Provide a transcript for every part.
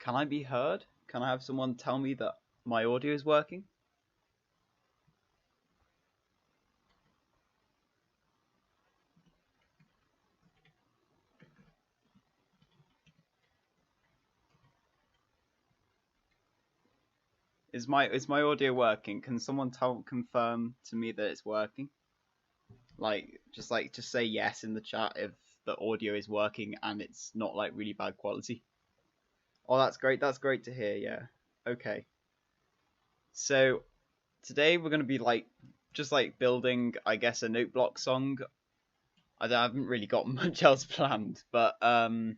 Can I be heard? Can I have someone tell me that my audio is working? Is my audio working? Can someone confirm to me that it's working? Just say yes in the chat if the audio is working and it's not like really bad quality. Oh, that's great. That's great to hear. Yeah. Okay. So today we're gonna be just building, I guess, a Noteblock song. I haven't really got much else planned, but I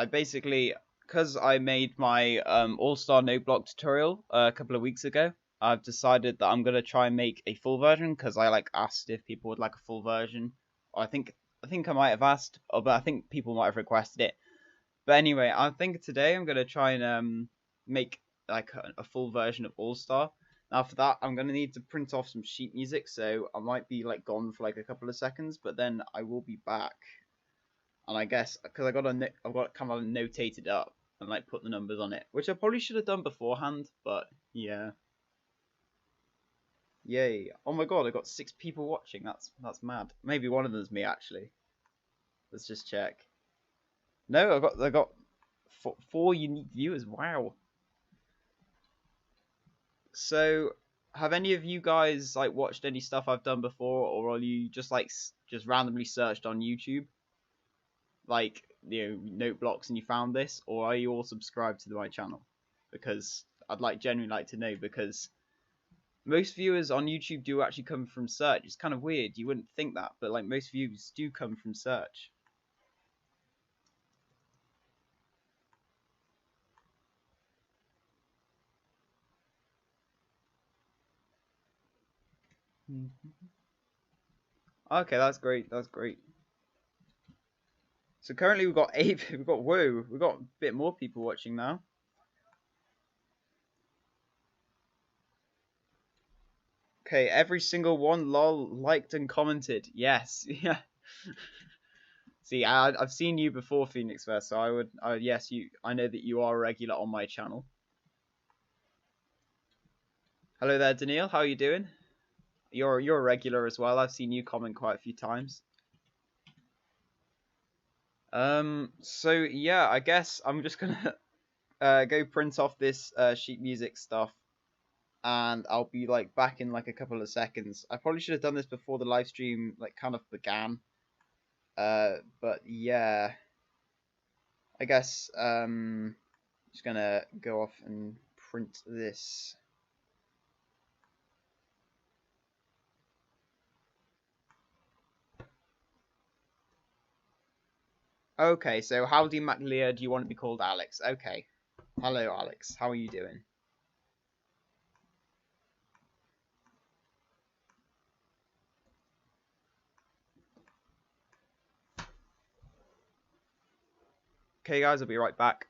basically, because I made my All-Star Noteblock tutorial a couple of weeks ago, I've decided that I'm gonna try and make a full version because I asked if people would like a full version. I think I might have asked, but I think people might have requested it. But anyway, I think today I'm gonna try and make like a full version of All Star. Now for that, I'm gonna need to print off some sheet music, so I might be gone for a couple of seconds, but then I will be back. And I guess because I've got kind of notated up and put the numbers on it, which I probably should have done beforehand, but yeah. Yay! Oh my god, I got 6 people watching. That's mad. Maybe one of them's me actually. Let's just check. No, I got 4 unique viewers. Wow. So, have any of you guys watched any stuff I've done before, or are you just just randomly searched on YouTube, Noteblocks, and you found this, or are you all subscribed to my channel? Because I'd genuinely to know, because most viewers on YouTube do actually come from search. It's kind of weird. You wouldn't think that, but most views do come from search. Okay, that's great. That's great. So currently we've got 8. We've got a bit more people watching now. Okay, every single one, lol, liked and commented. Yes, yeah. See, I've seen you before, Phoenix Verse, so yes, I know that you are a regular on my channel. Hello there, Daniil. How are you doing? You're a regular as well. I've seen you comment quite a few times. So yeah, I guess I'm just gonna go print off this sheet music stuff, and I'll be back in a couple of seconds. I probably should have done this before the live stream kind of began. But yeah, I guess just gonna go off and print this. Okay, so howdy MacLear, do you want to be called Alex? Okay. Hello Alex, how are you doing? Okay guys, I'll be right back.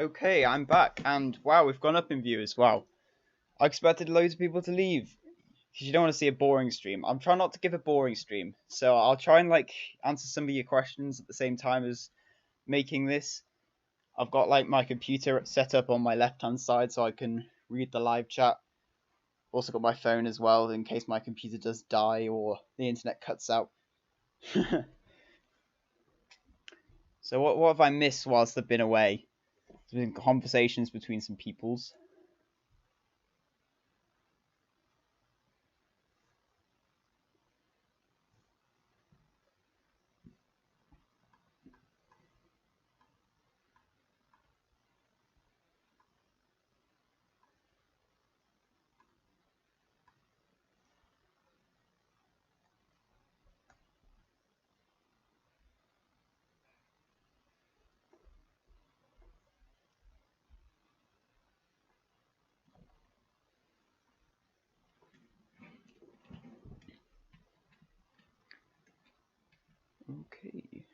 Okay, I'm back, and wow, we've gone up in views. Wow. I expected loads of people to leave, because you don't want to see a boring stream. I'm trying not to give a boring stream, so I'll try and answer some of your questions at the same time as making this. I've got my computer set up on my left hand side so I can read the live chat. Also got my phone as well in case my computer does die or the internet cuts out. So what have I missed whilst I've been away? There's been conversations between some peoples. Okay.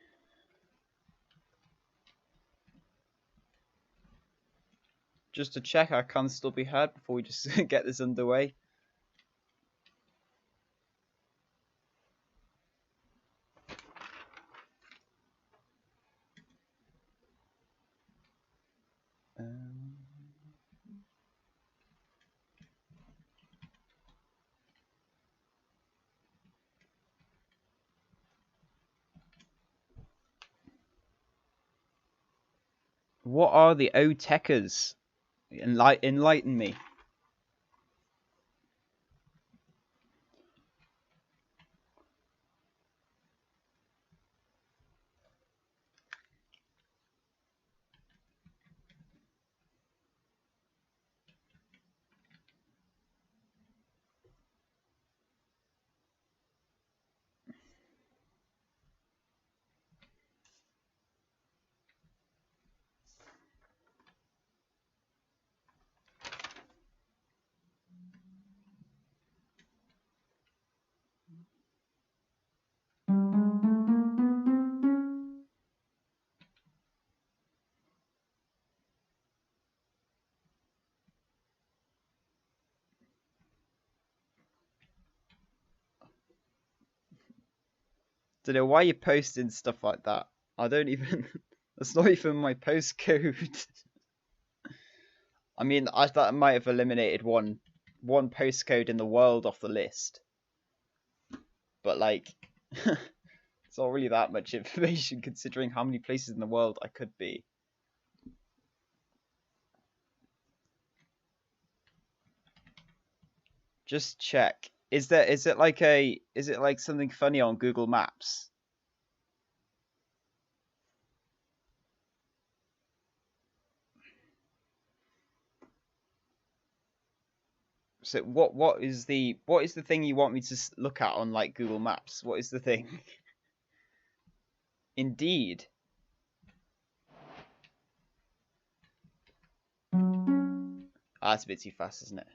Just to check, I can still be heard before we just get this underway. What are the O-techers? Enlighten me. Don't know why you're posting stuff like that. I don't even. That's not even my postcode. I mean, I thought I might have eliminated one postcode in the world off the list, but like, it's not really that much information considering how many places in the world I could be. Just check. Is it like something funny on Google Maps? So what is the thing you want me to look at on like Google Maps? What is the thing? Indeed. That's a bit too fast, isn't it?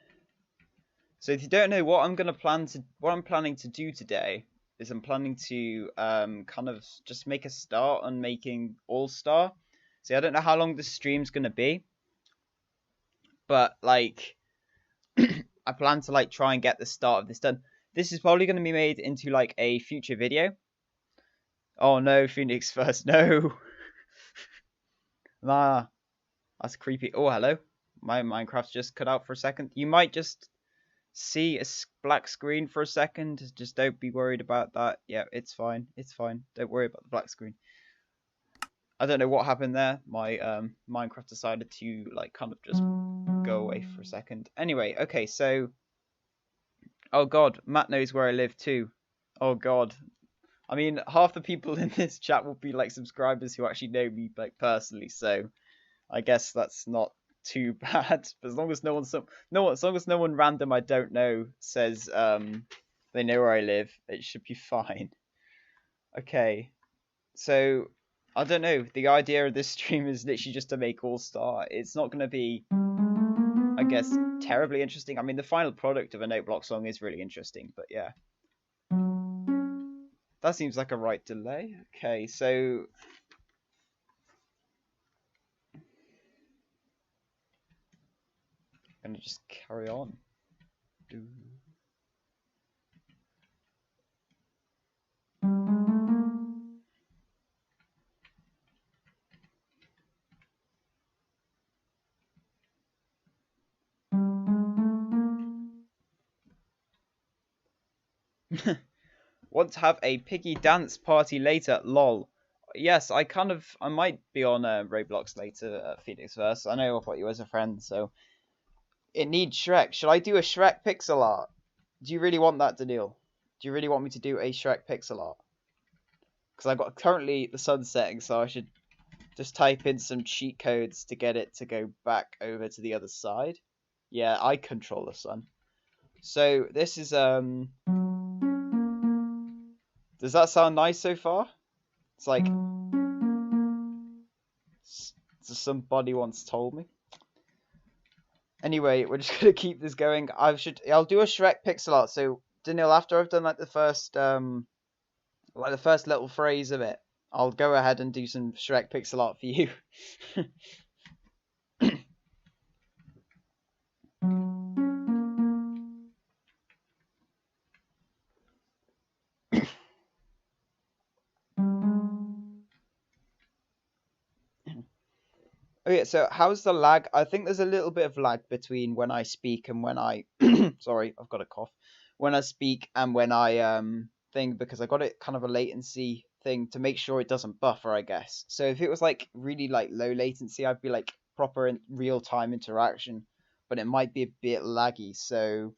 So if you don't know what I'm planning to do today is I'm planning to kind of just make a start on making All Star. See, I don't know how long this stream's gonna be, but like I plan to like try and get the start of this done. This is probably gonna be made into like a future video. Oh no, Phoenix first, no. Nah, that's creepy. Oh hello, my Minecraft's just cut out for a second. You might just see a black screen for a second. Just don't be worried about that. Yeah, it's fine. It's fine. Don't worry about the black screen. I don't know what happened there. My Minecraft decided to like kind of just go away for a second. Anyway, okay, so oh god, Matt knows where I live too. Oh god. I mean, half the people in this chat will be like subscribers who actually know me like personally, so I guess that's not too bad. But as long as as long as no one random I don't know says they know where I live, it should be fine. Okay, so I don't know. The idea of this stream is literally just to make All Star. It's not going to be, I guess, terribly interesting. I mean, the final product of a Noteblock song is really interesting, but yeah. That seems like a right delay. Okay, so I'm gonna just carry on. Want to have a piggy dance party later? Lol. Yes, I might be on Roblox later at Phoenix Verse. I know I've got you as a friend, so it needs Shrek. Should I do a Shrek pixel art? Do you really want that, Daniil? Do you really want me to do a Shrek pixel art? Because I've got currently the sun setting, so I should just type in some cheat codes to get it to go back over to the other side. Yeah, I control the sun. So this is does that sound nice so far? It's like somebody once told me. Anyway, we're just gonna keep this going. I'll do a Shrek pixel art. So Daniil, after I've done like the first little phrase of it, I'll go ahead and do some Shrek pixel art for you. Okay, so how's the lag? I think there's a little bit of lag between when I speak and when I sorry, I've got a cough. When I speak and when I thing, because I got it kind of a latency thing to make sure it doesn't buffer, I guess. So if it was like really like low latency, I'd be like proper in real time interaction, but it might be a bit laggy. So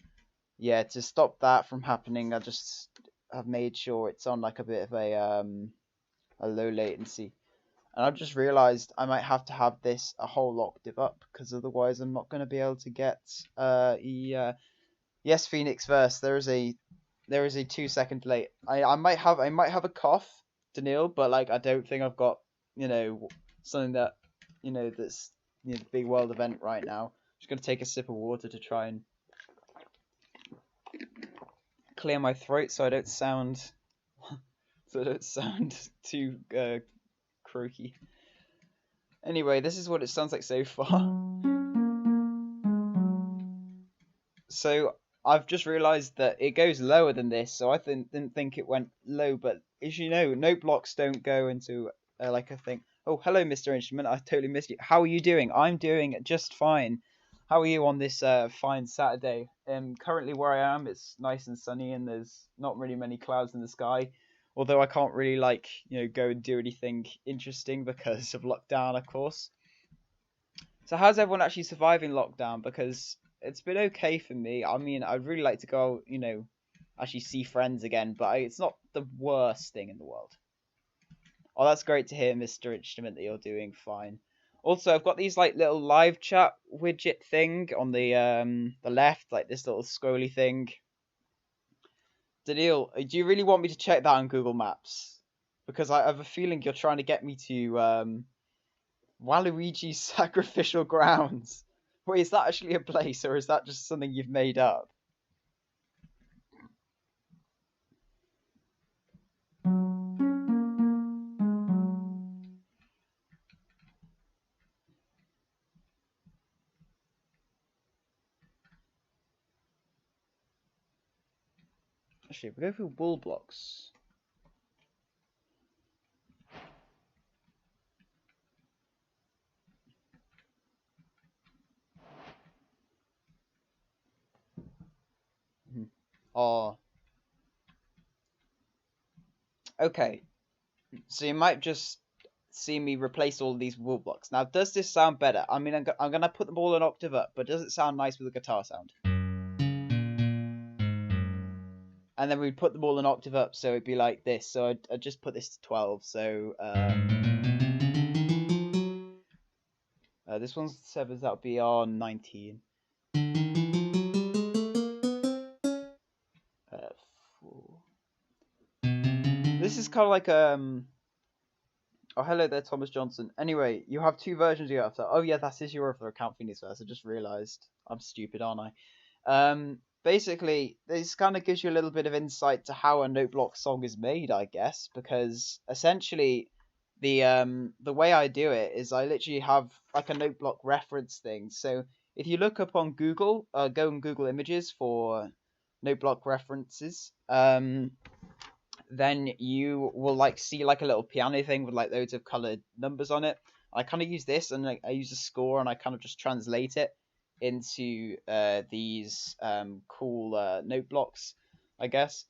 yeah, to stop that from happening, I've made sure it's on like a bit of a low latency. And I've just realised I might have to have this a whole lot div up, because otherwise I'm not going to be able to get yeah. Yes, Phoenix Verse. There is a 2 second delay. I might have a cough, Daniil, but like I don't think I've got something that that's the big world event right now. Just gonna take a sip of water to try and clear my throat so I don't sound too croaky. Anyway, this is what it sounds like so far. So I've just realised that it goes lower than this, so I didn't think it went low. But as you know, Noteblocks don't go into like a thing. Oh, hello, Mr. Instrument. I totally missed you. How are you doing? I'm doing just fine. How are you on this fine Saturday? Currently where I am, it's nice and sunny, and there's not really many clouds in the sky. Although I can't really go and do anything interesting because of lockdown, of course. So how's everyone actually surviving lockdown? Because it's been okay for me. I mean, I'd really like to go, actually see friends again, but it's not the worst thing in the world. Oh, that's great to hear, Mr. Instrument, that you're doing fine. Also, I've got these like little live chat widget thing on the left, like this little scrolly thing. Daniil, do you really want me to check that on Google Maps? Because I have a feeling you're trying to get me to Waluigi's Sacrificial Grounds. Wait, is that actually a place, or is that just something you've made up? Actually, we go through wool blocks. Oh. Okay. So you might just see me replace all of these wool blocks. Now, does this sound better? I mean, I'm going to put them all an octave up, but does it sound nice with a guitar sound? And then we'd put them all an octave up, so it'd be like this. So I'd just put this to 12. So this one's 7, that would be on 19. 4. This is kind of like Oh, hello there, Thomas Johnson. Anyway, you have 2 versions of your avatar. Oh yeah, that is your other account, Phoenix Verse. I just realised. I'm stupid, aren't I? Basically, this kind of gives you a little bit of insight to how a Noteblock song is made, I guess, because essentially the way I do it is I literally have like a Noteblock reference thing. So if you look up on Google, go on Google Images for Noteblock references, then you will like see like a little piano thing with like loads of colored numbers on it. I kind of use this, and I use a score, and I kind of just translate it into these cool note blocks, I guess.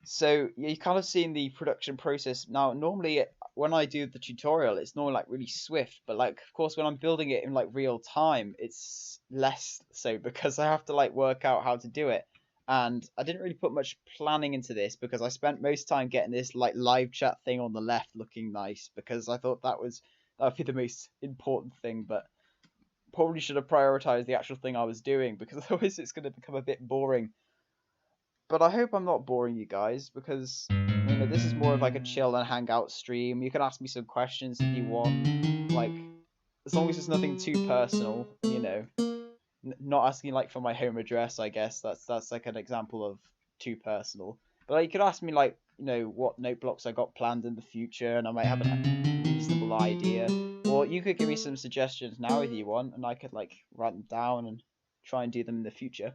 So you kind of seeing the production process now. Normally, when I do the tutorial, it's normally like really swift, but like of course when I'm building it in like real time, it's less so because I have to like work out how to do it. And I didn't really put much planning into this because I spent most time getting this like live chat thing on the left looking nice because I thought that would be the most important thing, but probably should have prioritized the actual thing I was doing because otherwise it's going to become a bit boring. But I hope I'm not boring you guys because this is more of like a chill and hangout stream. You can ask me some questions if you want, like as long as it's nothing too personal, not asking like for my home address. I guess that's like an example of too personal. But like, you could ask me like what note blocks I got planned in the future, and I might have a reasonable idea. Or you could give me some suggestions now if you want, and I could like write them down and try and do them in the future.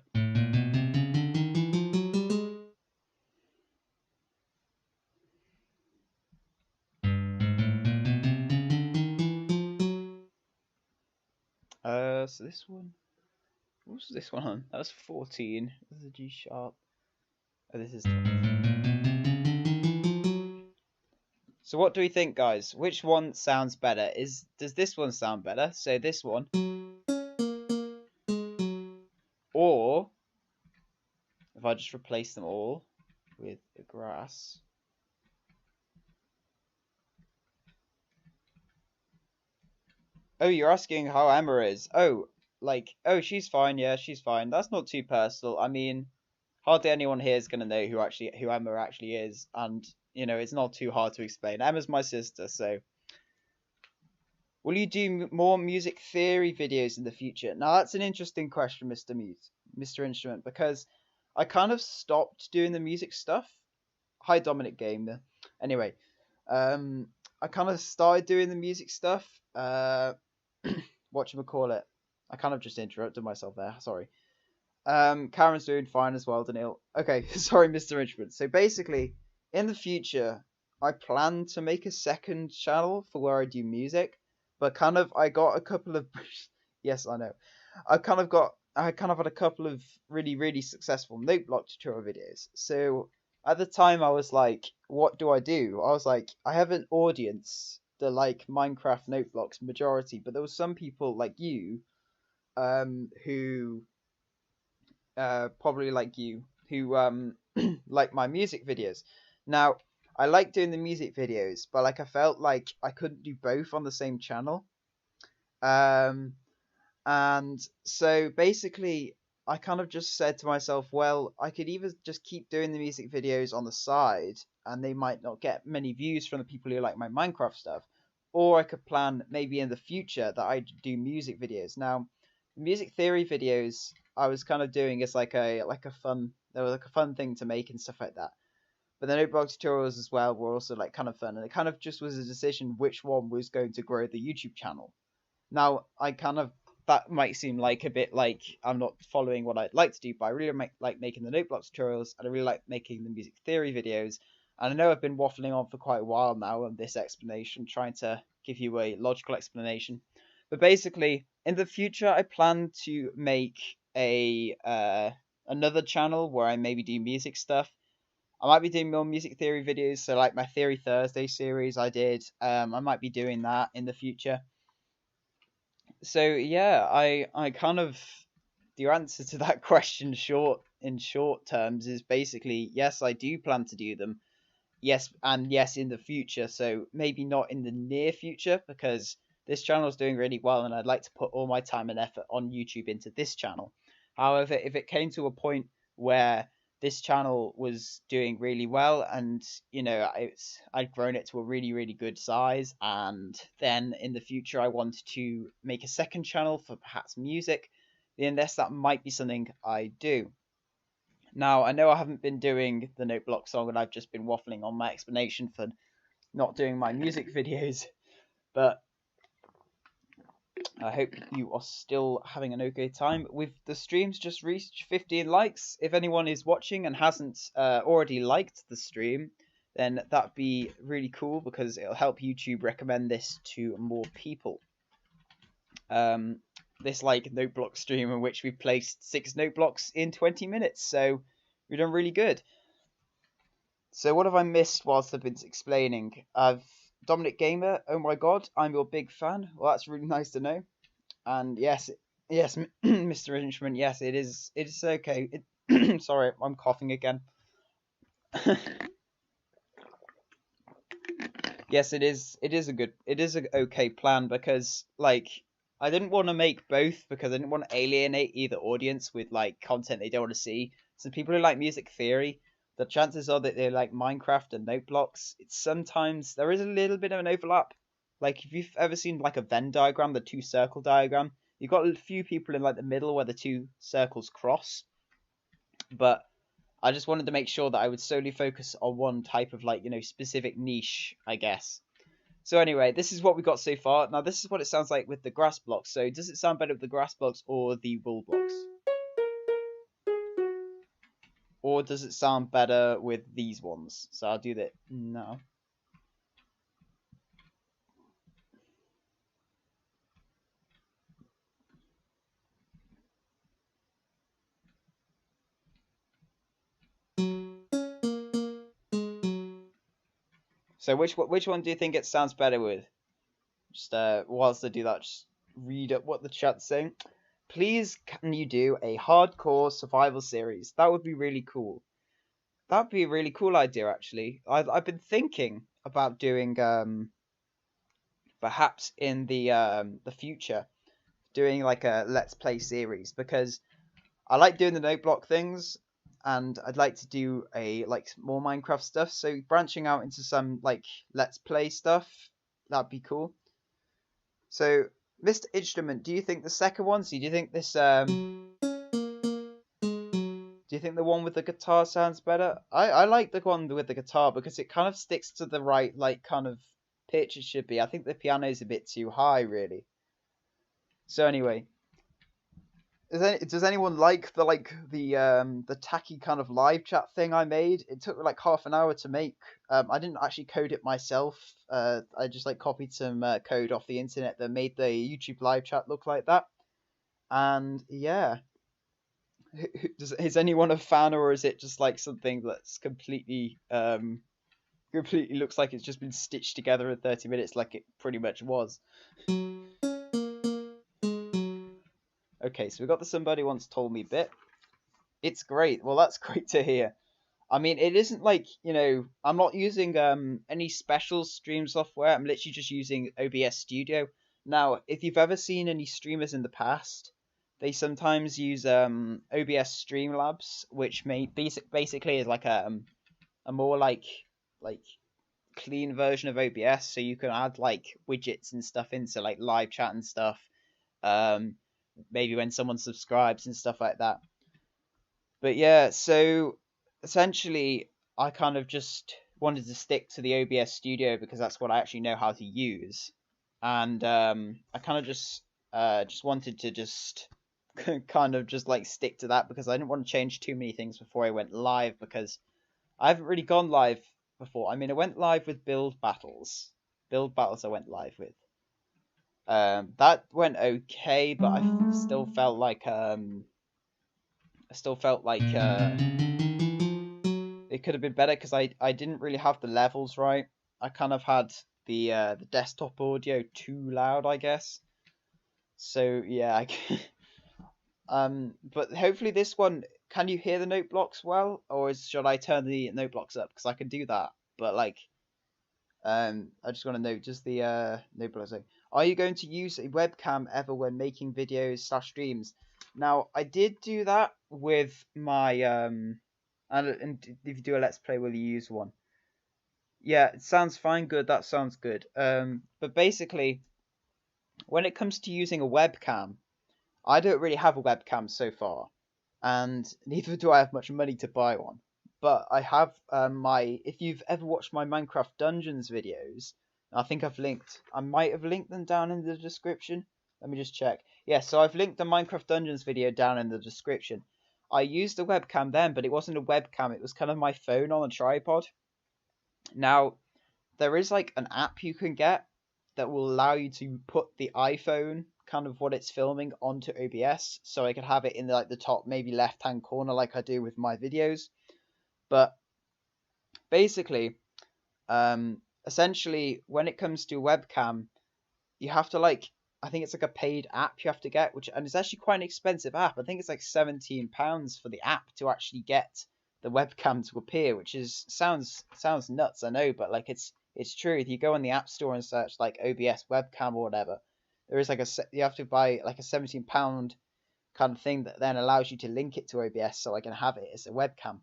So this one, what was this one on? That was 14. This is a G sharp. Oh, this is 12. So what do we think, guys? Which one sounds better? Does this one sound better? So this one, or if I just replace them all with the grass. Oh, you're asking how Emma is. Oh, she's fine. Yeah, she's fine. That's not too personal. I mean, hardly anyone here is gonna know who Emma actually is, and it's not too hard to explain. Emma's my sister, so. Will you do more music theory videos in the future? Now that's an interesting question, Mr. Instrument, because I kind of stopped doing the music stuff. Hi, Dominic Gamer. Anyway, I kind of started doing the music stuff. Whatchamacallit? I kind of just interrupted myself there. Sorry. Karen's doing fine as well, Daniil. Okay, sorry, Mr. Instrument. So basically, in the future, I plan to make a second channel for where I do music. But I got a couple of yes, I know. I kind of had a couple of really, really successful Noteblock tutorial videos. So at the time I was like, what do? I was like, I have an audience that like Minecraft Noteblocks majority, but there was some people like you, who probably like you, who like my music videos. Now I like doing the music videos, but like I felt like I couldn't do both on the same channel. And so basically I kind of just said to myself, well, I could either just keep doing the music videos on the side and they might not get many views from the people who like my Minecraft stuff, or I could plan maybe in the future that I do music videos. Now, music theory videos I was kind of doing as like a fun thing to make and stuff like that. But the Noteblock tutorials as well were also like kind of fun, and it kind of just was a decision which one was going to grow the YouTube channel. Now, that might seem like a bit like I'm not following what I'd like to do, but I really like making the Noteblock tutorials, and I really like making the music theory videos. And I know I've been waffling on for quite a while now on this explanation, trying to give you a logical explanation. But basically, in the future, I plan to make another channel where I maybe do music stuff. I might be doing more music theory videos, so like my Theory Thursday series I did. I might be doing that in the future. So yeah, I kind of, the answer to that question in short terms is basically yes, I do plan to do them. Yes, and yes in the future. So maybe not in the near future because this channel is doing really well and I'd like to put all my time and effort on YouTube into this channel. However, if it came to a point where this channel was doing really well and I'd grown it to a really, really good size, and then in the future I wanted to make a second channel for perhaps music, then that might be something I do. Now, I know I haven't been doing the Noteblock song and I've just been waffling on my explanation for not doing my music videos, but I hope you are still having an okay time. With the streams just reached 15 likes. If anyone is watching and hasn't already liked the stream, then that'd be really cool because it'll help YouTube recommend this to more people. This like Noteblock stream in which we placed 6 Noteblocks in 20 minutes, so we've done really good. So what have I missed whilst I've been explaining? I've Dominic Gamer, oh my god, I'm your big fan. Well, that's really nice to know. And yes, Mr. Instrument, yes, it is. It is okay. Sorry, I'm coughing again. Yes, it is. It is a good. It is a okay plan because like I didn't want to make both because I didn't want to alienate either audience with like content they don't want to see. So people who like music theory, the chances are that they like Minecraft and Noteblocks. It's sometimes there is a little bit of an overlap. Like if you've ever seen like a Venn diagram, the two circle diagram, you've got a few people in like the middle where the two circles cross. But I just wanted to make sure that I would solely focus on one type of like specific niche, I guess. So anyway, this is what we got so far. Now this is what it sounds like with the grass blocks. So does it sound better with the grass blocks or the wool blocks? Or does it sound better with these ones? So I'll do that now. So which one do you think it sounds better with? Just whilst I do that, just read up what the chat's saying. Please, can you do a hardcore survival series? That would be really cool. That'd be a really cool idea, actually. I've been thinking about doing perhaps in the future doing like a let's play series because I like doing the Noteblock things and I'd like to do a like more Minecraft stuff. So branching out into some like let's play stuff, that'd be cool. So Mr. Instrument, do you think the second one? So do you think this do you think the one with the guitar sounds better? I like the one with the guitar because it kind of sticks to the right like kind of pitch it should be. I think the piano's a bit too high really. So anyway, does anyone like the tacky kind of live chat thing I made? It took like half an hour to make. I didn't actually code it myself. I just like copied some code off the internet that made the YouTube live chat look like that. And yeah, is anyone a fan or is it just like something that's completely looks like it's just been stitched together in 30 minutes like it pretty much was? Okay, so we got the somebody once told me bit. It's great. Well, that's great to hear. I mean, it isn't like, I'm not using any special stream software. I'm literally just using OBS Studio. Now, if you've ever seen any streamers in the past, they sometimes use OBS Streamlabs, which basically is like a more like clean version of OBS, so you can add like widgets and stuff into like live chat and stuff. Maybe when someone subscribes and stuff like that. But yeah, so essentially, I kind of just wanted to stick to the OBS Studio because that's what I actually know how to use, and I kind of just wanted to just kind of just like stick to that because I didn't want to change too many things before I went live because I haven't really gone live before. I mean, I went live with build battles. Build battles I went live with. That went okay, but I still felt like it could have been better because I didn't really have the levels right. I kind of had the desktop audio too loud, I guess. So yeah, but hopefully this one, can you hear the note blocks well, or should I turn the note blocks up? Because I can do that, but like, I just want to know just the note blocks. Like, are you going to use a webcam ever when making videos/streams? Now, I did do that with my and if you do a let's play, will you use one? Yeah, it sounds fine. Good, that sounds good. But basically, when it comes to using a webcam, I don't really have a webcam so far, and neither do I have much money to buy one. But I have if you've ever watched my Minecraft Dungeons videos, I think I might have linked them down in the description. Let me just check. Yeah, so I've linked the Minecraft Dungeons video down in the description. I used a webcam then, but it wasn't a webcam, it was kind of my phone on a tripod. Now, there is like an app you can get that will allow you to put the iPhone kind of what it's filming onto OBS, so I could have it in like the top maybe left hand corner like I do with my videos. But basically, essentially when it comes to webcam, you have to like, I think it's like a paid app you have to get, which, and it's actually quite an expensive app. I think it's like £17 for the app to actually get the webcam to appear, which is sounds nuts, I know, but like it's true. If you go on the App Store and search like OBS webcam or whatever, there is like you have to buy like a £17 kind of thing that then allows you to link it to OBS so I can have it as a webcam.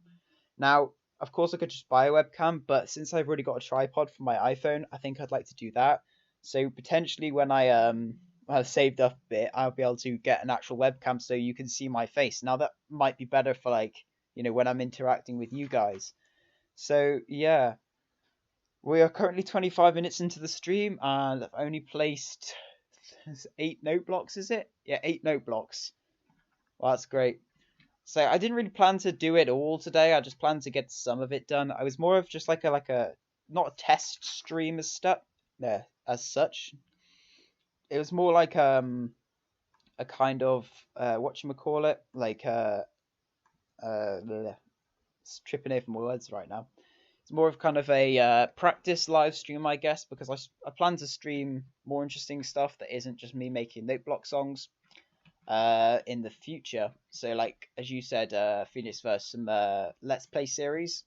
Now, of course, I could just buy a webcam, but since I've already got a tripod for my iPhone, I think I'd like to do that. So potentially when I've saved up a bit, I'll be able to get an actual webcam so you can see my face. Now that might be better for like, when I'm interacting with you guys. So yeah, we are currently 25 minutes into the stream and I've only placed 8 note blocks, is it? Yeah, 8 note blocks. Well, that's great. So I didn't really plan to do it all today. I just planned to get some of it done. I was more of just like a not a test stream as such. It was more like a kind of whatchamacallit, like tripping over my words right now. It's more of kind of a practice live stream, I guess, because I plan to stream more interesting stuff that isn't just me making Noteblock songs in the future. So like as you said, Phoenix Verse, some Let's Play series.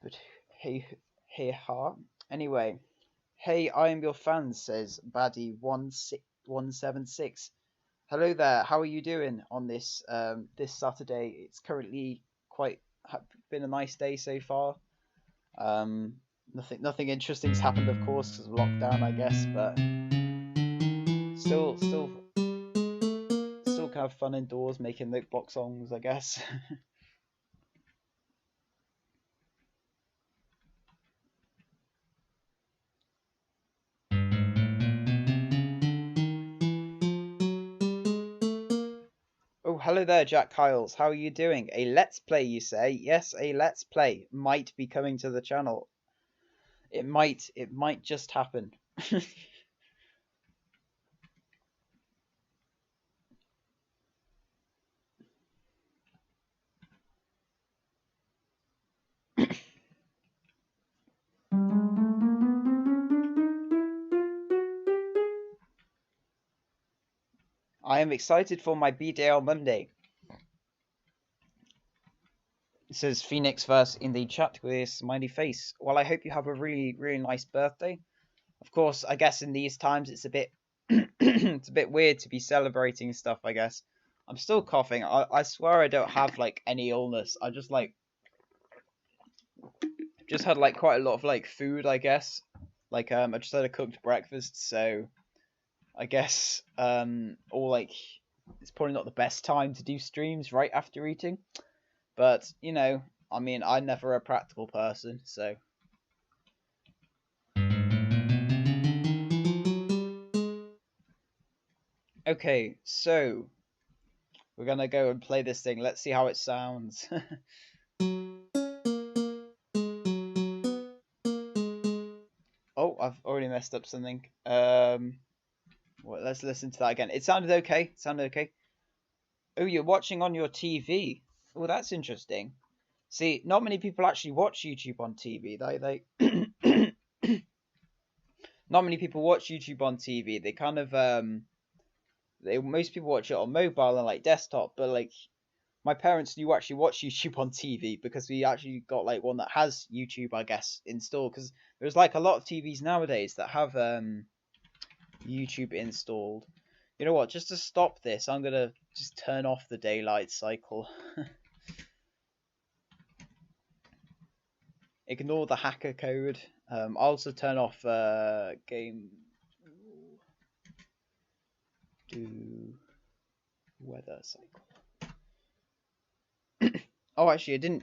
But hey ha. Anyway, hey, I am your fan, says Baddie176. Hello there. How are you doing on this this Saturday? It's currently been a nice day so far. Nothing interesting's happened, of course, because of lockdown, I guess, but still kind of fun indoors making Noteblock songs, I guess. Oh, hello there, Jack Kyles. How are you doing? A Let's Play, you say? Yes, a Let's Play might be coming to the channel. It might just happen. I am excited for my B-Day on Monday. It says Phoenix Verse in the chat with a smiley face. Well, I hope you have a really, really nice birthday. Of course, I guess in these times it's a bit it's a bit weird to be celebrating stuff, I guess. I'm still coughing. I swear I don't have like any illness. I just had like quite a lot of like food, I guess. Like I just had a cooked breakfast, so I guess or like it's probably not the best time to do streams right after eating. But, I mean, I'm never a practical person, so. Okay, so we're gonna go and play this thing. Let's see how it sounds. Oh, I've already messed up something. Well, let's listen to that again. It sounded okay. Oh, you're watching on your TV. Oh, that's interesting. See, not many people actually watch YouTube on TV. They not many people watch YouTube on TV. They kind of most people watch it on mobile and like desktop, but like my parents do actually watch YouTube on TV because we actually got like one that has YouTube, I guess, installed, because there's like a lot of TVs nowadays that have YouTube installed. You know what? Just to stop this, I'm gonna just turn off the daylight cycle. Ignore the hacker code. I'll also turn off game. Do weather cycle. Oh, actually, I didn't.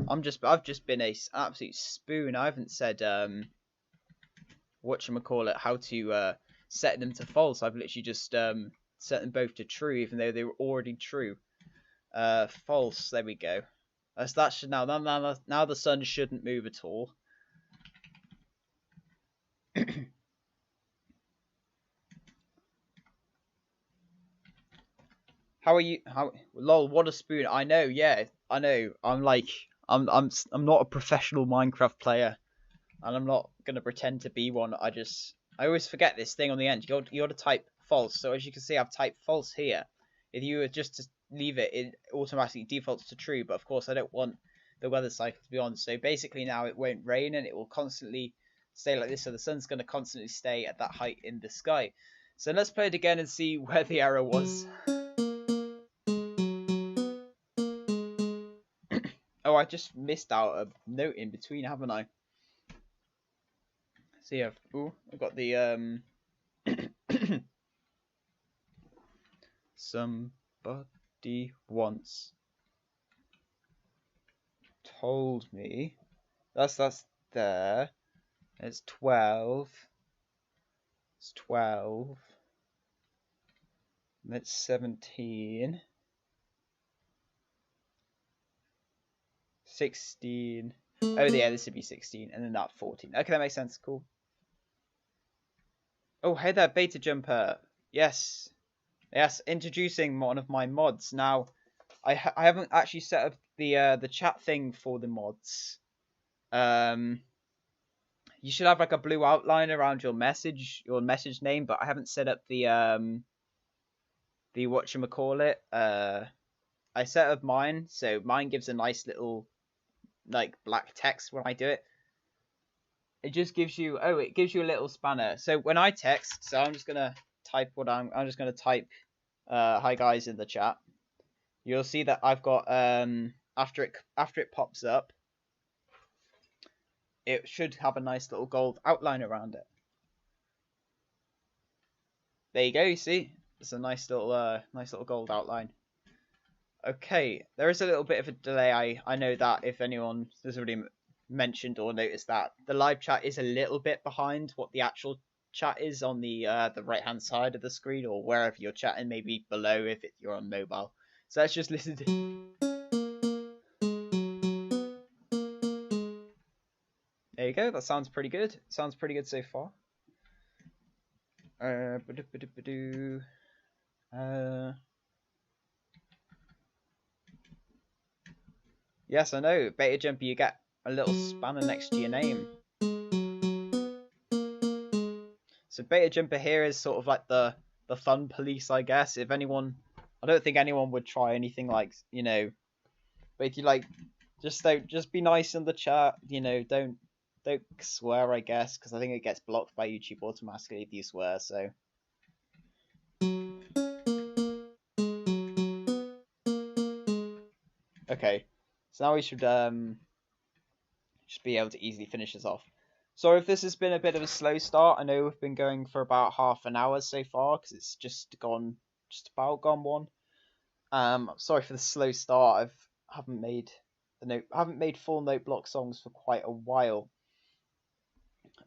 I've just been an absolute spoon. I haven't said whatchamacallit, how to set them to false. I've literally just set them both to true, even though they were already true. False. There we go. That should now the sun shouldn't move at all. How are you? Lol, what a spoon. I know, yeah, I know. I'm not a professional Minecraft player. and I'm not gonna pretend to be one. I always forget this thing on the end. You got to type false. So as you can see, I've typed false here. If you were just to leave it, it automatically defaults to true. But of course, I don't want the weather cycle to be on. So basically, now it won't rain and it will constantly stay like this. So the sun's gonna constantly stay at that height in the sky. So let's play it again and see where the error was. Oh, I just missed out a note in between, haven't I? So yeah, ooh, I got the somebody once told me that's there. It's 12. It's 12. That's 17. 16. Oh yeah, this would be 16, and then that 14. Okay, that makes sense. Cool. Oh, hey there, Beta Jumper. Yes, introducing one of my mods. Now, I haven't actually set up the chat thing for the mods. You should have like a blue outline around your message name, but I haven't set up the whatchamacallit. I set up mine, so mine gives a nice little like black text when I do it. It just gives you it gives you a little spanner. So when I text, so I'm just gonna type I'm just gonna type hi guys in the chat. You'll see that I've got after it pops up, it should have a nice little gold outline around it. There you go, you see? It's a nice little gold outline. Okay, there is a little bit of a delay. I know that if anyone has already mentioned or noticed that the live chat is a little bit behind what the actual chat is on the right hand side of the screen, or wherever you're chatting, maybe below if you're on mobile. So let's just listen to. There you go. That sounds pretty good. Sounds pretty good so far. Yes, I know. Beta Jumper, you get a little spanner next to your name. So Beta Jumper here is sort of like the fun police, I guess. If anyone, I don't think anyone would try anything like, you know, but if you like, just be nice in the chat, you know, don't swear, I guess, because I think it gets blocked by YouTube automatically if you swear. So. Okay, so now we should be able to easily finish this off. Sorry if this has been a bit of a slow start. I know we've been going for about half an hour so far because it's just about gone one. Sorry for the slow start. I haven't made full Noteblock songs for quite a while.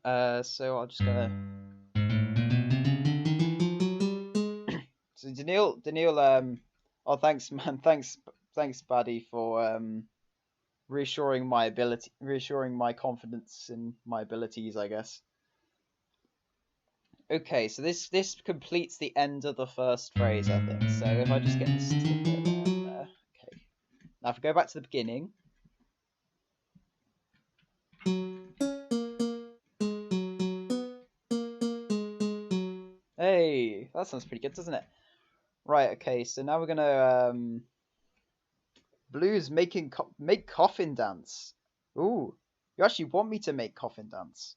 So I'll just gonna. So Daniil, oh thanks man, thanks Buddy for reassuring my confidence in my abilities, I guess. Okay, so this completes the end of the first phrase, I think. So if I just get this to there. Okay. Now if I go back to the beginning. Hey, that sounds pretty good, doesn't it? Right, okay, so now we're gonna Blues make coffin dance. Ooh, you actually want me to make coffin dance?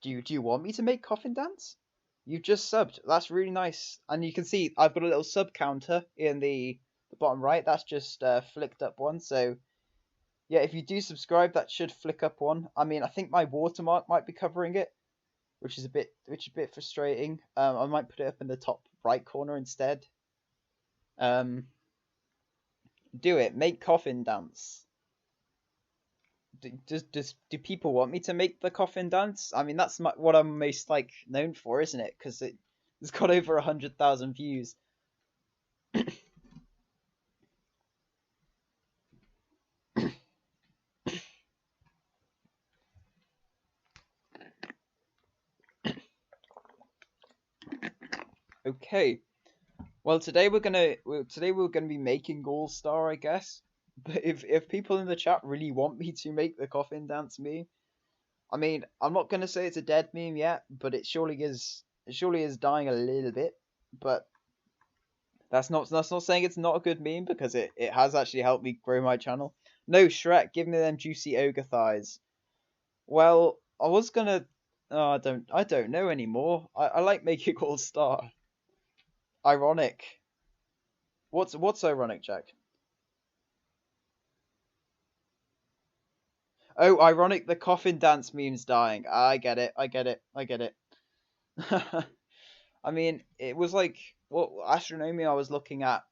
Do you want me to make coffin dance? You've just subbed. That's really nice. And you can see I've got a little sub counter in the bottom right. That's just flicked up one. So yeah, if you do subscribe, that should flick up one. I mean, I think my watermark might be covering it, which is a bit frustrating. I might put it up in the top right corner instead. Do it. Make coffin dance. Do people want me to make the coffin dance? I mean, that's what I'm most like known for, isn't it? Because it's got over 100,000 views. Okay. Well, today we're gonna be making All Star, I guess. But if people in the chat really want me to make the coffin dance me, I mean, I'm not gonna say it's a dead meme yet, but it surely is. It surely is dying a little bit. But that's not saying it's not a good meme because it has actually helped me grow my channel. No, Shrek, give me them juicy ogre thighs. Well, I was gonna. Oh, I don't know anymore. I like making All Star. Ironic. What's ironic, Jack? Oh, ironic. The coffin dance meme's dying. I get it. I get it. I get it. I mean, it was like what astronomy I was looking at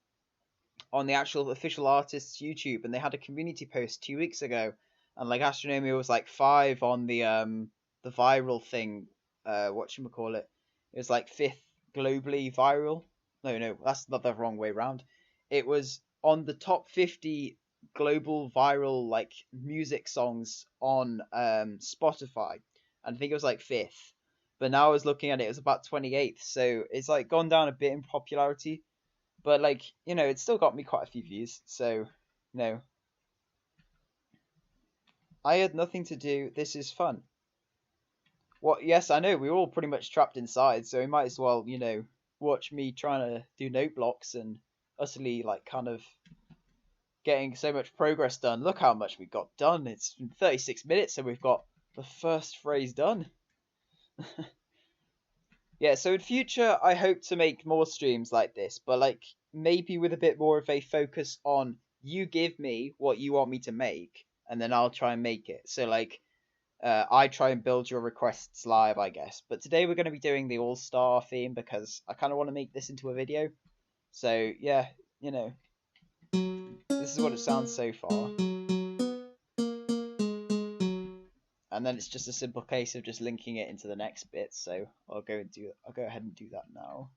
on the actual official artist's YouTube, and they had a community post 2 weeks ago, and like astronomy was like 5 on the viral thing. Whatchamacallit. It was like 5th globally viral. No, that's not the wrong way round. It was on the top 50 global viral like music songs on Spotify, and I think it was like 5th. But now I was looking at it, it was about 28th, so it's like gone down a bit in popularity. But like, it's still got me quite a few views. So, I had nothing to do. This is fun. What? Yes, I know. We're all pretty much trapped inside, so we might as well, watch me trying to do note blocks and utterly like kind of getting so much progress done. Look how much we got done. It's been 36 minutes, and we've got the first phrase done. Yeah, so in future, I hope to make more streams like this, but like maybe with a bit more of a focus on you give me what you want me to make, and then I'll try and make it. So like, I try and build your requests live, I guess. But today we're going to be doing the All-Star theme because I kind of want to make this into a video. So yeah, this is what it sounds so far. And then it's just a simple case of just linking it into the next bit. So I'll go ahead and do that now.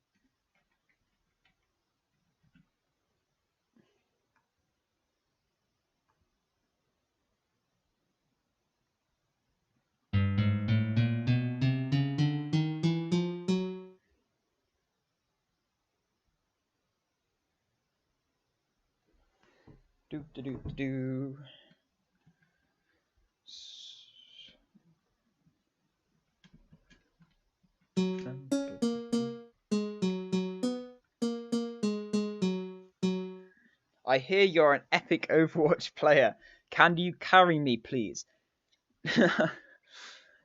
Do do do do. I hear you're an epic Overwatch player. Can you carry me, please?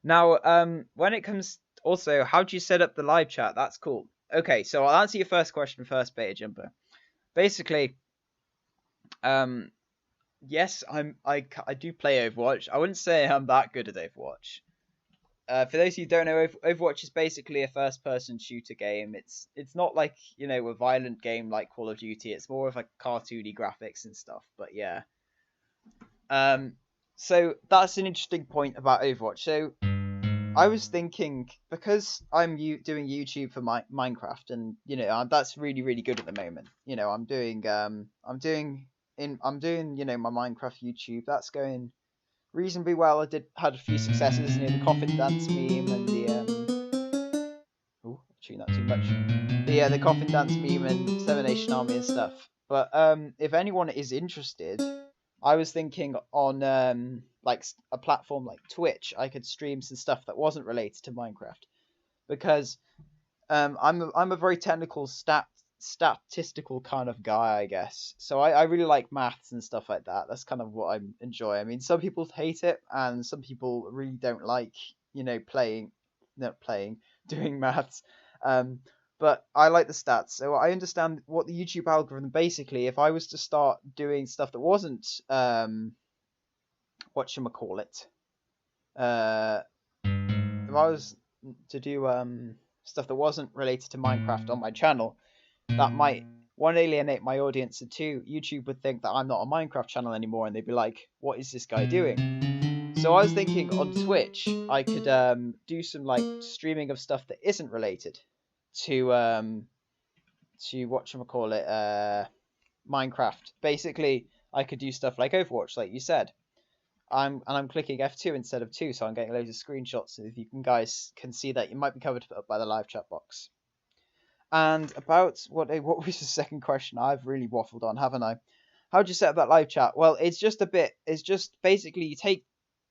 Now, when it comes also, how do you set up the live chat? That's cool. Okay, so I'll answer your first question first, Beta Jumper. Basically, yes, I do play Overwatch. I wouldn't say I'm that good at Overwatch. For those who don't know, Overwatch is basically a first-person shooter game. It's not like a violent game like Call of Duty. It's more of like cartoony graphics and stuff. But yeah, so that's an interesting point about Overwatch. So I was thinking because I'm doing YouTube for my Minecraft, and that's really really good at the moment. I'm doing my Minecraft YouTube. That's going reasonably well. I had a few successes, the coffin dance meme and the oh, chewing that too much. The coffin dance meme and Seven Nation Army and stuff. But if anyone is interested, I was thinking on like a platform like Twitch, I could stream some stuff that wasn't related to Minecraft, because I'm a very technical statistical kind of guy, I guess. So I really like maths and stuff like that. That's kind of what I enjoy. I mean, some people hate it, and some people really don't like, doing maths. But I like the stats, so I understand what the YouTube algorithm basically. If I was to start doing stuff that wasn't whatchamacallit, if I was to do stuff that wasn't related to Minecraft on my channel, that might, one, alienate my audience, and two, YouTube would think that I'm not a Minecraft channel anymore, and they'd be like, what is this guy doing? So I was thinking on Twitch, I could do some like streaming of stuff that isn't related to whatchamacallit, Minecraft. Basically, I could do stuff like Overwatch, like you said. I'm clicking F2 instead of 2, so I'm getting loads of screenshots. So if you guys can see that, you might be covered up by the live chat box. And about what was the second question? I've really waffled on, haven't I? How do you set up that live chat? Well, it's just basically you take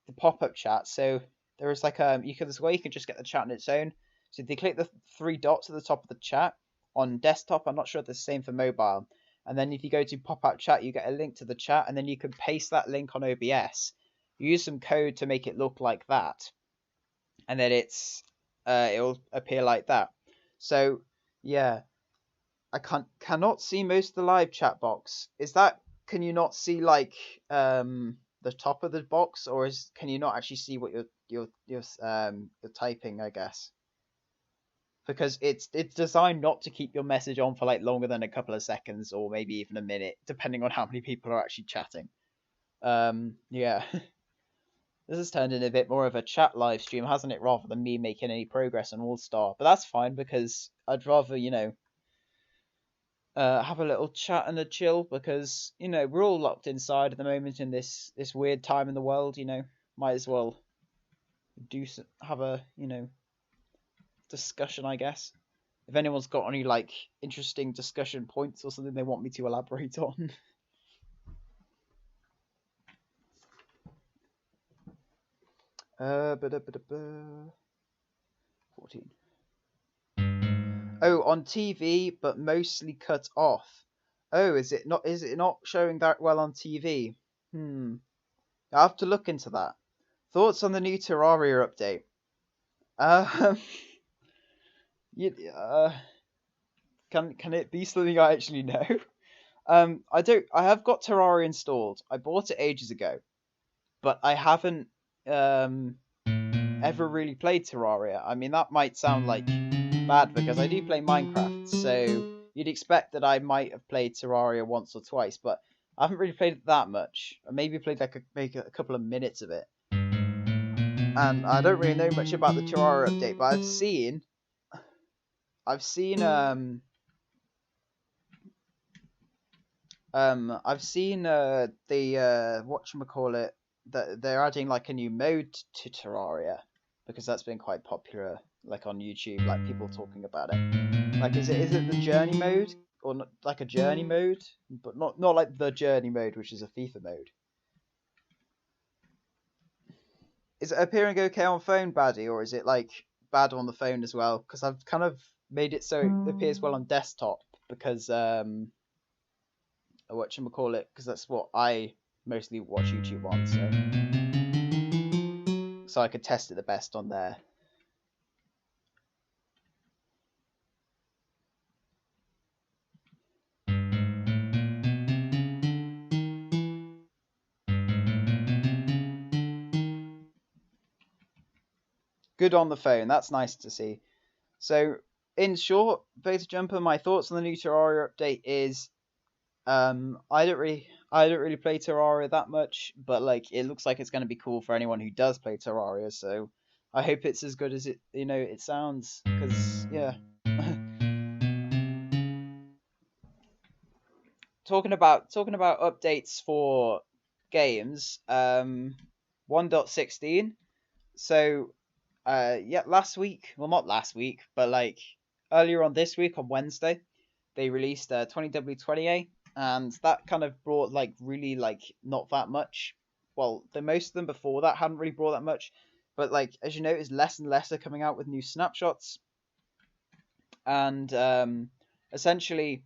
the pop-up chat. So there is like there's a way you can just get the chat on its own. So if you click the three dots at the top of the chat on desktop, I'm not sure if it's the same for mobile. And then if you go to pop out chat, you get a link to the chat, and then you can paste that link on OBS. You use some code to make it look like that, and then it'll appear like that. So yeah, I cannot see most of the live chat box. Is that, can you not see like the top of the box, or can you not actually see what you're typing, I guess? Because it's designed not to keep your message on for like longer than a couple of seconds or maybe even a minute, depending on how many people are actually chatting. Yeah. This has turned into a bit more of a chat live stream, hasn't it, rather than me making any progress on All Star. But that's fine, because I'd rather, have a little chat and a chill, because, we're all locked inside at the moment in this weird time in the world, might as well have a, discussion, I guess. If anyone's got any, like, interesting discussion points or something they want me to elaborate on. Ba-da-ba-da-ba. 14. Oh, on TV, but mostly cut off. Oh, is it not showing that well on TV? I have to look into that. Thoughts on the new Terraria update? Can it be something I actually know? I have got Terraria installed. I bought it ages ago, but I haven't ever really played Terraria. I mean, that might sound like bad, because I do play Minecraft, so you'd expect that I might have played Terraria once or twice, but I haven't really played it that much. I maybe played like a couple of minutes of it, and I don't really know much about the Terraria update, but I've seen the whatchamacallit, that they're adding like a new mode to Terraria, because that's been quite popular, like on YouTube, like people talking about it. Like, is it the journey mode, or not, like a journey mode, but not like the journey mode, which is a FIFA mode? Is it appearing okay on phone, Baddie, or is it like bad on the phone as well? Because I've kind of made it so it appears well on desktop, because whatchamacallit, because that's what I mostly watch YouTube on, so I could test it the best on there. Good on the phone. That's nice to see. So, in short, Beta Jumper, my thoughts on the new Terraria update is, I don't really play Terraria that much, but like, it looks like it's going to be cool for anyone who does play Terraria. So, I hope it's as good as it sounds. Because yeah. Talking about updates for games, 1.16. So yeah, last week, well, not last week, but like earlier on this week on Wednesday, they released 20W20A, and that kind of brought like really like not that much. Well, most of them before that hadn't really brought that much, but like, as you notice, less and less are coming out with new snapshots, and essentially,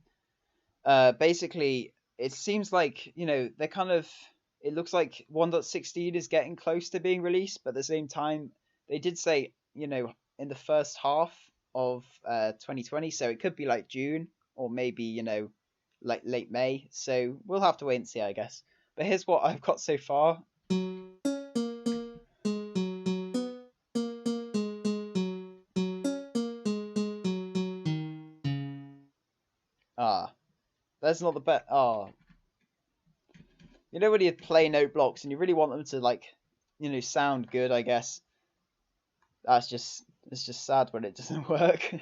basically, it seems like, they're kind of, it looks like 1.16 is getting close to being released, but at the same time, they did say, in the first half of 2020, so it could be like June, or maybe, like late May, so we'll have to wait and see, I guess. But here's what I've got so far. That's not the best. When you play Noteblocks and you really want them to like, sound good, I guess. It's just sad when it doesn't work.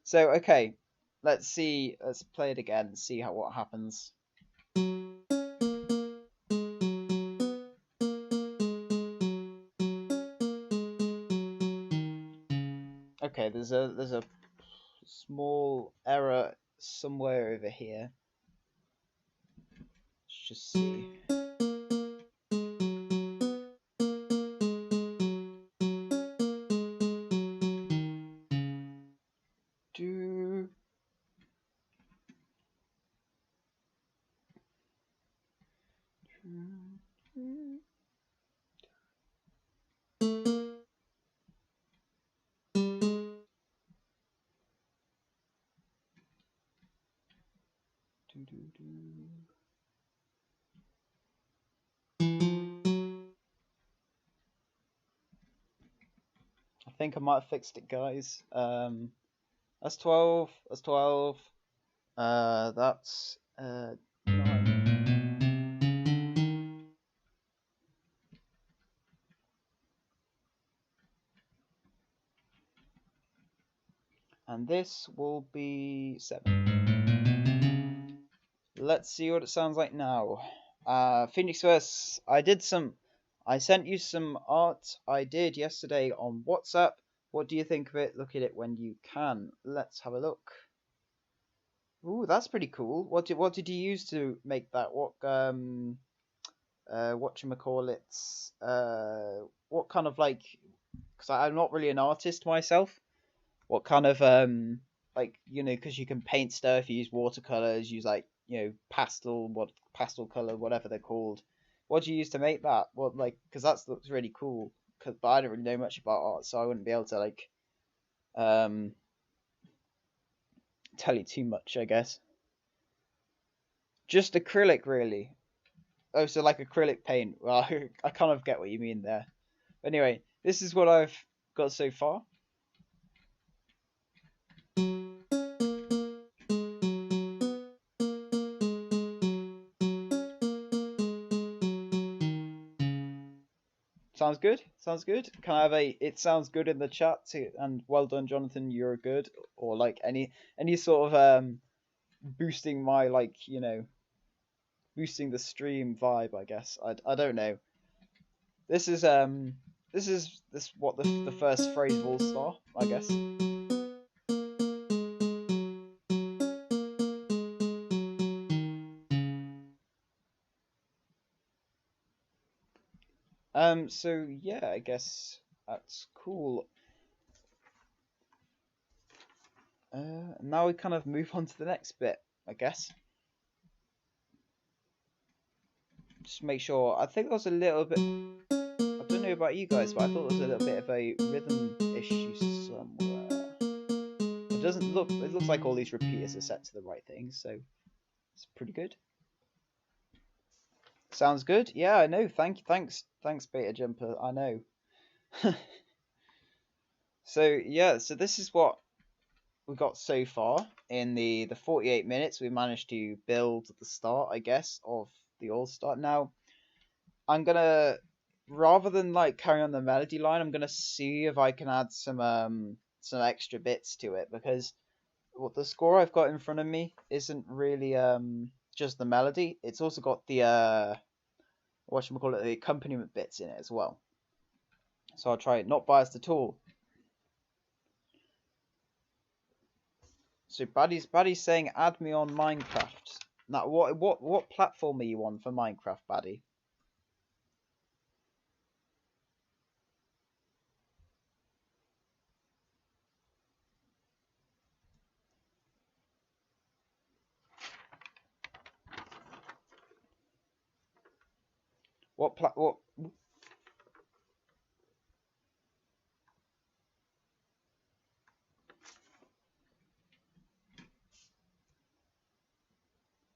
So okay, let's play it again and see what happens. Okay, there's a small error somewhere over here. Let's just see. I think I might have fixed it, guys. That's 12. That's 12. That's 9. And this will be 7. Let's see what it sounds like now. Phoenix Verse, I sent you some art I did yesterday on WhatsApp. What do you think of it? Look at it when you can. Let's have a look. Ooh, that's pretty cool. What did you use to make that? Whatchamacallits? What kind of like? Because I'm not really an artist myself. What kind of like, you know, because you can paint stuff, you use watercolors, use like, you know, pastel color, whatever they're called. What do you use to make that? What, like, because that looks really cool. But I don't really know much about art, so I wouldn't be able to like tell you too much, I guess. Just acrylic, really. Oh, so like acrylic paint. Well, I kind of get what you mean there. But anyway, this is what I've got so far. Sounds good. Sounds good. Can I have a "it sounds good" in the chat too? And well done, Jonathan. You're good. Or like any sort of boosting my, like, you know, boosting the stream vibe, I guess. I don't know. This is what the first phrase of All Star, I guess. So yeah, I guess that's cool. Now we kind of move on to the next bit, I guess. Just make sure. I think there was a little bit. I don't know about you guys, but I thought there was a little bit of a rhythm issue somewhere. It doesn't look. It looks like all these repeaters are set to the right thing, so it's pretty good. Sounds good. Yeah, I know. Thanks, Beta Jumper. I know. So yeah, so this is what we got so far in the 48 minutes. We managed to build the start, I guess, of the All Star. Now, I'm gonna, rather than like carry on the melody line, I'm gonna see if I can add some extra bits to it, because what the score I've got in front of me isn't really just the melody. It's also got the the accompaniment bits in it as well. So I'll try it, not biased at all. So Baddy's saying add me on Minecraft. Now what platform are you on for Minecraft, Baddy? What?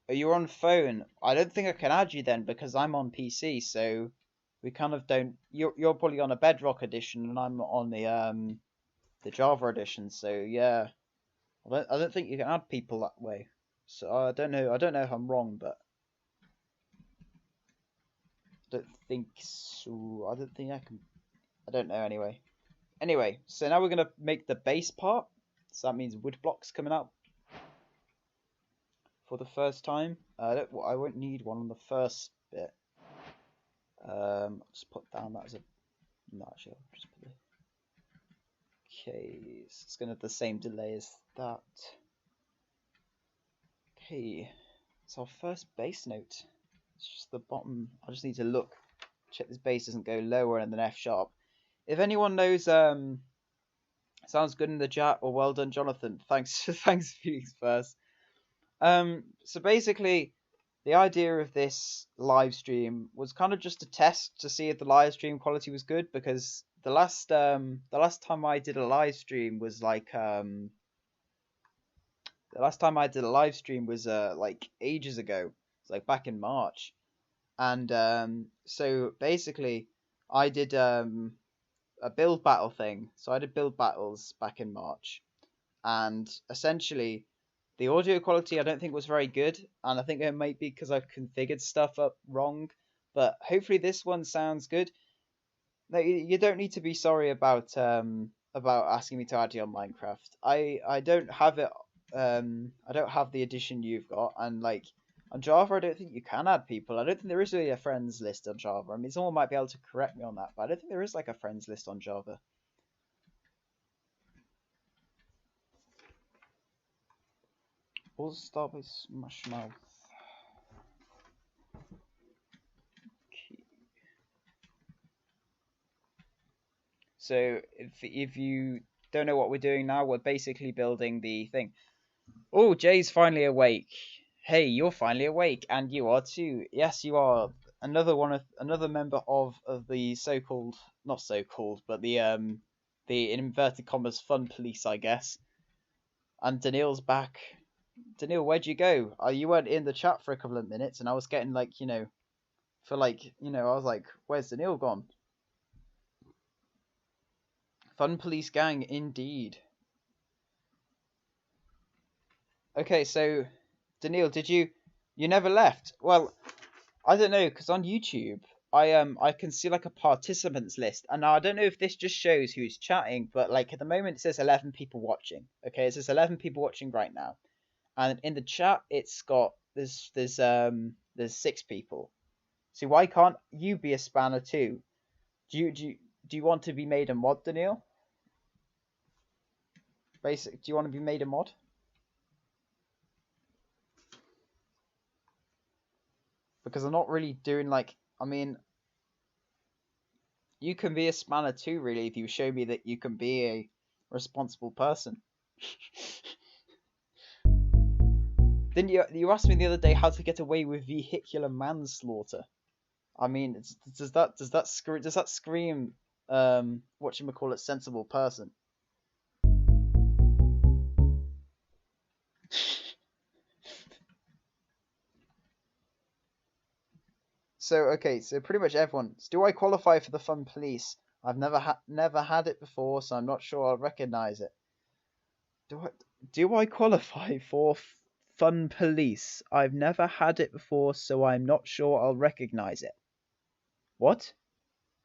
Are you on phone? I don't think I can add you then, because I'm on PC, so we kind of don't. You're probably on a Bedrock edition, and I'm on the Java edition. So yeah, I don't think you can add people that way. So I don't know if I'm wrong, but I don't think so. I don't think I can. I don't know anyway. Anyway, so now we're gonna make the bass part. So that means wood blocks coming out for the first time. I won't need one on the first bit. Just put down that as a. No, actually, I'll just put it. Okay, so it's gonna have the same delay as that. Okay, it's our first bass note. It's just the bottom. I just need to look, check this bass doesn't go lower than F sharp. If anyone knows, sounds good in the chat, or well done, Jonathan. Thanks, thanks, Felix first. So basically, the idea of this live stream was kind of just a test to see if the live stream quality was good, because the last time I did a live stream was like ages ago. It's like back in March. And so basically I did a build battle thing. So I did build battles back in March, and essentially the audio quality I don't think was very good, and I think it might be because I've configured stuff up wrong. But hopefully this one sounds good. No, you don't need to be sorry about asking me to add you on Minecraft. I don't have it. I don't have the edition you've got, and like on Java, I don't think you can add people. I don't think there is really a friends list on Java. I mean, someone might be able to correct me on that, but I don't think there is like a friends list on Java. We'll start with Smash Mouth. So if you don't know what we're doing now, we're basically building the thing. Oh, Jay's finally awake. Hey, you're finally awake, and you are too. Yes, you are. Another member of the so-called, not so-called, but the in inverted commas fun police, I guess. And Daniil's back. Daniil, where'd you go? You weren't in the chat for a couple of minutes, and I was getting like, I was like, where's Daniil gone? Fun police gang, indeed. Okay, so Daniil, you never left? Well, I don't know, because on YouTube I can see like a participants list, and now I don't know if this just shows who's chatting, but like at the moment it says 11 people watching. Okay, it says 11 people watching right now, and in the chat it's got there's 6 people. So why can't you be a spanner too? Do you want to be made a mod, Daniil? Do you want to be made a mod? Because I'm not really doing like, I mean, you can be a spanner too, really, if you show me that you can be a responsible person. Then you asked me the other day how to get away with vehicular manslaughter. I mean, does that scream whatchamacallit, sensible person? So okay, so pretty much everyone. Do I qualify for the fun police? I've never had it before, so I'm not sure I'll recognize it. Do I qualify for fun police? I've never had it before, so I'm not sure I'll recognize it. What?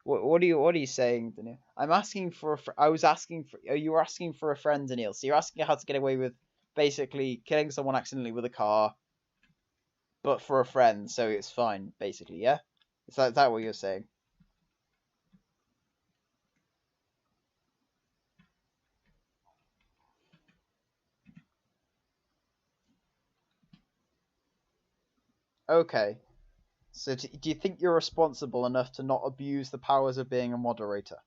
What are you saying, Daniil? I'm asking for I was asking for. Oh, you were asking for a friend, Daniil. So you're asking how to get away with basically killing someone accidentally with a car, but for a friend, so it's fine, basically, yeah? Is that what you're saying? Okay. So do you think you're responsible enough to not abuse the powers of being a moderator?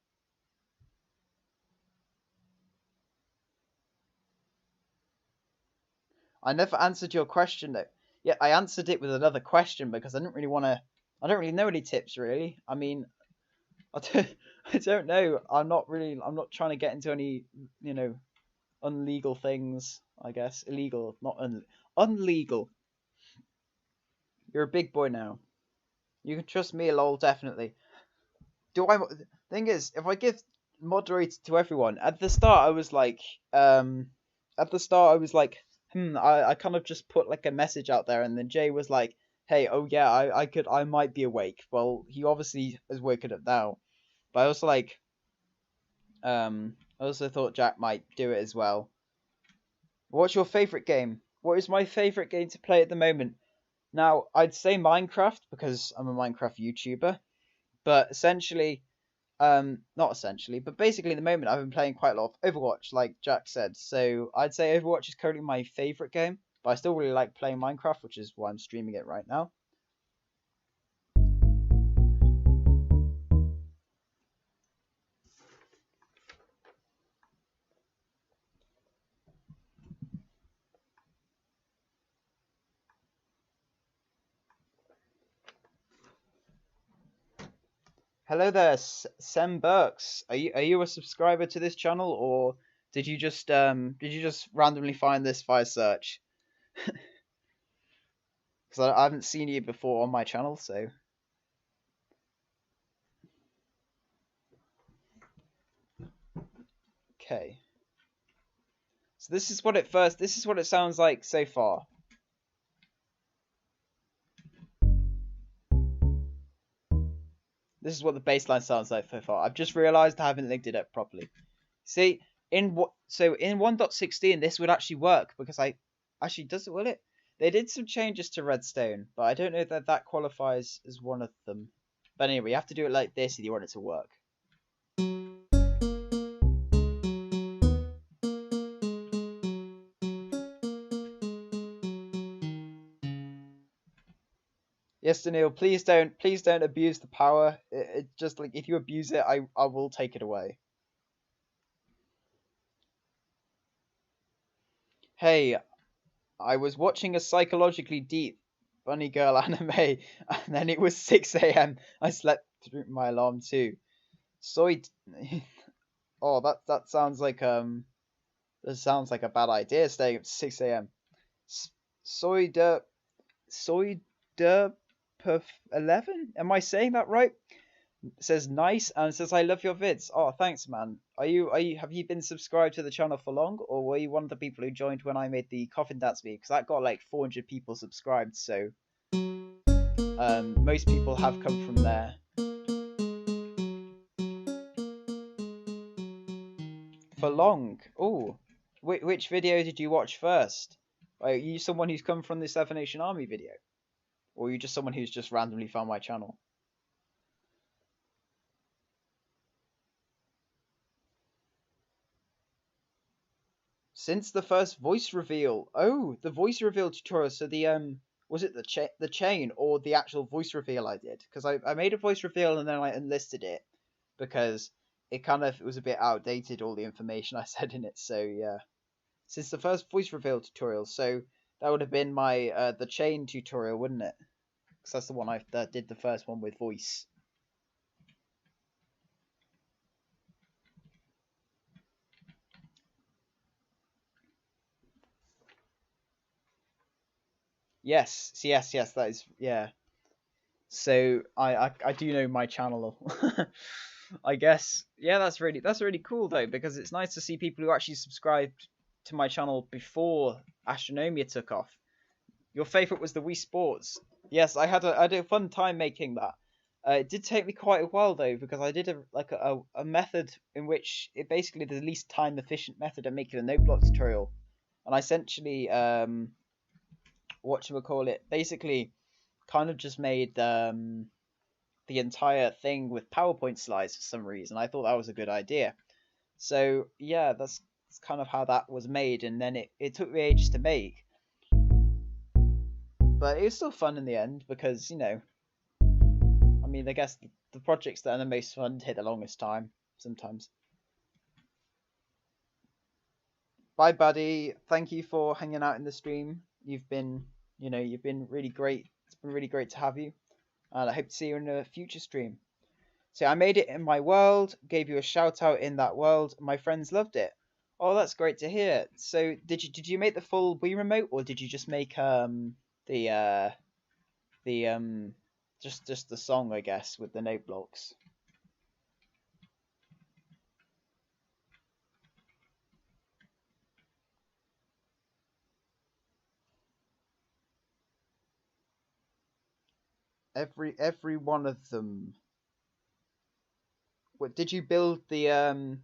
I never answered your question though. Yeah, I answered it with another question because I don't really know any tips really. I mean, I don't know. I'm not trying to get into any, unlegal things, I guess. Illegal, not unlegal. You're a big boy now. You can trust me, lol, definitely. Thing is, if I give moderator to everyone, at the start I was like, I kind of just put like a message out there, and then Jay was like, hey, oh yeah, I might be awake. Well, he obviously is waking up now. But I also I also thought Jack might do it as well. What's your favorite game? What is my favorite game to play at the moment? Now, I'd say Minecraft because I'm a Minecraft YouTuber, but essentially, not essentially, but basically, at the moment, I've been playing quite a lot of Overwatch, like Jack said. So I'd say Overwatch is currently my favorite game, but I still really like playing Minecraft, which is why I'm streaming it right now. Hello there, Sem Burks. Are you a subscriber to this channel, or did you just randomly find this via search? Because I haven't seen you before on my channel, so okay. So this is what it sounds like so far. This is what the bassline sounds like so far. I've just realized I haven't linked it up properly. See, in 1.16 this would actually work because does it, will it? They did some changes to Redstone, but I don't know that that qualifies as one of them. But anyway, you have to do it like this if you want it to work. Yes, Daniil, please don't abuse the power. It just like if you abuse it, I will take it away. Hey, I was watching a psychologically deep bunny girl anime, and then it was 6 a.m. I slept through my alarm too. Soy. Oh, that sounds like a bad idea. Staying up to 6 a.m. Soy de perf 11. Am I saying that right? It says nice and it says I love your vids. Oh, thanks, man. Have you been subscribed to the channel for long, or were you one of the people who joined when I made the coffin dance video? Because that got like 400 people subscribed, so most people have come from there. For long. Oh, which video did you watch first? Are you someone who's come from the Seven Nation Army video, or are you just someone who's just randomly found my channel? Since the first voice reveal. Oh, the voice reveal tutorial. So the was it the chain or the actual voice reveal I did? Because I made a voice reveal and then I unlisted it because it was a bit outdated, all the information I said in it. So yeah, since the first voice reveal tutorial. So that would have been my the chain tutorial, wouldn't it? Because that's the one I did the first one with voice. Yes, yes, that is, yeah. So I do know my channel. I guess, yeah, that's really cool though, because it's nice to see people who actually subscribed to my channel before Astronomia took off. Your favorite was the Wii Sports. Yes, I had a fun time making that. It did take me quite a while though, because I did a method in which it basically the least time efficient method of making a Noteblock tutorial, and I essentially whatchamacallit, basically kind of just made the entire thing with PowerPoint slides for some reason. I thought that was a good idea. So yeah, that's kind of how that was made, and then it took me ages to make. But it was still fun in the end because, you know, I mean, I guess the projects that are the most fun take the longest time sometimes. Bye, buddy. Thank you for hanging out in the stream. You've been really great. It's been really great to have you. And I hope to see you in a future stream. So I made it in my world, gave you a shout out in that world. My friends loved it. Oh, that's great to hear. So did you make the full Wii remote, or did you just make the just the song, I guess, with the Noteblocks? Every one of them. What, did you build the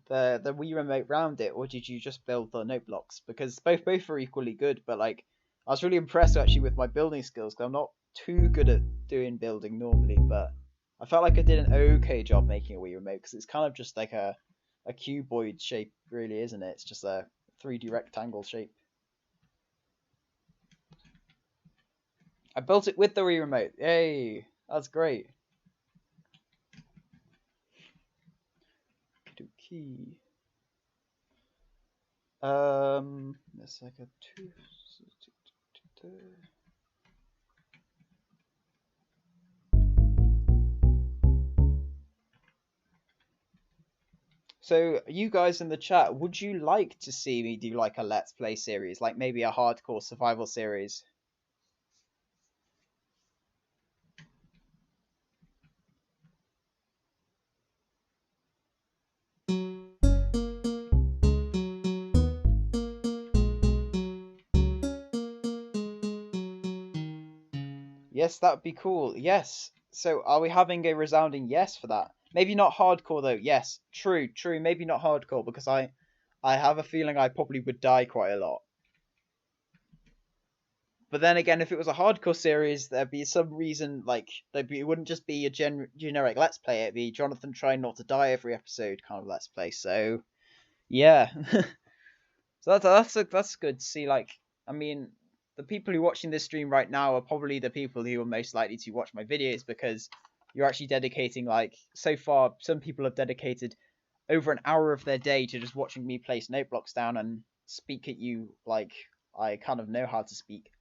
Wii remote round it, or did you just build the Noteblocks? Because both are equally good, but like I was really impressed actually with my building skills, because I'm not too good at doing building normally, but I felt like I did an okay job making a Wii remote, because it's kind of just like a cuboid shape, really, isn't it? It's just a 3D rectangle shape. I built it with the Wii remote. Yay! That's great. Key. It's like a two. So, you guys in the chat, would you like to see me do like a Let's Play series, like maybe a hardcore survival series? Yes, that would be cool. Yes. So, are we having a resounding yes for that? Maybe not hardcore though. Yes, true, true. Maybe not hardcore because I have a feeling I probably would die quite a lot. But then again, if it was a hardcore series, there'd be some reason like it wouldn't just be a generic Let's Play. It'd be Jonathan trying not to die every episode kind of Let's Play. So yeah, so that's good to see. Like, I mean, the people who are watching this stream right now are probably the people who are most likely to watch my videos because you're actually dedicating like so far. Some people have dedicated over an hour of their day to just watching me place note blocks down and speak at you like I kind of know how to speak.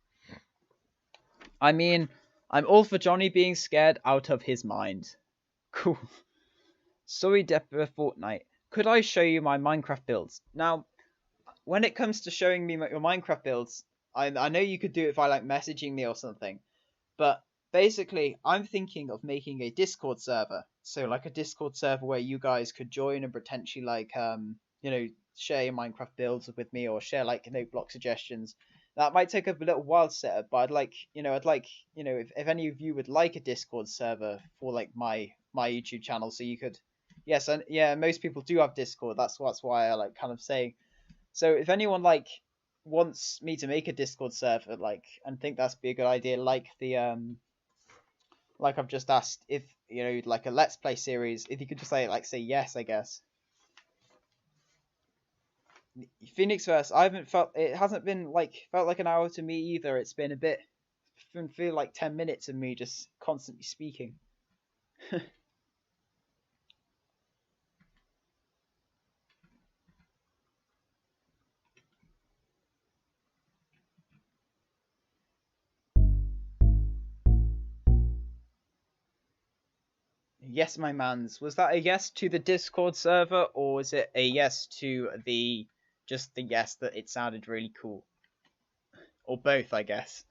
I mean, I'm all for Johnny being scared out of his mind. Cool. Sorry, Depper Fortnite. Could I show you my Minecraft builds? Now, when it comes to showing me your Minecraft builds, I know you could do it by like messaging me or something, but basically, I'm thinking of making a Discord server. So like a Discord server where you guys could join and potentially like share your Minecraft builds with me or share like note block suggestions. That might take a little while to set up, but if any of you would like a Discord server for like my YouTube channel, so you could, yes, and yeah, most people do have Discord. That's why I like kind of saying. So if anyone like wants me to make a Discord server, like, and think that's be a good idea, like I've just asked, if like a Let's Play series, if you could just say yes, I guess. Phoenix Verse, I haven't felt it hasn't been felt like an hour to me either. It's been a bit, feel like 10 minutes of me just constantly speaking. Yes, my mans. Was that a yes to the Discord server, or was it a yes to just the yes that it sounded really cool? Or both, I guess.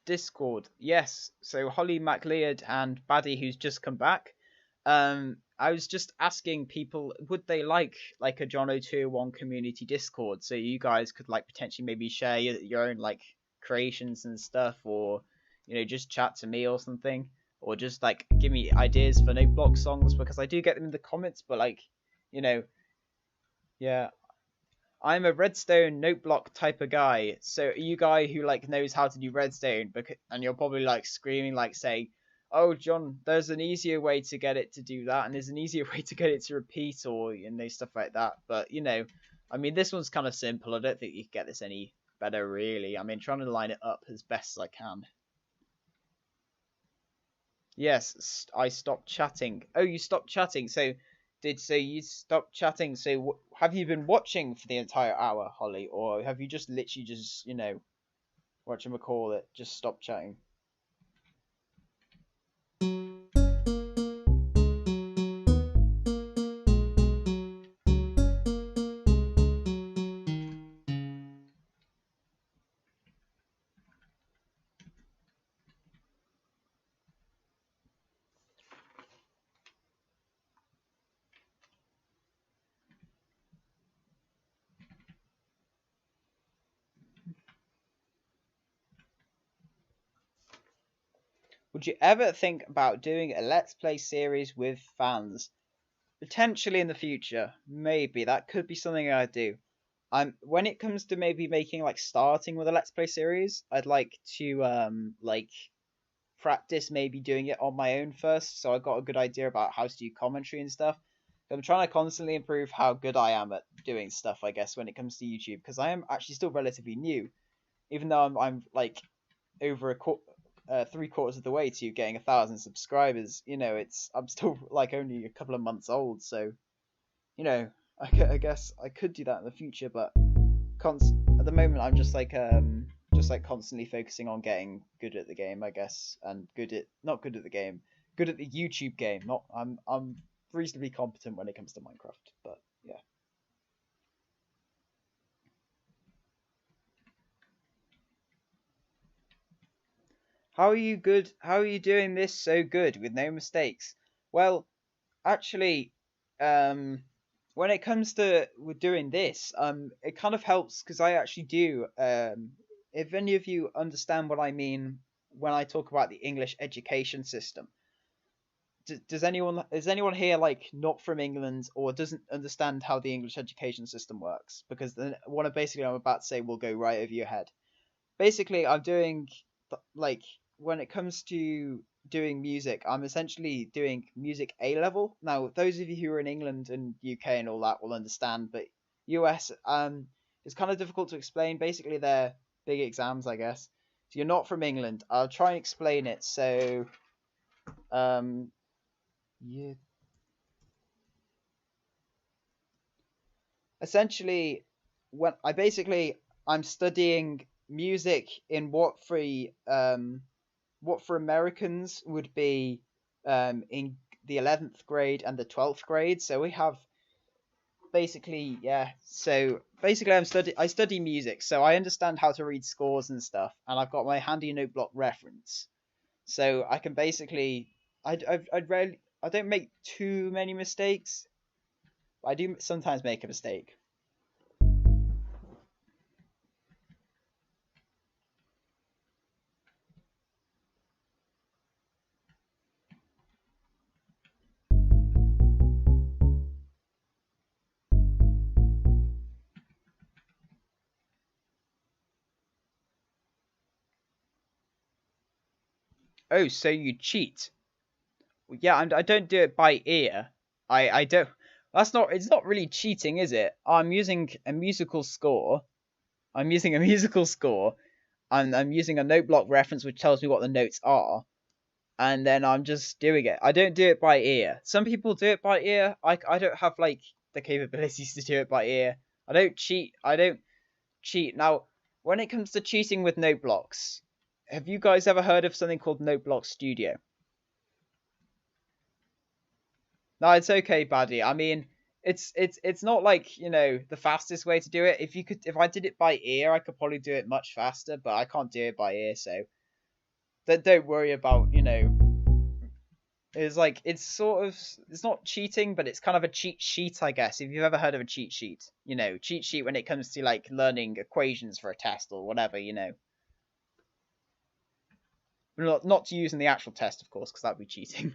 Discord, yes. So Holly MacLeod and Baddy, who's just come back. I was just asking people, would they like a John 201 community Discord, so you guys could like potentially maybe share your own like creations and stuff, or just chat to me or something, or just like give me ideas for Noteblock songs because I do get them in the comments, but like you know, yeah. I'm a redstone note block type of guy. So are you guy who like knows how to do redstone, and you're probably like screaming like say, "Oh John, there's an easier way to get it to do that, and there's an easier way to get it to repeat," or stuff like that. But I mean, this one's kind of simple. I don't think you can get this any better, really. I mean, trying to line it up as best as I can. Yes, I stopped chatting. Oh, you stopped chatting. So you stopped chatting. So have you been watching for the entire hour, Holly, or have you just literally just whatchamacallit, just stopped chatting? Would you ever think about doing a Let's Play series with fans? Potentially in the future, maybe that could be something I'd do. When it comes to maybe making like starting with a Let's Play series, I'd like to like practice maybe doing it on my own first, so I got a good idea about how to do commentary and stuff. I'm trying to constantly improve how good I am at doing stuff, I guess, when it comes to YouTube, because I am actually still relatively new, even though I'm like over 3/4 of the way to getting 1,000 subscribers. I'm still like only a couple of months old, so you know I guess I could do that in the future, but at the moment I'm just like constantly focusing on getting good at the game, I guess, and good at not good at the game, good at the YouTube game. Not I'm reasonably competent when it comes to Minecraft, but yeah. How are you good? How are you doing this so good with no mistakes? Well, actually, um, when it comes to with doing this, it kind of helps because I actually do. If any of you understand what I mean when I talk about the English education system, does anyone is anyone here like not from England or doesn't understand how the English education system works? Because then what I'm about to say will go right over your head. Basically, I'm doing like when it comes to doing music, I'm essentially doing music A level. Now, those of you who are in England and UK and all that will understand, but US, it's kind of difficult to explain. Basically, they're big exams, I guess. So you're not from England. I'll try and explain it. So, um, yeah, essentially, when I basically I'm studying music in what for Americans would be in the 11th grade and the 12th grade. So we have basically, yeah. So basically, I study music, so I understand how to read scores and stuff, and I've got my handy Noteblock reference, so I can basically I don't make too many mistakes. But I do sometimes make a mistake. Oh, so you cheat? Yeah, I don't do it by ear. I don't. That's not. It's not really cheating, is it? I'm using a musical score. I'm using a musical score, and I'm using a note block reference which tells me what the notes are, and then I'm just doing it. I don't do it by ear. Some people do it by ear. I don't have like the capabilities to do it by ear. I don't cheat. I don't cheat. Now, when it comes to cheating with note blocks, have you guys ever heard of something called Noteblock Studio? No, it's okay, buddy. I mean, it's not like, the fastest way to do it. If I did it by ear, I could probably do it much faster, but I can't do it by ear, so don't worry about, it's like it's not cheating, but it's kind of a cheat sheet, I guess. If you've ever heard of a cheat sheet, cheat sheet when it comes to like learning equations for a test or whatever. Not to use in the actual test, of course, because that'd be cheating.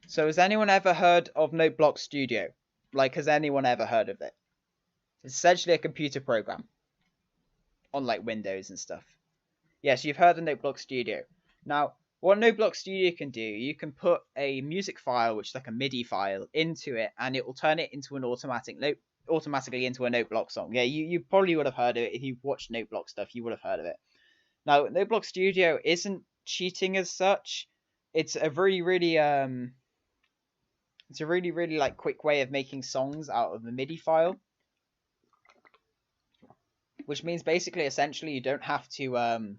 So has anyone ever heard of Noteblock Studio? Like, has anyone ever heard of it? It's essentially a computer program on like Windows and stuff. Yes, you've heard of Noteblock Studio. Now, what Noteblock Studio can do, you can put a music file, which is like a MIDI file, into it, and it will turn it into an automatically into a Noteblock song. Yeah, you probably would have heard of it if you've watched Noteblock stuff. You would have heard of it. Now, Noteblock Studio isn't cheating as such. It's a really like quick way of making songs out of a MIDI file, which means basically essentially you don't have to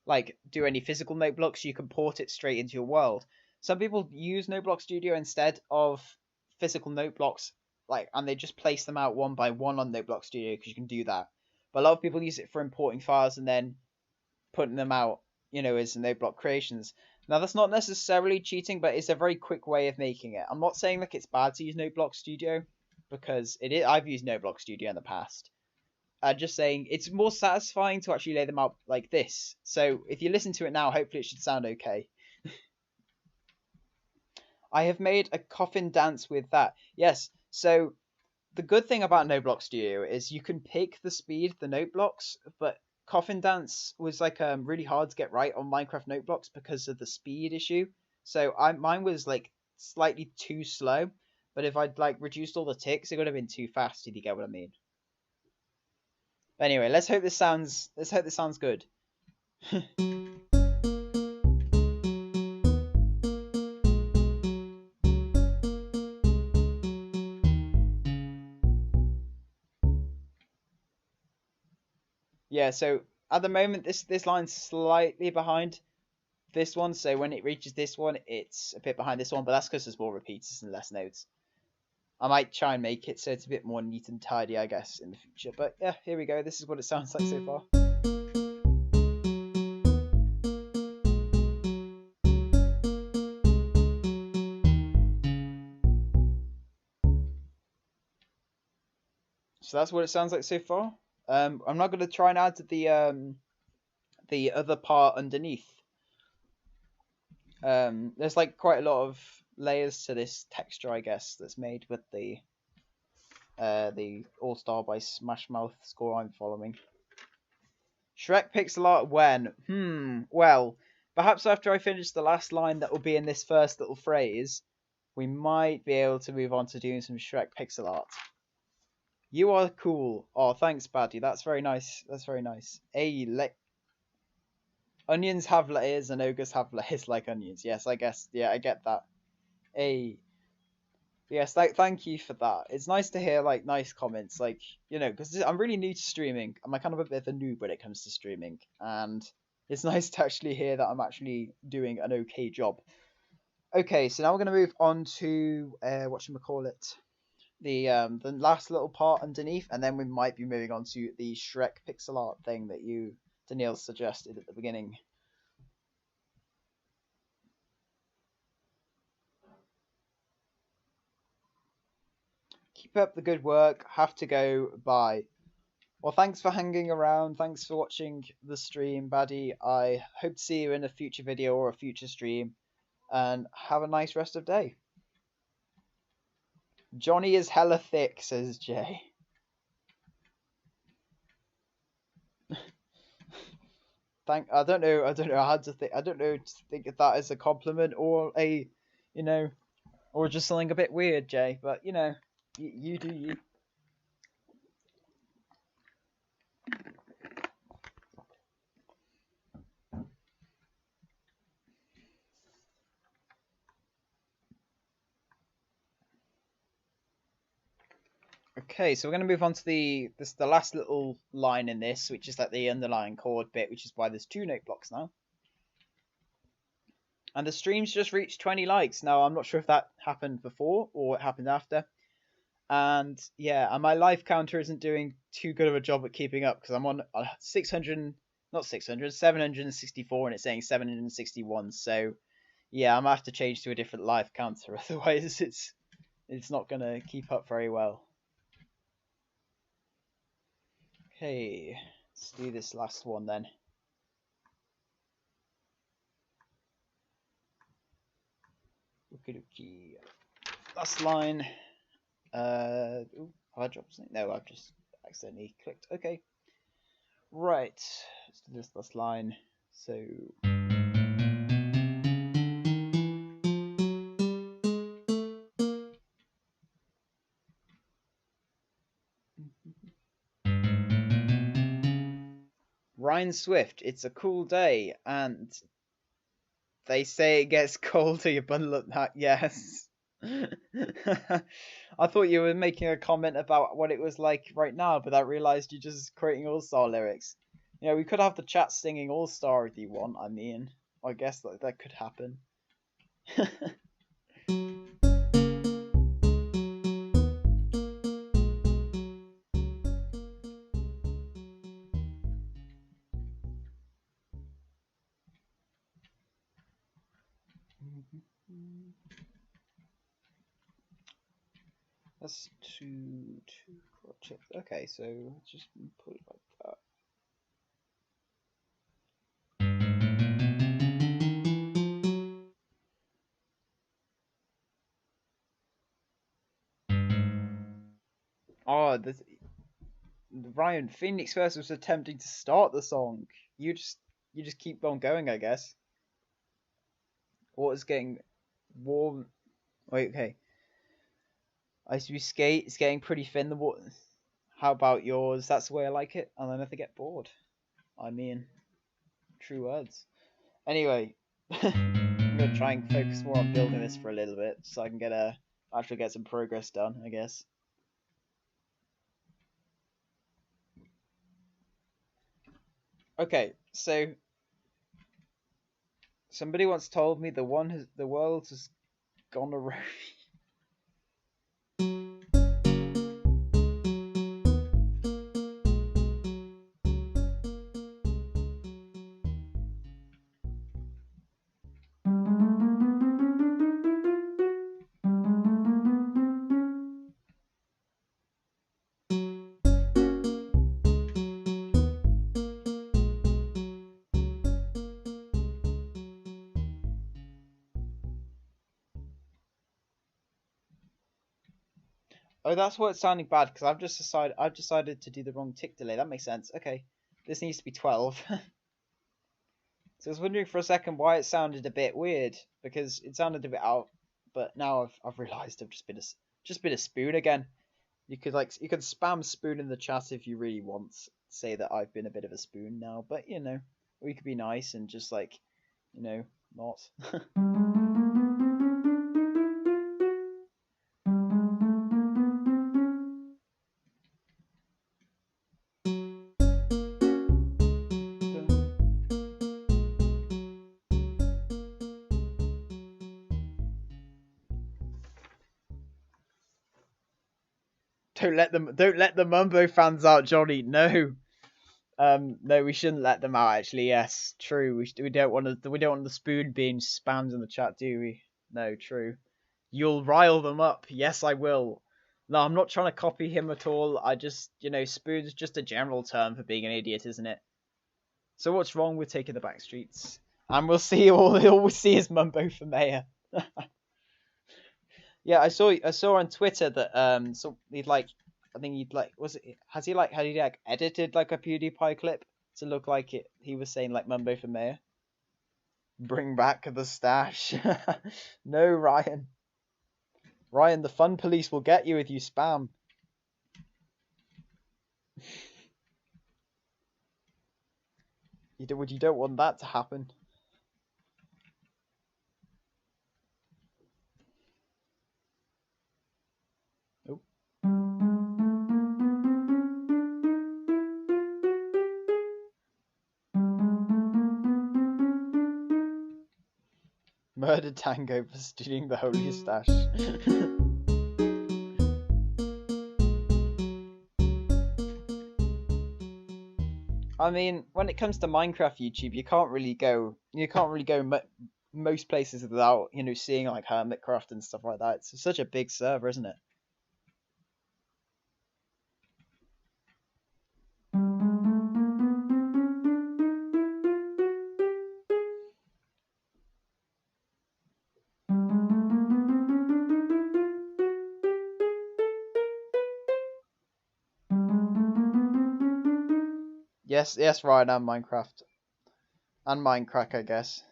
like do any physical note blocks. You can port it straight into your world. Some people use Noteblock Studio instead of physical note blocks, like, and they just place them out one by one on Noteblock Studio because you can do that. But a lot of people use it for importing files and then putting them out, as Noteblock creations. Now that's not necessarily cheating, but it's a very quick way of making it. I'm not saying like it's bad to use Noteblock Studio because it is. I've used Noteblock Studio in the past. Just saying it's more satisfying to actually lay them out like this. So if you listen to it now, hopefully it should sound okay. I have made a coffin dance with that. Yes. So the good thing about Noteblock Studio is you can pick the speed of the note blocks, but Coffin Dance was like really hard to get right on Minecraft note blocks because of the speed issue. So mine was like slightly too slow, but if I'd like reduced all the ticks, it would have been too fast. If you get what I mean. But anyway, let's hope this sounds good. Yeah, so at the moment this line's slightly behind this one, so when it reaches this one, it's a bit behind this one, but that's because there's more repeaters and less notes. I might try and make it so it's a bit more neat and tidy, I guess, in the future. But yeah, here we go. This is what it sounds like so far. So that's what it sounds like so far. I'm not going to try and add the other part underneath. There's like quite a lot of layers to this texture, I guess, that's made with the All Star by Smash Mouth score I'm following. Shrek pixel art when? Well, perhaps after I finish the last line that will be in this first little phrase, we might be able to move on to doing some Shrek pixel art. You are cool. Oh, thanks, Baddy. That's very nice. That's very nice. Onions have layers and ogres have layers like onions. Yes, I guess. Yeah, I get that. Yes, thank you for that. It's nice to hear like nice comments, like, you know, because I'm really new to streaming. I'm kind of a bit of a noob when it comes to streaming, and it's nice to actually hear that I'm actually doing an okay job. Okay, so now we're going to move on to whatchamacallit, the last little part underneath, and then we might be moving on to the Shrek pixel art thing that Daniil suggested at the beginning. Keep up the good work. Have to go. Bye. Well, thanks for hanging around. Thanks for watching the stream, Baddy. I hope to see you in a future video or a future stream. And have a nice rest of day. Johnny is hella thick, says Jay. I don't know how to think. I don't know to think if that is a compliment or a, you know, or just something a bit weird, Jay. But you know, you do you. Okay, so we're going to move on to the last little line in this, which is like the underlying chord bit, which is why there's 2 note blocks now. And the stream's just reached 20 likes. Now, I'm not sure if that happened before or it happened after. And yeah, and my life counter isn't doing too good of a job at keeping up because I'm on 764 and it's saying 761. So yeah, I'm going to have to change to a different life counter. Otherwise, it's not going to keep up very well. Okay, let's do this last one then. Okie last line. Have I dropped something? No, I've just accidentally clicked. Okay. Right. Let's do this last line. So. Ryan Swift, it's a cool day, and they say it gets cold till you bundle up that. Yes. I thought you were making a comment about what it was like right now, but I realised you're just creating All-Star lyrics. You know, we could have the chat singing All-Star if you want. I mean, I guess that could happen. That's two chips. Okay, so let's just put it like that. Oh, Ryan, Phoenix first was attempting to start the song. You just keep on going, I guess. Water's getting warm. Wait, okay. Ice we skate. It's getting pretty thin. The water. How about yours? That's the way I like it. And then if they get bored. I mean, true words. Anyway, I'm gonna try and focus more on building this for a little bit, so I can actually get some progress done, I guess. Okay, so somebody once told me the world has gone around. Oh, that's why it's sounding bad, because I've decided to do the wrong tick delay. That makes sense. Okay, this needs to be 12. So I was wondering for a second why it sounded a bit weird, because it sounded a bit out. But now I've realised I've just been a spoon again. You could spam spoon in the chat if you really want. Say that I've been a bit of a spoon now, but we could be nice and just not. Don't let the Mumbo fans out, Johnny. No. No, we shouldn't let them out. Actually, yes, true. We don't want the spoon being spammed in the chat, do we? No, true. You'll rile them up. Yes, I will. No, I'm not trying to copy him at all. I just, spoon's just a general term for being an idiot, isn't it? So what's wrong with taking the back streets? And we'll see all we see is Mumbo for mayor. Yeah, I saw on Twitter that so had he edited like a PewDiePie clip to look like he was saying like Mumbo for mayor. Bring back the stash. No, Ryan. Ryan, the fun police will get you if you spam. You don't want that to happen. Oh. Murder Tango for stealing the holy stash. I mean, when it comes to Minecraft YouTube, you can't really go most places without seeing like Hermitcraft and stuff like that. It's such a big server, isn't it? Yes, Ryan, and Minecraft. And Minecraft, I guess.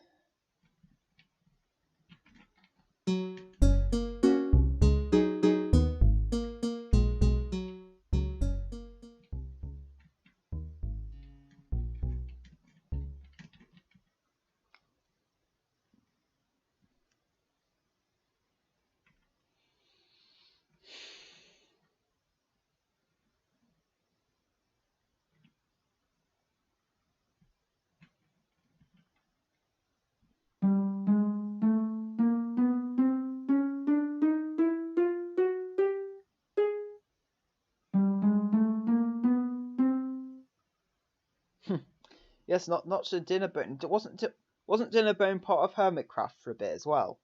Yes, not to Dinnerbone. Wasn't Dinnerbone part of Hermitcraft for a bit as well?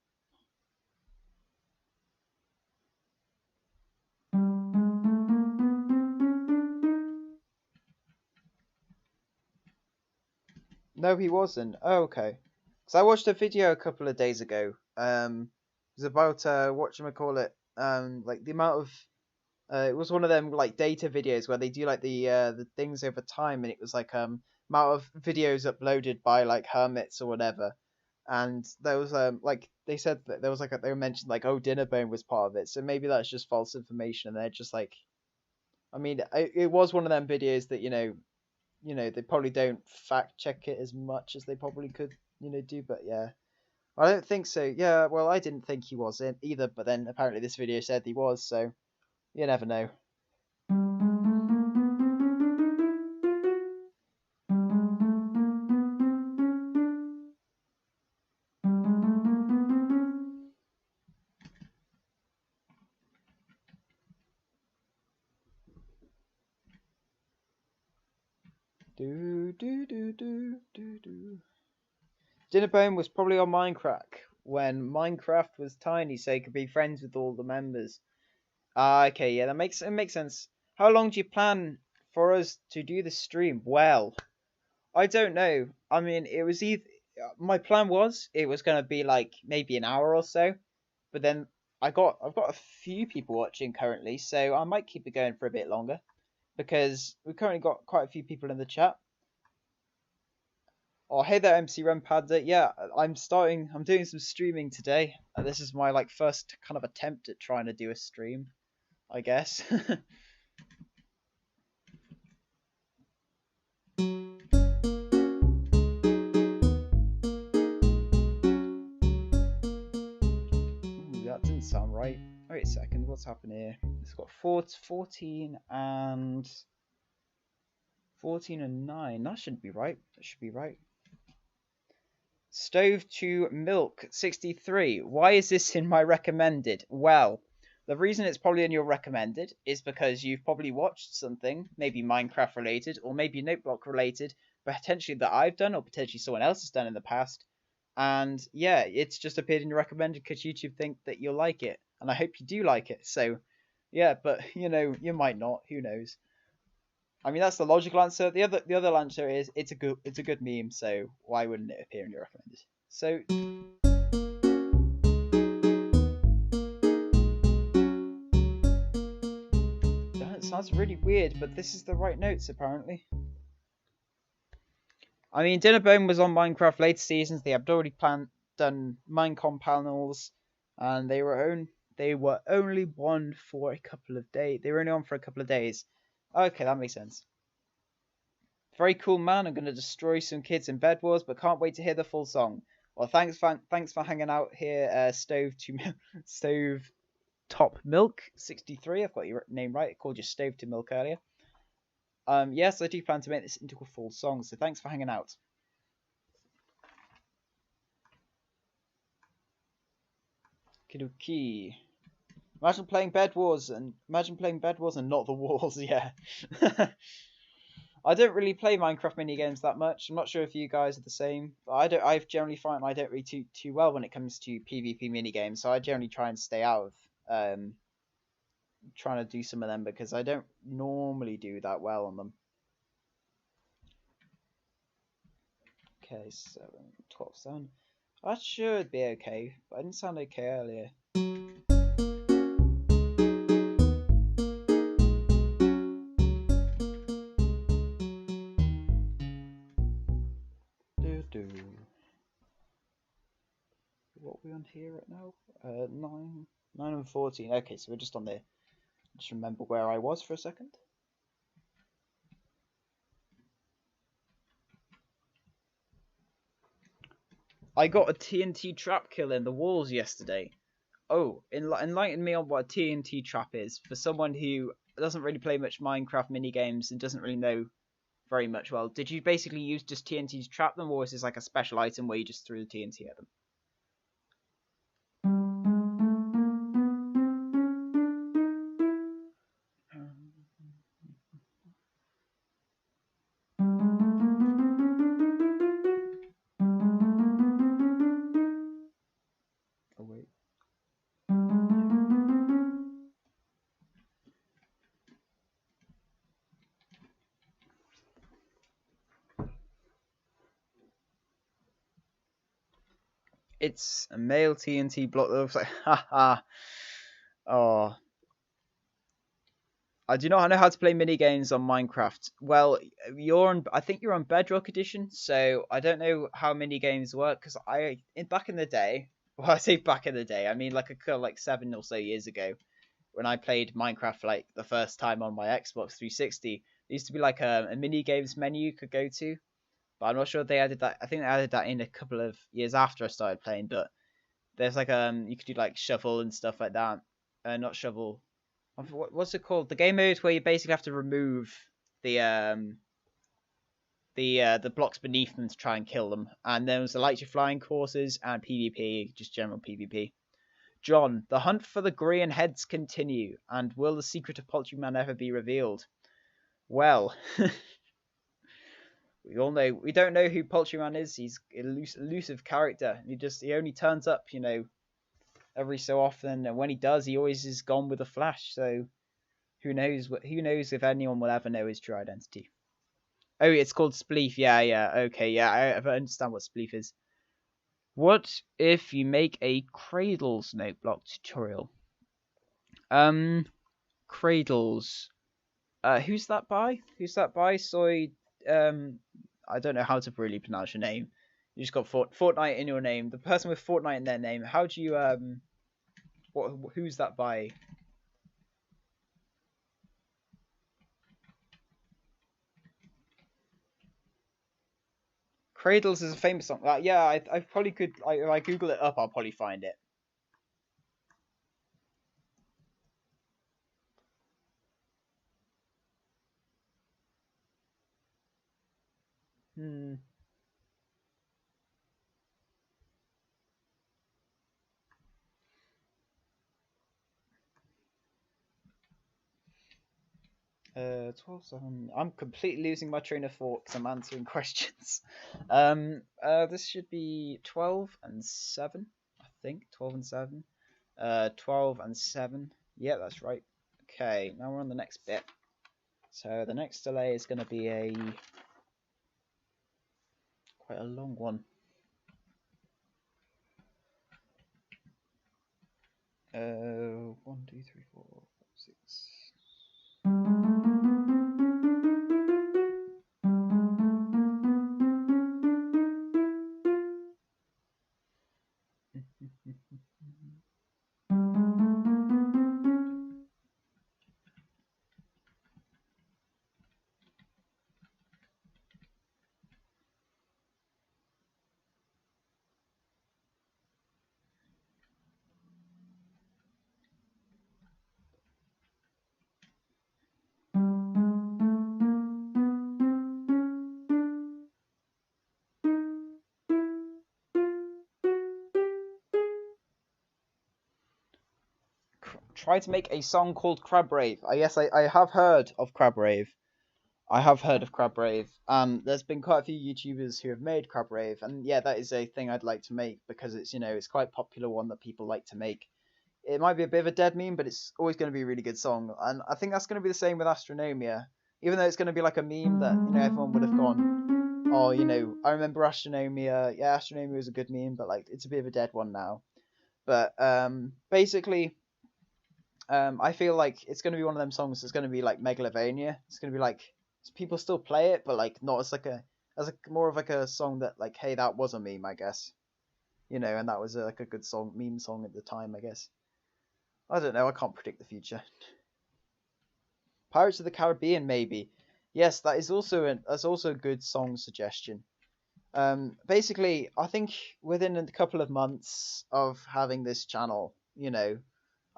No, he wasn't. Oh, okay. Because I watched a video a couple of days ago. It was about whatchamacallit, like the amount of it was one of them like data videos where they do like the things over time, and it was like amount of videos uploaded by like hermits or whatever, and there was like they said that there was like they mentioned like, oh, Dinnerbone was part of it, so maybe that's just false information and they're just like I mean, it was one of them videos that they probably don't fact check it as much as they probably could do. But yeah, I don't think so. Yeah, well, I didn't think he was in either, but then apparently this video said he was, so you never know. Do do do do do do. Dinnerbone was probably on Minecraft when Minecraft was tiny, so he could be friends with all the members. Ah, okay, yeah, it makes sense. How long do you plan for us to do the stream? Well, I don't know. I mean, it was either my plan was it was gonna be like maybe an hour or so, but then I've got a few people watching currently, so I might keep it going for a bit longer because we've currently got quite a few people in the chat. Oh, hey there, MC Panda. Yeah, I'm doing some streaming today. This is my like first kind of attempt at trying to do a stream, I guess. Ooh, that didn't sound right. Wait a second, what's happened here? It's got 14 and 9. That shouldn't be right. That should be right. Stove to milk 63. Why is this in my recommended? Well, the reason it's probably in your recommended is because you've probably watched something, maybe Minecraft related, or maybe Noteblock related, potentially that I've done, or potentially someone else has done in the past. And yeah, it's just appeared in your recommended because YouTube think that you'll like it. And I hope you do like it. So yeah, but you might not. Who knows? I mean, that's the logical answer. The other answer is it's a good meme. So why wouldn't it appear in your recommended? So that sounds really weird, but this is the right notes apparently. I mean, Dinnerbone was on Minecraft later seasons. They had already done Minecon panels, and they were only on for a couple of days. They were only on for a couple of days. Okay, that makes sense. Very cool, man. I'm gonna destroy some kids in Bed Wars, but can't wait to hear the full song. Well, thanks for hanging out here, Stove Top Milk 63. I've got your name right. I called you Stove to Milk earlier. Yes, I do plan to make this into a full song, so thanks for hanging out. Kidoki. Imagine playing Bed Wars and not the walls. Yeah. I don't really play Minecraft minigames that much. I'm not sure if you guys are the same, but I generally find I don't really too well when it comes to PvP minigames. So I generally try and stay out of trying to do some of them because I don't normally do that well on them. Okay, 7, 12, 7. That should be okay, but I didn't sound okay earlier. What are we on here right now? 9 and 14. Okay, so we're just on there. Just remember where I was for a second. I got a TNT trap kill in the walls yesterday. Oh, enlighten me on what a TNT trap is for someone who doesn't really play much Minecraft minigames and doesn't really know very much. Well, did you basically use just TNT to trap them, or is this like a special item where you just threw the TNT at them? Oh wait. It's a male TNT block that looks like haha. Oh. I do not know how to play mini games on Minecraft. Well, I think you're on Bedrock Edition, so I don't know how mini games work because back in the day, well, I say back in the day, I mean like 7 or so years ago, when I played Minecraft for like the first time on my Xbox 360, there used to be like a mini games menu you could go to, but I'm not sure if they added that. I think they added that in a couple of years after I started playing. But there's like you could do like shuffle and stuff like that. Not shovel. What's it called? The game mode where you basically have to remove the the blocks beneath them to try and kill them. And then there's the light your flying courses and PvP, just general PvP. John, the hunt for the Green heads continue, and will the secret of Poultryman ever be revealed? Well, we don't know who Poultryman is. He's an elusive character. He only turns up, every so often, and when he does, he always is gone with a flash. So who knows if anyone will ever know his true identity. Oh, it's called Spleef. Yeah. Okay, yeah, I understand what Spleef is. What if you make a Cradles Noteblock tutorial? Cradles. Who's that by? Soy. I don't know how to really pronounce your name. You just got Fortnite in your name. The person with Fortnite in their name. How do you who's that by? Cradles is a famous song. Yeah, I probably could. If I Google it up, I'll probably find it. Hmm. 12:07. I'm completely losing my train of thought because I'm answering questions. This should be 12 and 7, I think. 12 and 7. 12 and 7. Yeah, that's right. Okay, now we're on the next bit. So the next delay is going to be quite a long one. 1, 2, 3, 4, 5, 6. Try to make a song called Crab Rave. Yes, I have heard of Crab Rave. And there's been quite a few YouTubers who have made Crab Rave, and yeah, that is a thing I'd like to make because it's quite a popular one that people like to make. It might be a bit of a dead meme, but it's always going to be a really good song, and I think that's going to be the same with Astronomia. Even though it's going to be like a meme that everyone would have gone, oh, I remember Astronomia. Yeah, Astronomia was a good meme, but like it's a bit of a dead one now. But basically, I feel like it's going to be one of them songs that's going to be like Megalovania. It's going to be like people still play it, but like not as more of like a song that like, hey, that was a meme, I guess. And that was like a good song, meme song at the time, I guess. I don't know. I can't predict the future. Pirates of the Caribbean, maybe. Yes, that's also a good song suggestion. Basically, I think within a couple of months of having this channel,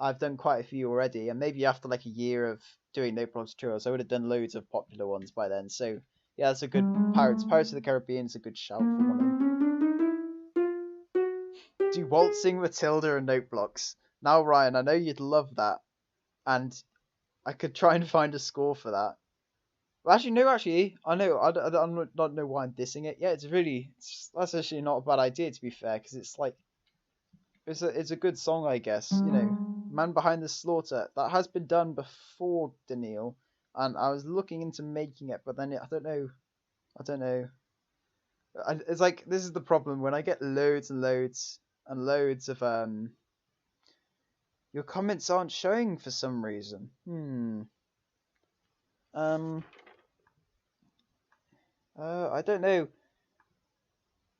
I've done quite a few already, and maybe after like a year of doing Noteblock tutorials, I would have done loads of popular ones by then. So yeah, that's a good Pirates of the Caribbean is a good shout for one of them. Do Waltzing Matilda and Noteblocks. Now, Ryan, I know you'd love that, and I could try and find a score for that. Well, actually, no, I know. I'm not know why I'm dissing it. Yeah, that's actually not a bad idea, to be fair, because it's like it's a good song, I guess. Man Behind the Slaughter, that has been done before, Daniil, and I was looking into making it, but then I don't know. It's like this is the problem when I get loads and loads and loads of your comments aren't showing for some reason. I don't know.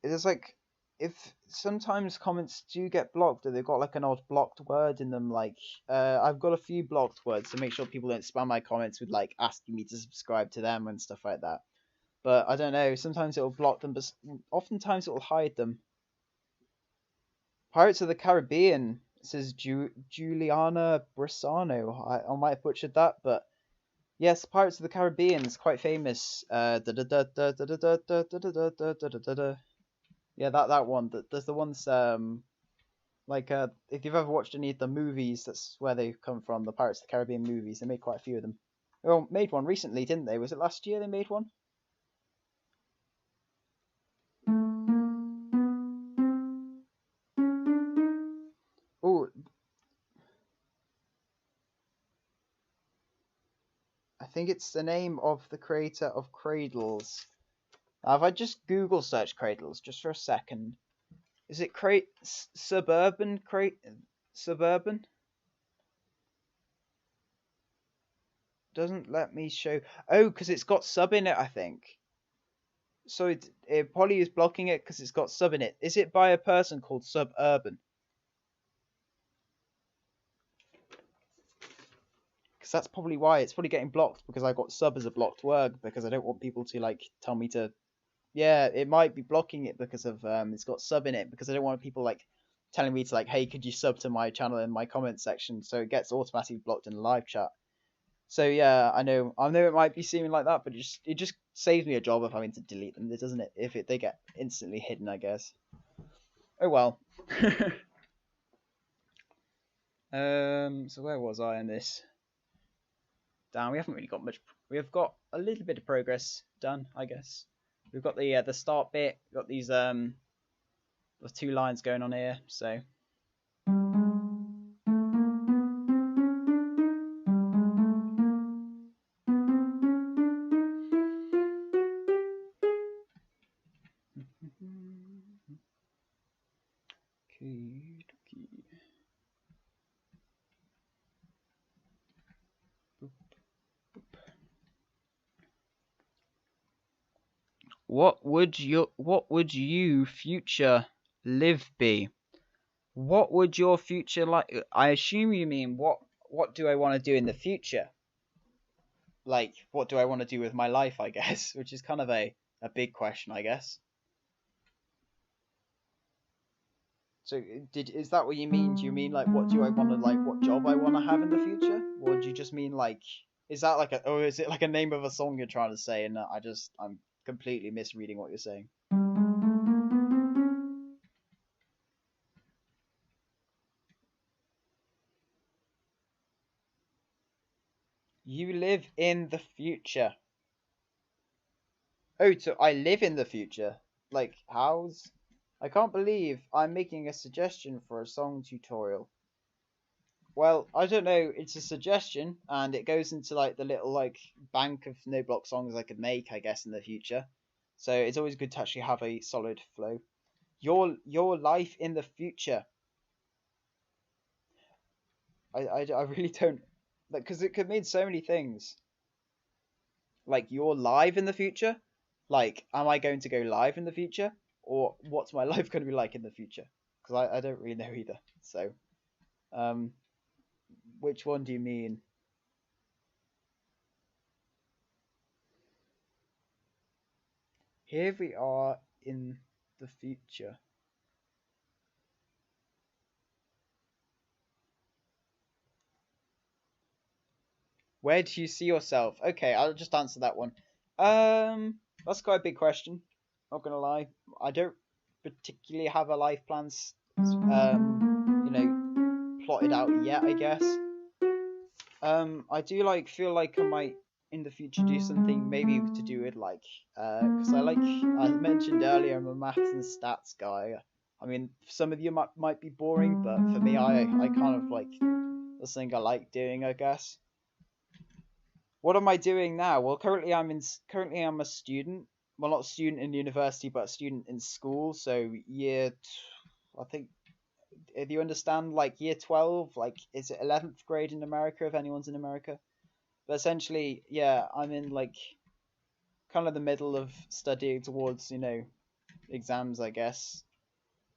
It's like if sometimes comments do get blocked, or they've got like an odd blocked word in them, like I've got a few blocked words to make sure people don't spam my comments with like asking me to subscribe to them and stuff like that. But I don't know. Sometimes it'll block them, but oftentimes it'll hide them. Pirates of the Caribbean says Juliana Bressano. I might have butchered that, but yes, Pirates of the Caribbean is quite famous. Yeah, that one. There's the ones like if you've ever watched any of the movies, that's where they come from. The Pirates of the Caribbean movies. They made quite a few of them. Well, made one recently, didn't they? Was it last year they made one? Oh, I think it's the name of the creator of Cradles. Now, if I just Google search Cradles just for a second, is it Suburban? Suburban? Doesn't let me show. Oh, because it's got sub in it, I think. So it probably is blocking it because it's got sub in it. Is it by a person called Suburban? Because that's probably why. It's probably getting blocked because I got sub as a blocked word because I don't want people to like tell me to. Yeah, it might be blocking it because of it's got sub in it because I don't want people like telling me to like, hey, could you sub to my channel in my comment section? So it gets automatically blocked in the live chat. So yeah, I know it might be seeming like that, but it just saves me a job of having to delete them, doesn't it? If they get instantly hidden, I guess. Oh well. So where was I in this? Damn, we haven't really got much. We have got a little bit of progress done, I guess. We've got the start bit. We've got these the 2 lines going on here. So. What would you future live be? What would your future like? I assume you mean what do I want to do in the future? Like what do I want to do with my life, I guess, which is kind of a big question, I guess. So is that what you mean? Do you mean like what do I want to like what job I want to have in the future? Or do you just mean like is that like or is it like a name of a song you're trying to say and I'm completely misreading what you're saying? You live in the future. Oh, so I live in the future? Like, how's... I can't believe I'm making a suggestion for a song tutorial. Well, I don't know, it's a suggestion, and it goes into, like, the little, like, bank of Noteblock songs I could make, I guess, in the future. So it's always good to actually have a solid flow. Your life in the future. I really don't... Because it could mean so many things. Like, you're live in the future? Like, am I going to go live in the future? Or what's my life going to be like in the future? Because I don't really know either. So, which one do you mean? Here we are in the future. Where do you see yourself? Okay, I'll just answer that one. That's quite a big question. Not gonna lie, I don't particularly have a life plans, plotted out yet. I guess. I do like feel like I might in the future do something maybe to do with like, because I mentioned earlier, I'm a maths and stats guy. I mean, some of you might be boring, but for me, I kind of like that's something I like doing, I guess. What am I doing now? Well, currently I'm a student. Well, not a student in university, but a student in school. So I think if you understand, like year 12, like is it 11th grade in America? If anyone's in America, but essentially, yeah, I'm in like kind of the middle of studying towards exams, I guess.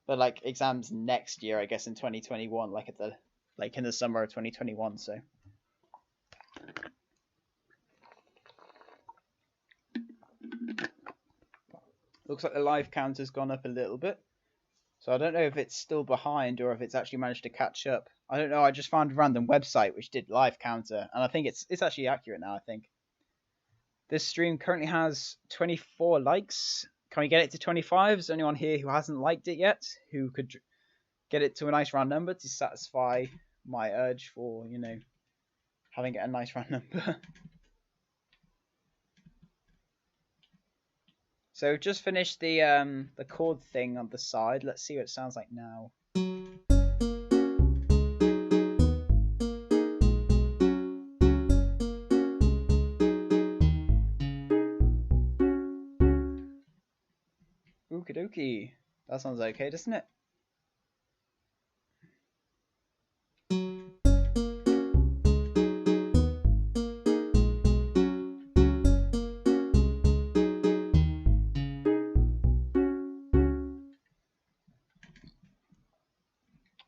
but like exams next year, I guess in 2021, like in the summer of 2021. So looks like the live counter's gone up a little bit. So I don't know if it's still behind or if it's actually managed to catch up. I don't know. I just found a random website which did live counter, and I think it's actually accurate now. I think this stream currently has 24 likes. Can we get it to 25? Is there anyone here who hasn't liked it yet? Who could get it to a nice round number to satisfy my urge for, you know, having it a nice round number? So just finished the chord thing on the side. Let's see what it sounds like now. Okie dokie. That sounds okay, doesn't it?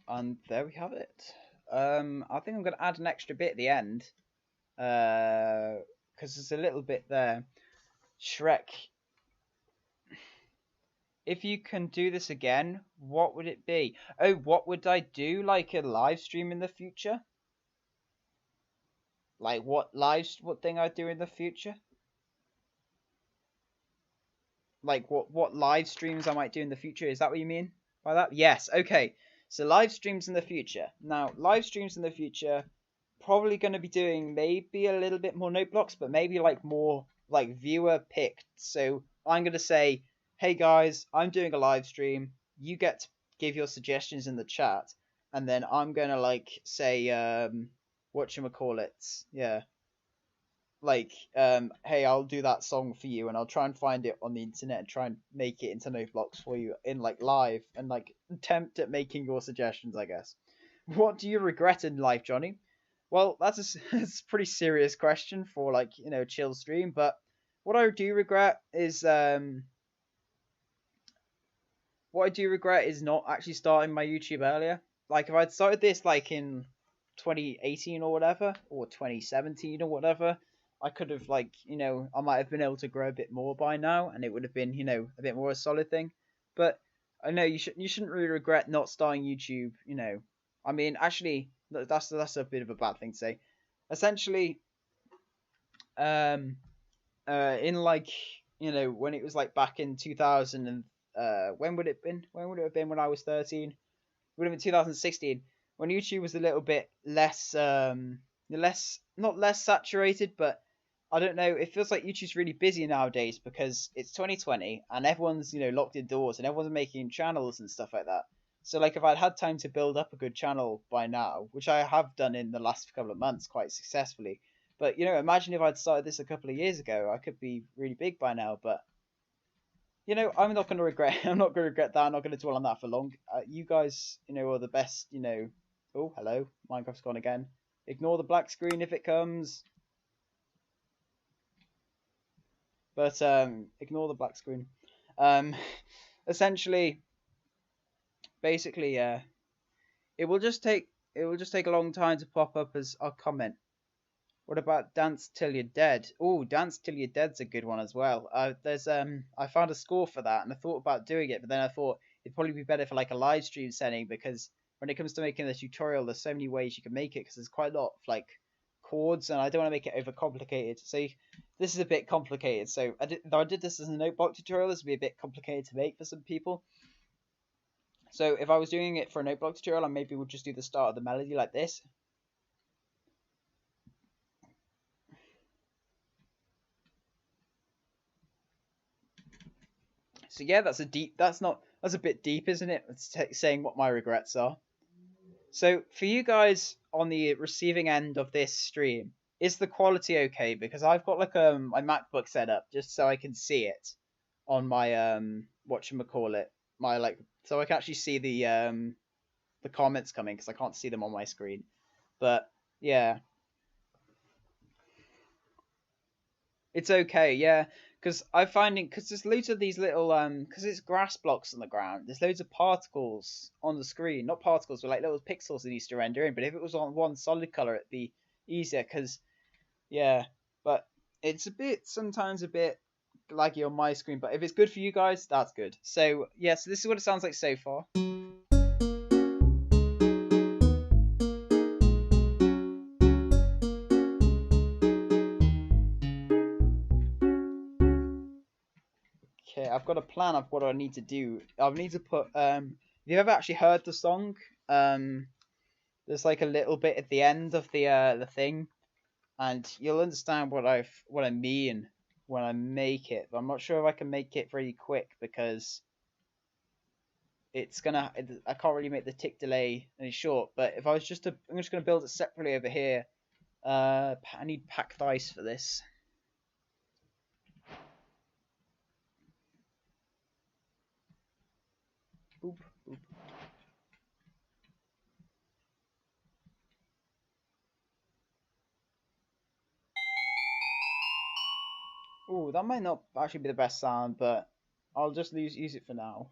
And there we have it. I think I'm going to add an extra bit at the end. Because there's a little bit there. Shrek. If you can do this again, what would it be? Oh, what would I do? Like a live stream in the future? Like what thing I'd do in the future? Like what live streams I might do in the future? Is that what you mean by that? Yes. Okay. So live streams in the future. Now, live streams in the future, probably going to be doing maybe a little bit more Noteblocks, but maybe like more like viewer picked. So I'm going to say, hey guys, I'm doing a live stream. You get to give your suggestions in the chat, and then I'm going to like say, whatchamacallit, yeah. Like, hey, I'll do that song for you, and I'll try and find it on the internet and try and make it into Noteblocks for you in like live, and like attempt at making your suggestions, I guess. What do you regret in life, Johnny? Well, that's a pretty serious question for like, you know, chill stream. But what I do regret is not actually starting my YouTube earlier. Like if I'd started this like in 2018 or whatever, or 2017 or whatever, I could have like, you know, I might have been able to grow a bit more by now, and it would have been, you know, a bit more a solid thing. But I know you shouldn't really regret not starting YouTube. You know, I mean, actually, that's a bit of a bad thing to say. Essentially, in like, you know, when it was like back in 2000 and when would it have been? When would it have been when I was 13? It would have been 2016, when YouTube was a little bit less not less saturated, but I don't know. It feels like YouTube's really busy nowadays because it's 2020 and everyone's, you know, locked indoors and everyone's making channels and stuff like that. So like if I'd had time to build up a good channel by now, which I have done in the last couple of months quite successfully, but you know, imagine if I'd started this a couple of years ago, I could be really big by now. But you know, I'm not going to regret. I'm not going to regret that. I'm not going to dwell on that for long. You guys, you know, are the best. You know. Oh, hello. Minecraft's gone again. Ignore the black screen if it comes. But ignore the black screen. Essentially, basically, it will just take a long time to pop up as a comment. What about Dance Till You're Dead? Oh, Dance Till You're Dead's a good one as well. There's I found a score for that and I thought about doing it, but then I thought it'd probably be better for like a live stream setting, because when it comes to making the tutorial, there's so many ways you can make it, because there's quite a lot of like chords, and I don't want to make it overcomplicated. So this is a bit complicated. So though I did this as a Noteblock tutorial, this would be a bit complicated to make for some people. So if I was doing it for a Noteblock tutorial, I maybe would just do the start of the melody like this. So yeah, that's a bit deep, isn't it? It's saying what my regrets are. So for you guys on the receiving end of this stream, is the quality okay? Because I've got like my MacBook set up just so I can see it on my whatchamacallit, my like, so I can actually see the comments coming, because I can't see them on my screen. But yeah, it's okay, yeah. Because I'm finding, because there's loads of these little, because it's grass blocks on the ground, there's loads of particles on the screen. Not particles, but like little pixels it needs to render in. But if it was on one solid color, it'd be easier. Because, yeah, but it's sometimes a bit laggy on my screen. But if it's good for you guys, that's good. So, yeah, so this is what it sounds like so far. Okay, I've got a plan of what I need to do. I need to put have you ever actually heard the song? There's like a little bit at the end of the thing, and you'll understand what I mean when I make it. But I'm not sure if I can make it very quick because I can't really make the tick delay any short. But if I was I'm just gonna build it separately over here. I need packed ice for this. Boop, boop. Ooh, that might not actually be the best sound, but I'll just use it for now.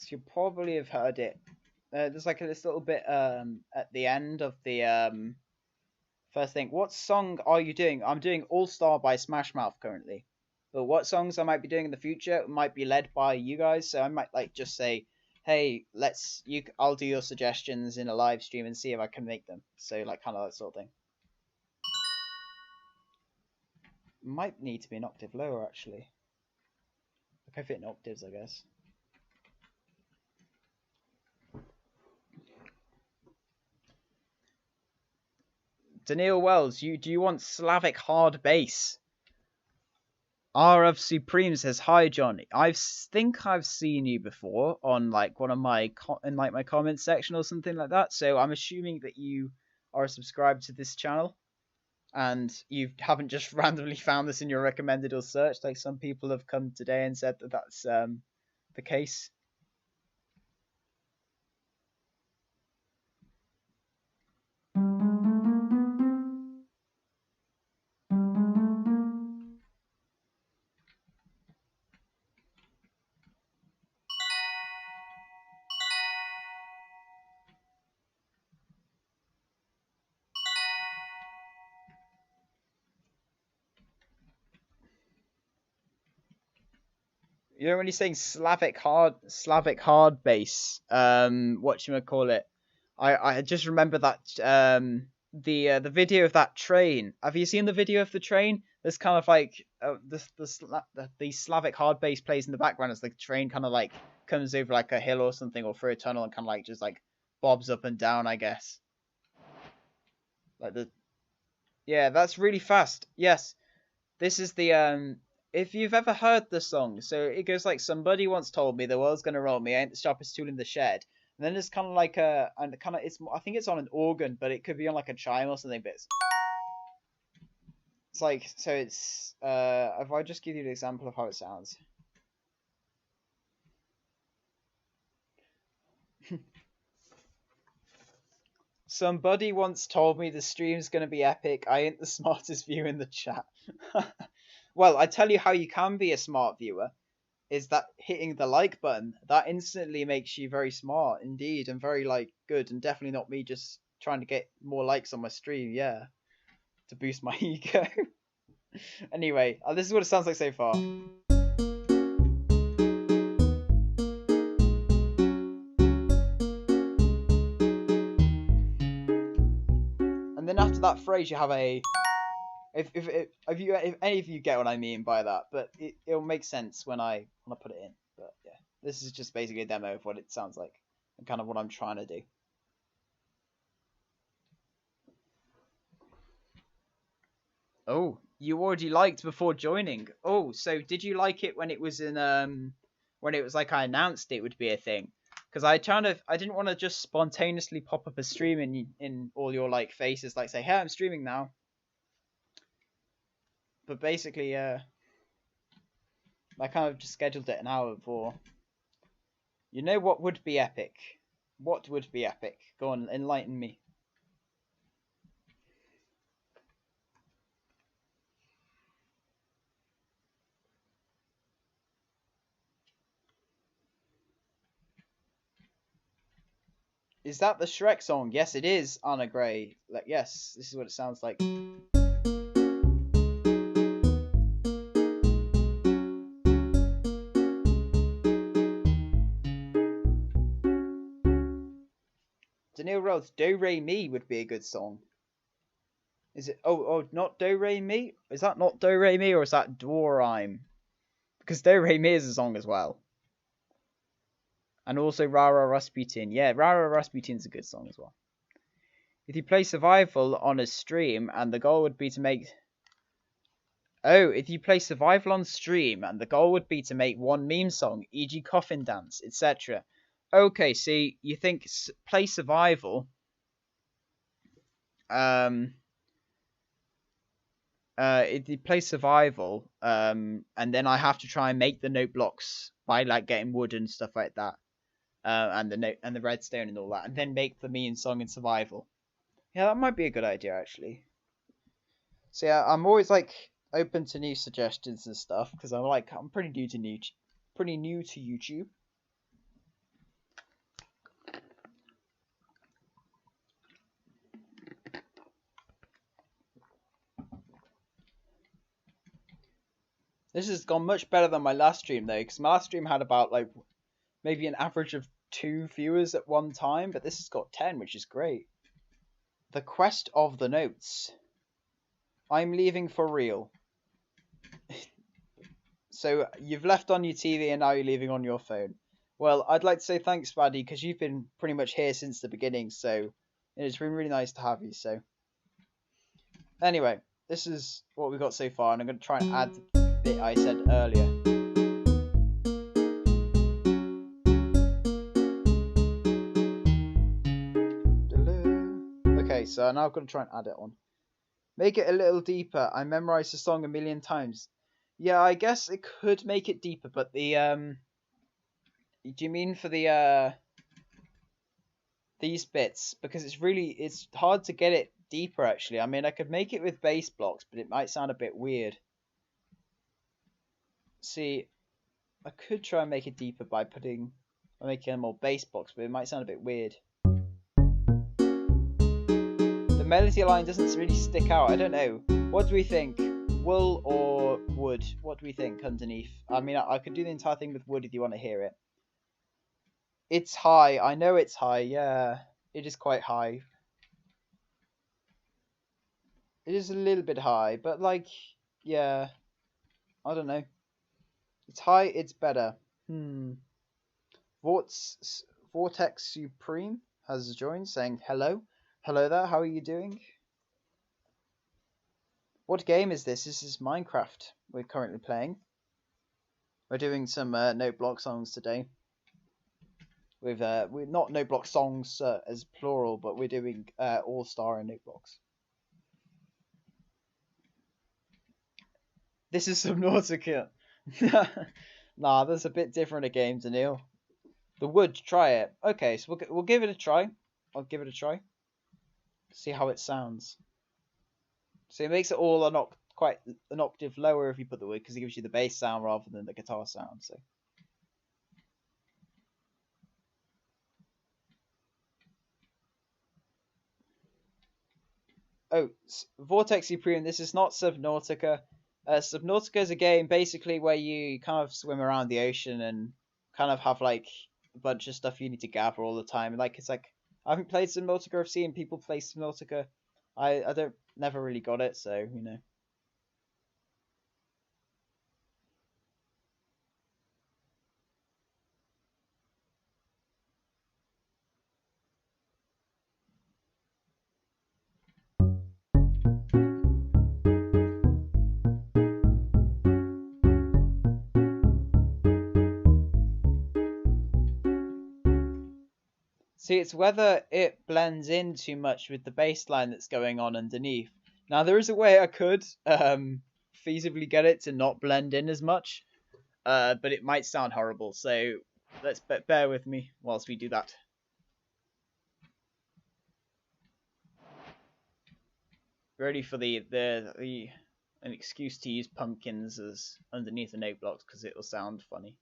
So you probably have heard it. There's like this little bit at the end of the first thing. What song are you doing? I'm doing All Star by Smash Mouth currently. But what songs I might be doing in the future might be led by you guys. So I might like just say, hey, I'll do your suggestions in a live stream and see if I can make them. So like kind of that sort of thing. Might need to be an octave lower actually. Like I fit in octaves, I guess. Daniel Wells, do you want Slavic hard bass? R of Supreme says, "Hi John. I think I've seen you before on like one of my in like my comments section or something like that. So I'm assuming that you are subscribed to this channel, and you haven't just randomly found this in your recommended or search like some people have come today and said that that's the case." You know when you're saying Slavic hard bass, whatchamacallit, I just remember that the video of that train. Have you seen the video of the train? There's kind of like the Slavic hard bass plays in the background as the train kind of like comes over like a hill or something or through a tunnel and kind of like just like bobs up and down, I guess. Like yeah, that's really fast. Yes, this is the if you've ever heard the song, so it goes like, somebody once told me the world's gonna roll me, I ain't the sharpest tool in the shed. And then it's kind of like I think it's on an organ, but it could be on like a chime or something. But it's like, so it's if I just give you an example of how it sounds. Somebody once told me the stream's gonna be epic. I ain't the smartest viewer in the chat. Well, I tell you how you can be a smart viewer, is that hitting the like button. That instantly makes you very smart indeed, and very like good, and definitely not me just trying to get more likes on my stream, yeah, to boost my ego. Anyway, this is what it sounds like so far. And then after that phrase you have a, if any of you get what I mean by that, but it'll make sense when I put it in. But yeah, this is just basically a demo of what it sounds like and kind of what I'm trying to do. Oh, you already liked before joining. Oh, so did you like it when it was in when it was like I announced it would be a thing? Because I didn't want to just spontaneously pop up a stream in all your like faces, like say, hey, I'm streaming now. But basically, I kind of just scheduled it an hour before. You know what would be epic? What would be epic? Go on, enlighten me. Is that the Shrek song? Yes, it is, Anna Gray. Like, yes, this is what it sounds like. Daniel Rhodes, Do Re Mi would be a good song. Is it? Oh, not Do Re Mi? Is that not Do Re Mi or is that Dwarime? Because Do Re Mi is a song as well. And also Rara Rasputin. Yeah, Rara Rasputin's a good song as well. If you play Survival on a stream and the goal would be to make... Oh, if you play Survival on stream and the goal would be to make one meme song, e.g. Coffin Dance, etc. Okay, see, you think play Survival... if you play Survival, and then I have to try and make the note blocks by like getting wood and stuff like that, and the redstone and all that, and then make the meme song in Survival. Yeah, that might be a good idea actually. So yeah, I'm always like open to new suggestions and stuff because I'm pretty new to YouTube. This has gone much better than my last stream though, because my last stream had about like maybe an average of 2 viewers at one time, but this has got 10, which is great. The Quest of the Notes. I'm leaving for real. So you've left on your TV and now you're leaving on your phone. Well, I'd like to say thanks, Buddy, because you've been pretty much here since the beginning, so it's been really nice to have you. So anyway, this is what we've got so far, and I'm going to try and add the bit I said earlier. Okay, so now I'm going to try and add it on. Make it a little deeper. I memorized the song 1,000,000 times. Yeah, I guess it could make it deeper, but the do you mean for the these bits? Because it's hard to get it deeper actually. I mean, I could make it with bass blocks, but it might sound a bit weird. See, I could try and make it deeper by making more bass blocks, but it might sound a bit weird. The melody line doesn't really stick out. I don't know. What do we think? Wool or wood? What do we think underneath? I mean, I could do the entire thing with wood if you want to hear it. It's high. I know it's high. Yeah, it is quite high. It is a little bit high, but like, yeah, I don't know. It's high. It's better. Vortex Supreme has joined, saying hello. Hello there. How are you doing? What game is this? This is Minecraft we're currently playing. We're doing some Noteblock songs today. We're not Noteblock songs as plural, but we're doing All-Star and Noteblocks. This is Subnautica. Nah, that's a bit different a game, Daniil. The wood, try it. Okay, so we'll give it a try. I'll give it a try. See how it sounds. So it makes it all quite an octave lower if you put the wood, because it gives you the bass sound rather than the guitar sound. So. Oh, Vortex Supreme, this is not Subnautica. Subnautica is a game basically where you kind of swim around the ocean and kind of have like a bunch of stuff you need to gather all the time. And it's like I haven't played Subnautica. I've seen people play Subnautica. I never really got it, so you know. See, it's whether it blends in too much with the bass line that's going on underneath. Now, there is a way I could feasibly get it to not blend in as much. but it might sound horrible. So let's bear with me whilst we do that. Ready for the an excuse to use pumpkins as underneath the note blocks because it will sound funny.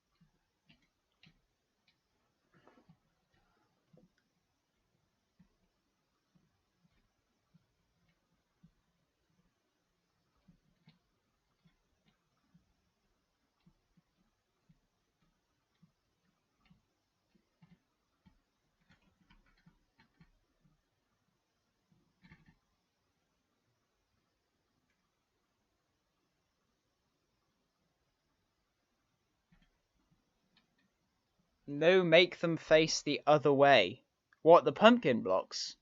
No, make them face the other way. What, the pumpkin blocks?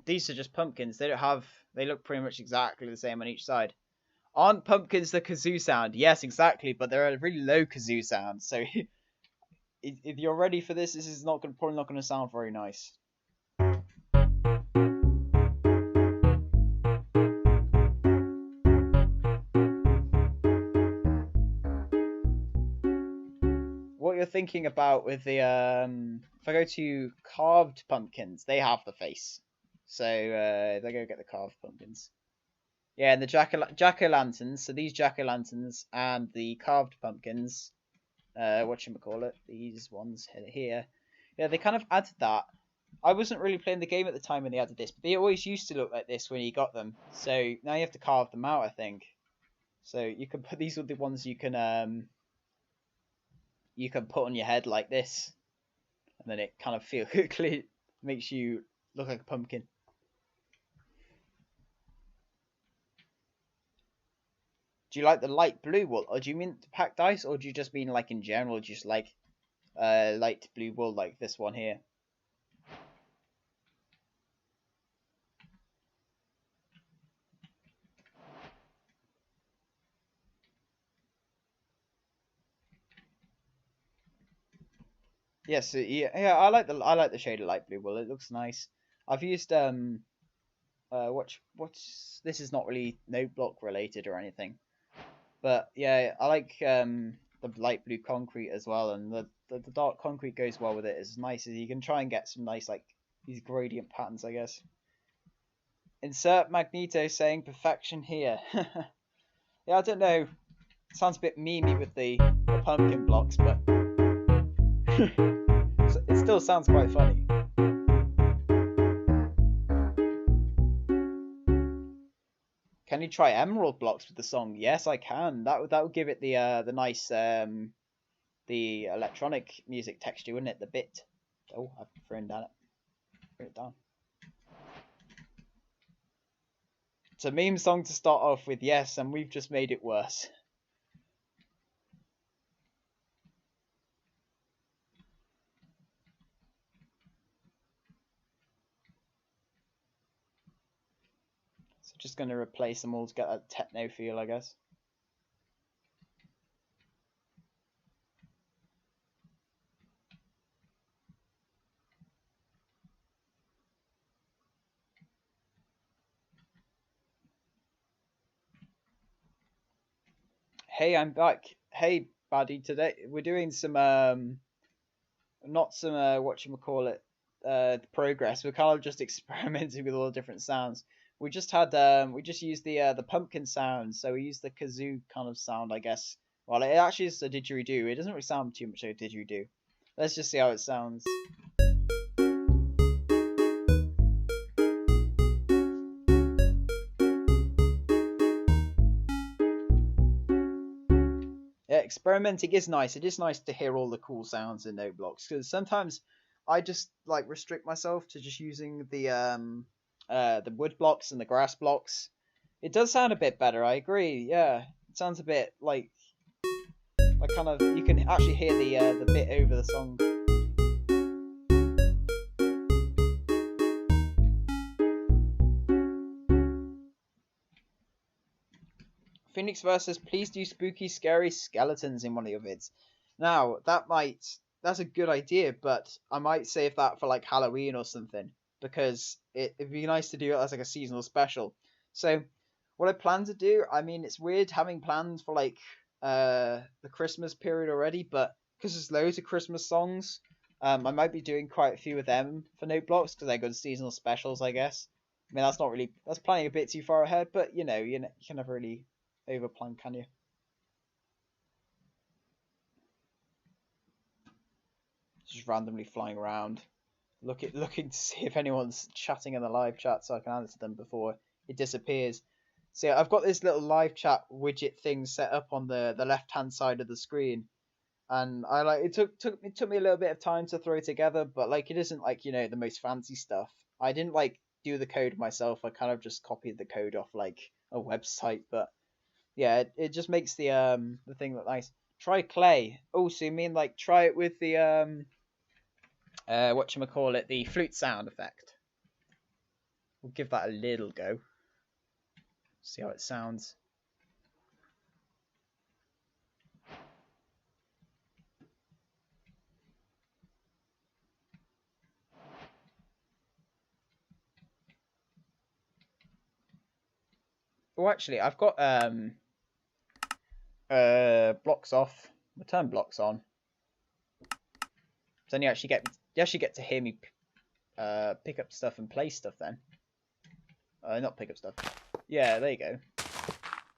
These are just pumpkins. They don't have. They look pretty much exactly the same on each side. Aren't pumpkins the kazoo sound? Yes, exactly, but they're a really low kazoo sound. So if you're ready for this, this is probably not going to sound very nice. What you're thinking about with the if I go to carved pumpkins, they have the face. So they go get the carved pumpkins. Yeah, and the jack-o'-lanterns. So these jack-o'-lanterns and the carved pumpkins, whatchamacallit, these ones here. Yeah, they kind of added that. I wasn't really playing the game at the time when they added this, but they always used to look like this when you got them. So now you have to carve them out, I think. So you can put these are the ones you can put on your head like this, and then it kind of makes you look like a pumpkin. Do you like the light blue wool, or do you mean packed ice, or do you just mean like in general, just like light blue wool like this one here? Yes, yeah, I like the shade of light blue wool. It looks nice. I've used what's this is not really note block related or anything, but yeah, I like the light blue concrete as well, and the dark concrete goes well with it. It's nice as you can try and get some nice like these gradient patterns, I guess. Insert Magneto saying perfection here. Yeah, I don't know. Sounds a bit memey with the pumpkin blocks, but it still sounds quite funny. Can you try emerald blocks with the song? Yes, I can. That would give it the nice the electronic music texture, wouldn't it? The bit. Oh, I've thrown it down. It's a meme song to start off with, yes, and we've just made it worse. So just going to replace them all to get that techno feel, I guess. Hey, I'm back. Hey, buddy. Today we're doing some not some whatchamacallit progress. We're kind of just experimenting with all the different sounds. We just used the pumpkin sound, so we used the kazoo kind of sound, I guess. Well, it actually is a didgeridoo. It doesn't really sound too much like a didgeridoo. Let's just see how it sounds. Yeah, experimenting is nice. It is nice to hear all the cool sounds in Noteblocks, because sometimes I just like restrict myself to just using the wood blocks and the grass blocks. It does sound a bit better, I agree. Yeah, it sounds a bit like kind of you can actually hear the bit over the song. Phoenix versus please do spooky scary skeletons in one of your vids. Now that's a good idea, but I might save that for like Halloween or something, because it'd be nice to do it as like a seasonal special. So What I plan to do, I mean, it's weird having plans for like the Christmas period already, but because there's loads of Christmas songs, I might be doing quite a few of them for Noteblocks because they're good seasonal specials, I guess. I mean, that's planning a bit too far ahead, but you know, you can never really overplan, can you? Just randomly flying around, looking to see if anyone's chatting in the live chat so I can answer them before it disappears. So yeah, I've got this little live chat widget thing set up on the left hand side of the screen, and I like it took me a little bit of time to throw it together, but like it isn't like the most fancy stuff. I didn't like do the code myself. I kind of just copied the code off like a website, but yeah, it just makes the thing look nice. Try clay. Oh, so you mean like try it with the whatchamacallit, the flute sound effect. We'll give that a little go. See how it sounds. Oh, actually, I've got blocks off. We'll turn blocks on. So then you actually get to hear me pick up stuff and play stuff then. Not pick up stuff. Yeah, there you go.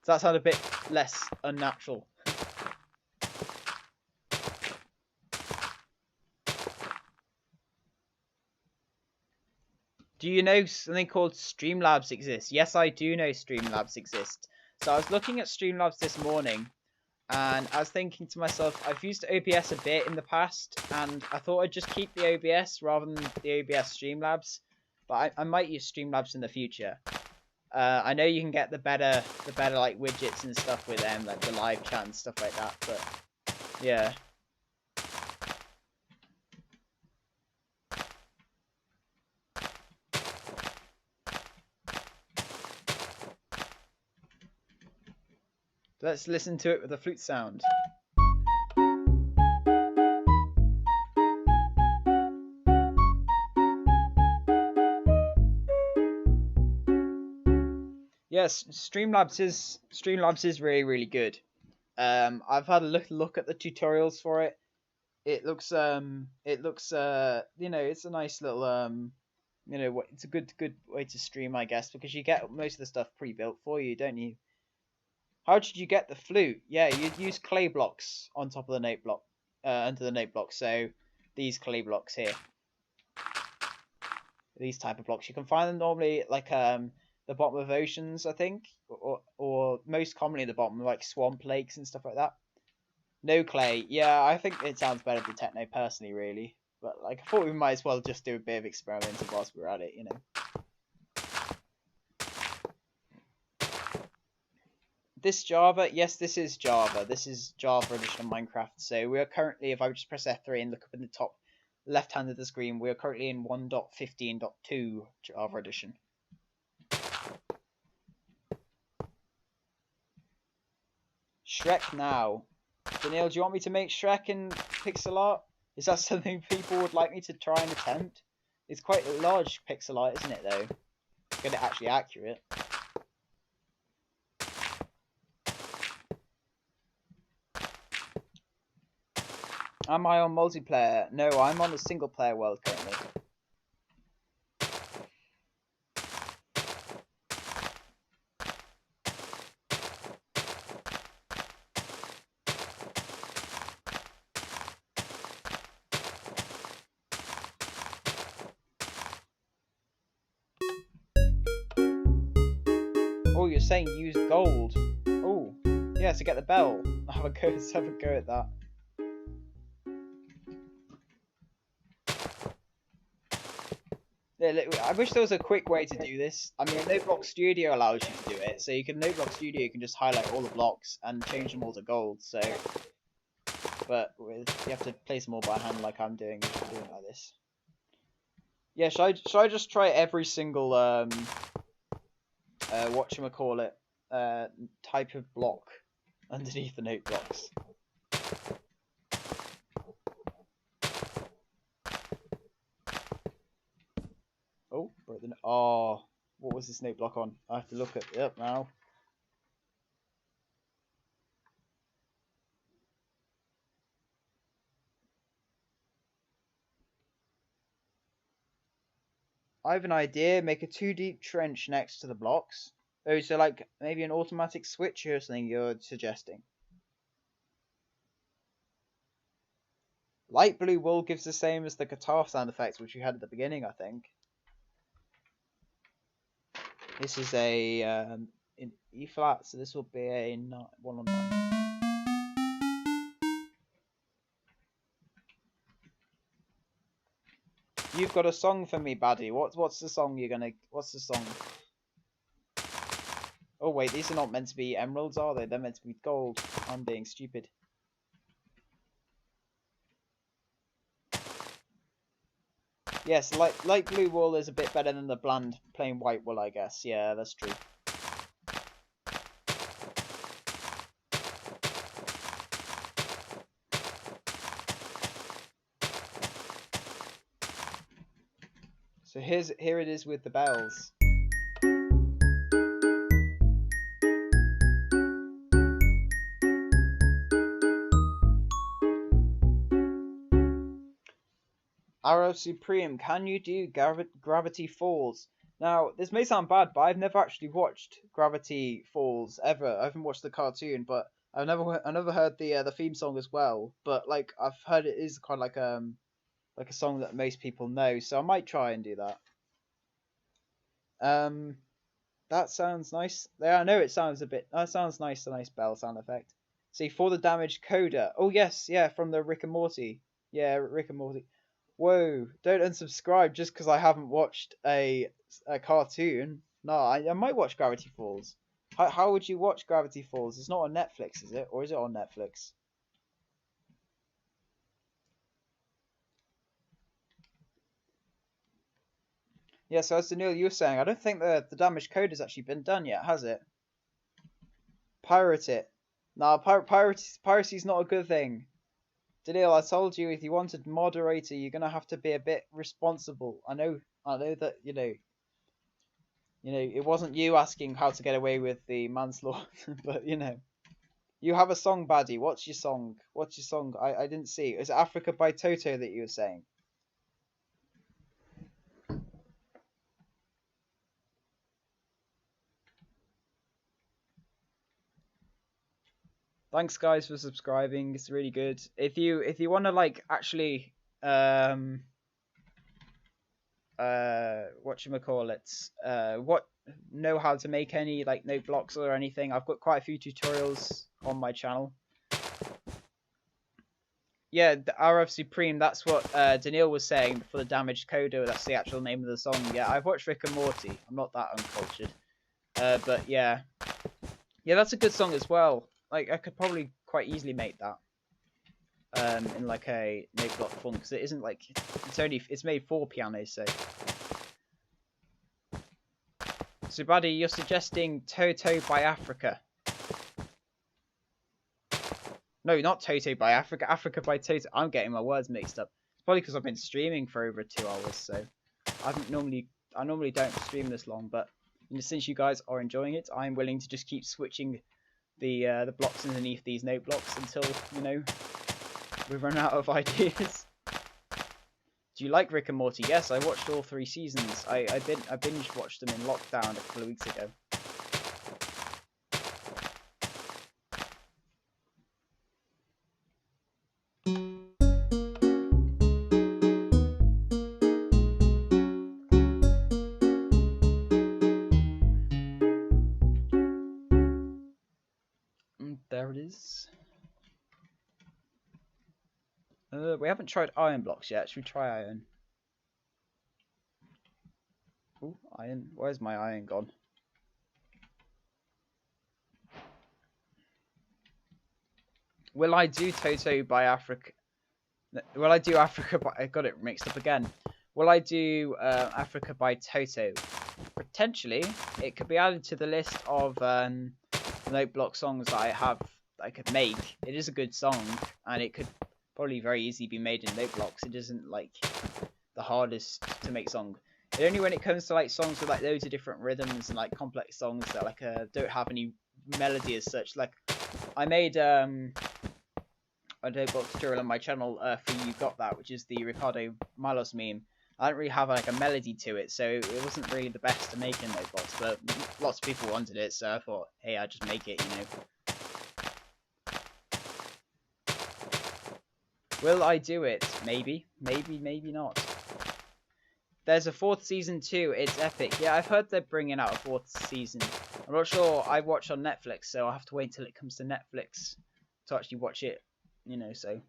So that sounded a bit less unnatural. Do you know something called Streamlabs exists? Yes, I do know Streamlabs exist. So I was looking at Streamlabs this morning, and I was thinking to myself, I've used OBS a bit in the past, and I thought I'd just keep the OBS rather than the OBS Streamlabs. But I might use Streamlabs in the future. I know you can get the better like widgets and stuff with them, like the live chat and stuff like that. But yeah. Let's listen to it with the flute sound. Yes, Streamlabs is really, really good. I've had a little look at the tutorials for it. It looks it's a nice little it's a good way to stream, I guess, because you get most of the stuff pre-built for you, don't you? How did you get the flute? Yeah, you'd use clay blocks on top of the note block, under the note block. So these clay blocks here, these type of blocks, you can find them normally like the bottom of oceans, I think, or most commonly the bottom of like swamp lakes and stuff like that. No clay. Yeah, I think it sounds better than techno personally, really. But like, I thought we might as well just do a bit of experimenting whilst we're at it, you know. This Java, yes, this is Java. This is Java edition of Minecraft. So we are currently, if I just press F3 and look up in the top left hand of the screen, we are currently in 1.15.2 Java edition. Shrek now. Daniil, do you want me to make Shrek in pixel art? Is that something people would like me to try and attempt? It's quite a large pixel art, isn't it, though? Get it actually accurate. Am I on multiplayer? No, I'm on the single player world currently. Oh, you're saying use gold. Oh, yeah, to get the bell. Let's have a go at that. I wish there was a quick way to do this. I mean, Noteblock Studio allows you to do it, so you can Noteblock Studio, you can just highlight all the blocks and change them all to gold. So, but you have to place them all by hand, like I'm doing like this. Yeah, should I just try every single whatchamacallit type of block underneath the Noteblocks? Oh, what was this note block on? I have to look it up now. I have an idea. Make a 2 deep trench next to the blocks. Oh, so like maybe an automatic switch or something you're suggesting. Light blue wool gives the same as the guitar sound effects which we had at the beginning, I think. This is a in E flat, so this will be a 1 on 9. You've got a song for me, baddie. What's the song you're gonna? What's the song? Oh wait, these are not meant to be emeralds, are they? They're meant to be gold. I'm being stupid. Yes, light blue wool is a bit better than the bland plain white wool, I guess. Yeah, that's true. So here it is with the bells. Arrow Supreme, can you do Gravity Falls? Now, this may sound bad, but I've never actually watched Gravity Falls ever. I haven't watched the cartoon, but I've never heard the theme song as well. But like I've heard it is kind of like a song that most people know, so I might try and do that. That sounds nice. Yeah, I know it sounds a bit. That sounds nice. A nice bell sound effect. See, for the damaged coda. Oh yes, yeah, from the Rick and Morty. Yeah, Rick and Morty. Whoa! Don't unsubscribe just because I haven't watched a cartoon. No, I might watch Gravity Falls. How would you watch Gravity Falls? It's not on Netflix, is it? Or is it on Netflix? Yeah, so as Daniel, you were saying, I don't think the damaged code has actually been done yet, has it? Pirate it. Nah, piracy's not a good thing. Daniel, I told you if you wanted moderator, you're gonna have to be a bit responsible. I know that it wasn't you asking how to get away with the manslaughter, but you have a song, baddie. What's your song? What's your song? I didn't see. Is it Africa by Toto that you were saying? Thanks guys for subscribing. It's really good. If you want to like actually whatchamacallit, know how to make any like note blocks or anything, I've got quite a few tutorials on my channel. Yeah, the RF Supreme, that's what Daniil was saying for the damaged coda. That's the actual name of the song. Yeah, I've watched Rick and Morty. I'm not that uncultured. But yeah, that's a good song as well. Like I could probably quite easily make that in like a note block form, because it isn't like it's made for piano. So buddy, you're suggesting Toto by Africa? No, not Toto by Africa. Africa by Toto. I'm getting my words mixed up. It's probably because I've been streaming for over 2 hours, so I normally don't stream this long. But since you guys are enjoying it, I'm willing to just keep switching the blocks underneath these note blocks until we run out of ideas. Do you like Rick and Morty? Yes, I watched all 3 seasons. I binge watched them in lockdown a couple of weeks ago. There it is. We haven't tried iron blocks yet. Should we try iron? Oh, iron. Where's my iron gone? Will I do Toto by Africa? Will I do Africa by... I got it mixed up again. Will I do Africa by Toto? Potentially. It could be added to the list of note block songs that I could make. It is a good song, and it could probably very easily be made in note blocks. It isn't like the hardest to make song. And only when it comes to like songs with like loads of different rhythms and like complex songs that like don't have any melody as such. Like I made a note block tutorial on my channel for You Got That, which is the Ricardo Milos meme, I don't really have like a melody to it, so it wasn't really the best to make in Noteblocks. But lots of people wanted it, so I thought, hey, I'll just make it, you know. Will I do it? Maybe, maybe not. There's a 4th season too. It's epic. Yeah, I've heard they're bringing out a 4th season. I'm not sure. I watch on Netflix, so I'll have to wait till it comes to Netflix to actually watch it. You know, so.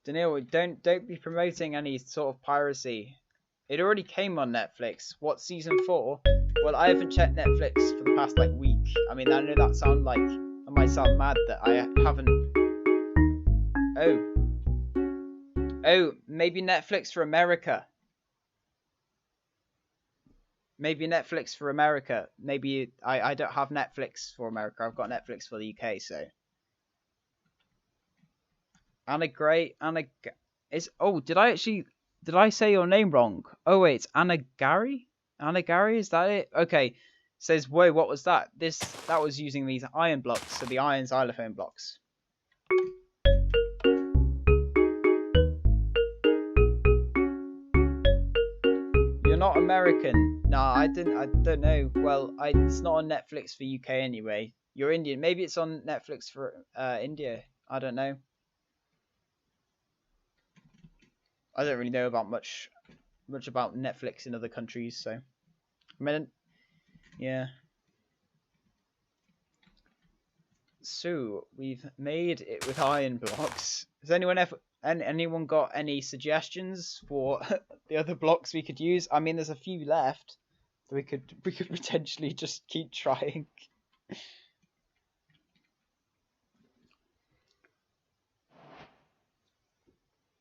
Daniil, don't be promoting any sort of piracy. It already came on Netflix. What, season 4? Well, I haven't checked Netflix for the past like week. I mean, I know that might sound mad that I haven't. Oh, maybe Netflix for America. Maybe Netflix for America. Maybe I don't have Netflix for America. I've got Netflix for the UK, so. Anna Gray, is. Oh, did I say your name wrong? Oh wait, it's Anna Gary. Anna Gary, is that it? Okay. Says, whoa, what was that? That was using these iron blocks, so the iron xylophone blocks. You're not American. Nah, I don't know. Well, it's not on Netflix for UK anyway. You're Indian. Maybe it's on Netflix for India. I don't know. I don't really know about much about Netflix in other countries, so I mean, yeah. So we've made it with iron blocks. Has anyone got any suggestions for the other blocks we could use? I mean, there's a few left. So we could potentially just keep trying.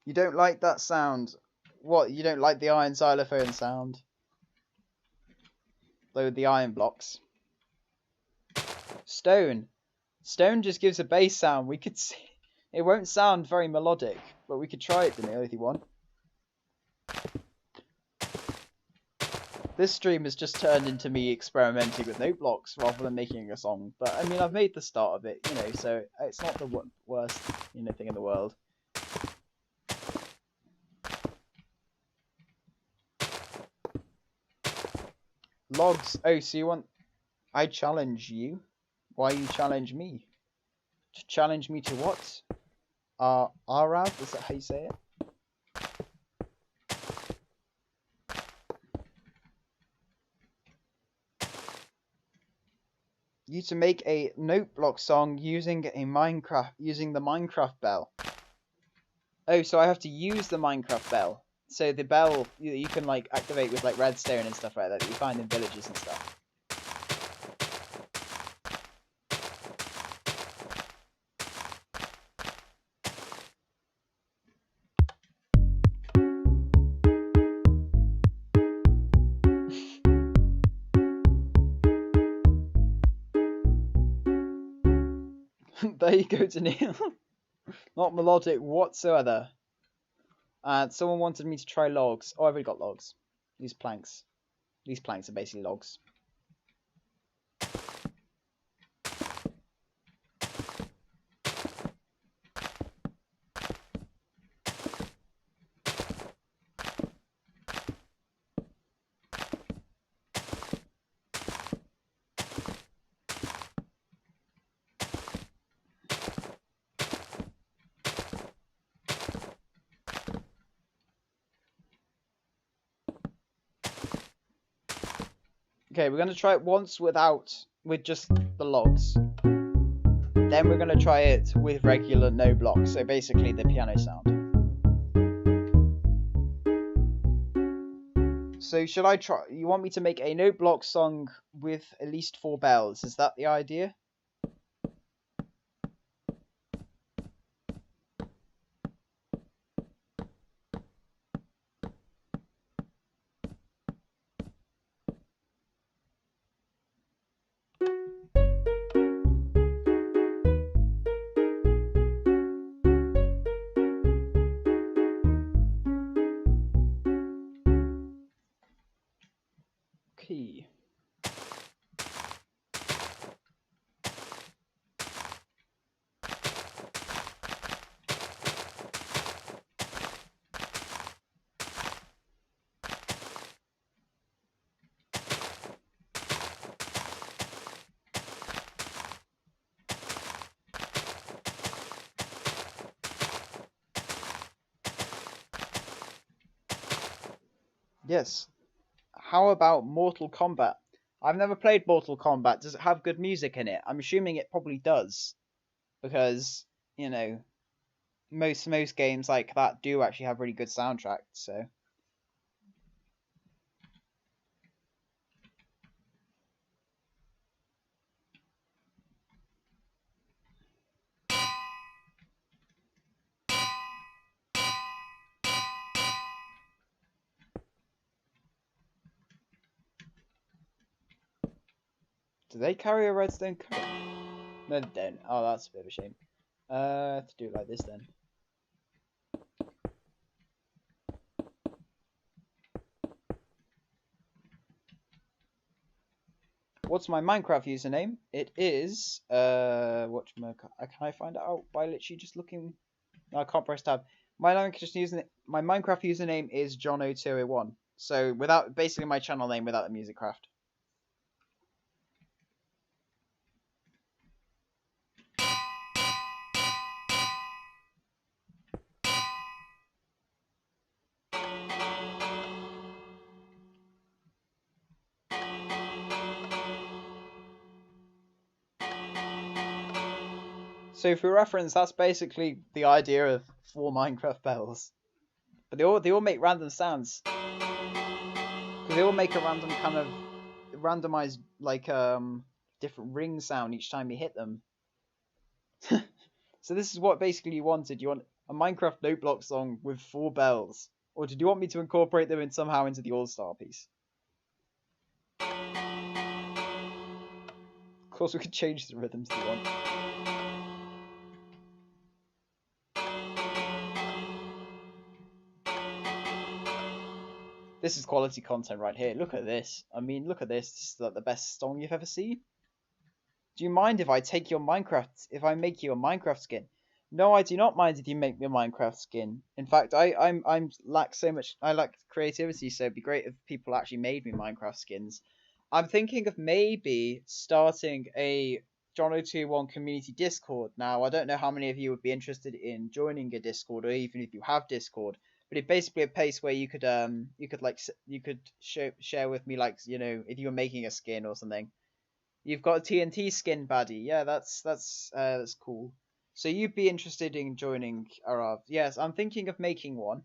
You don't like that sound? What, you don't like the iron xylophone sound? Though the iron blocks. Stone. Stone just gives a bass sound. We could see. It won't sound very melodic, but we could try it, Daniil, if you want. This stream has just turned into me experimenting with Noteblocks rather than making a song. But I mean, I've made the start of it, you know, so it's not the worst, you know, thing in the world. Logs. Oh, so you want? I challenge you. Why you challenge me? To challenge me to what? Arav? Is that how you say it? You to make a Noteblock song using the Minecraft bell. Oh, so I have to use the Minecraft bell. So the bell you can like activate with like redstone and stuff like that you find in villages and stuff. There you go, Daniil. Not melodic whatsoever. And someone wanted me to try logs. Oh, I've already got logs. These planks. These planks are basically logs. Okay, we're going to try it once with just the logs. Then we're going to try it with regular no blocks, so basically the piano sound. So should I try? You want me to make a no block song with at least 4 bells? Is that the idea? Yes. How about Mortal Kombat? I've never played Mortal Kombat. Does it have good music in it? I'm assuming it probably does, because you know most games like that do actually have really good soundtracks. So do they carry a redstone current? No, they don't. Oh, that's a bit of a shame. To do it like this then. What's my Minecraft username? It is what can I find it out by literally just looking? No, I can't press tab. My Minecraft username is Johno201. So without basically my channel name without the music craft. So for reference, that's basically the idea of 4 Minecraft bells. But they all make random sounds. Because they all make a random kind of randomized like different ring sound each time you hit them. So this is what basically you wanted. You want a Minecraft Noteblock song with 4 bells. Or did you want me to incorporate them somehow into the All-Star piece? Of course we could change the rhythms if you want. This is quality content right here. Look at this. I mean, look at this. This is like the best song you've ever seen. Do you mind if I take your Minecraft, if I make you a Minecraft skin? No, I do not mind if you make me a Minecraft skin. In fact, I'm lack so much. I lack creativity, so it'd be great if people actually made me Minecraft skins. I'm thinking of maybe starting a John021 community Discord. Now, I don't know how many of you would be interested in joining a Discord, or even if you have Discord. But it's basically a place where you could share with me, like, if you were making a skin or something. You've got a TNT skin, baddie. Yeah, that's cool. So you'd be interested in joining Arav? Yes, I'm thinking of making one.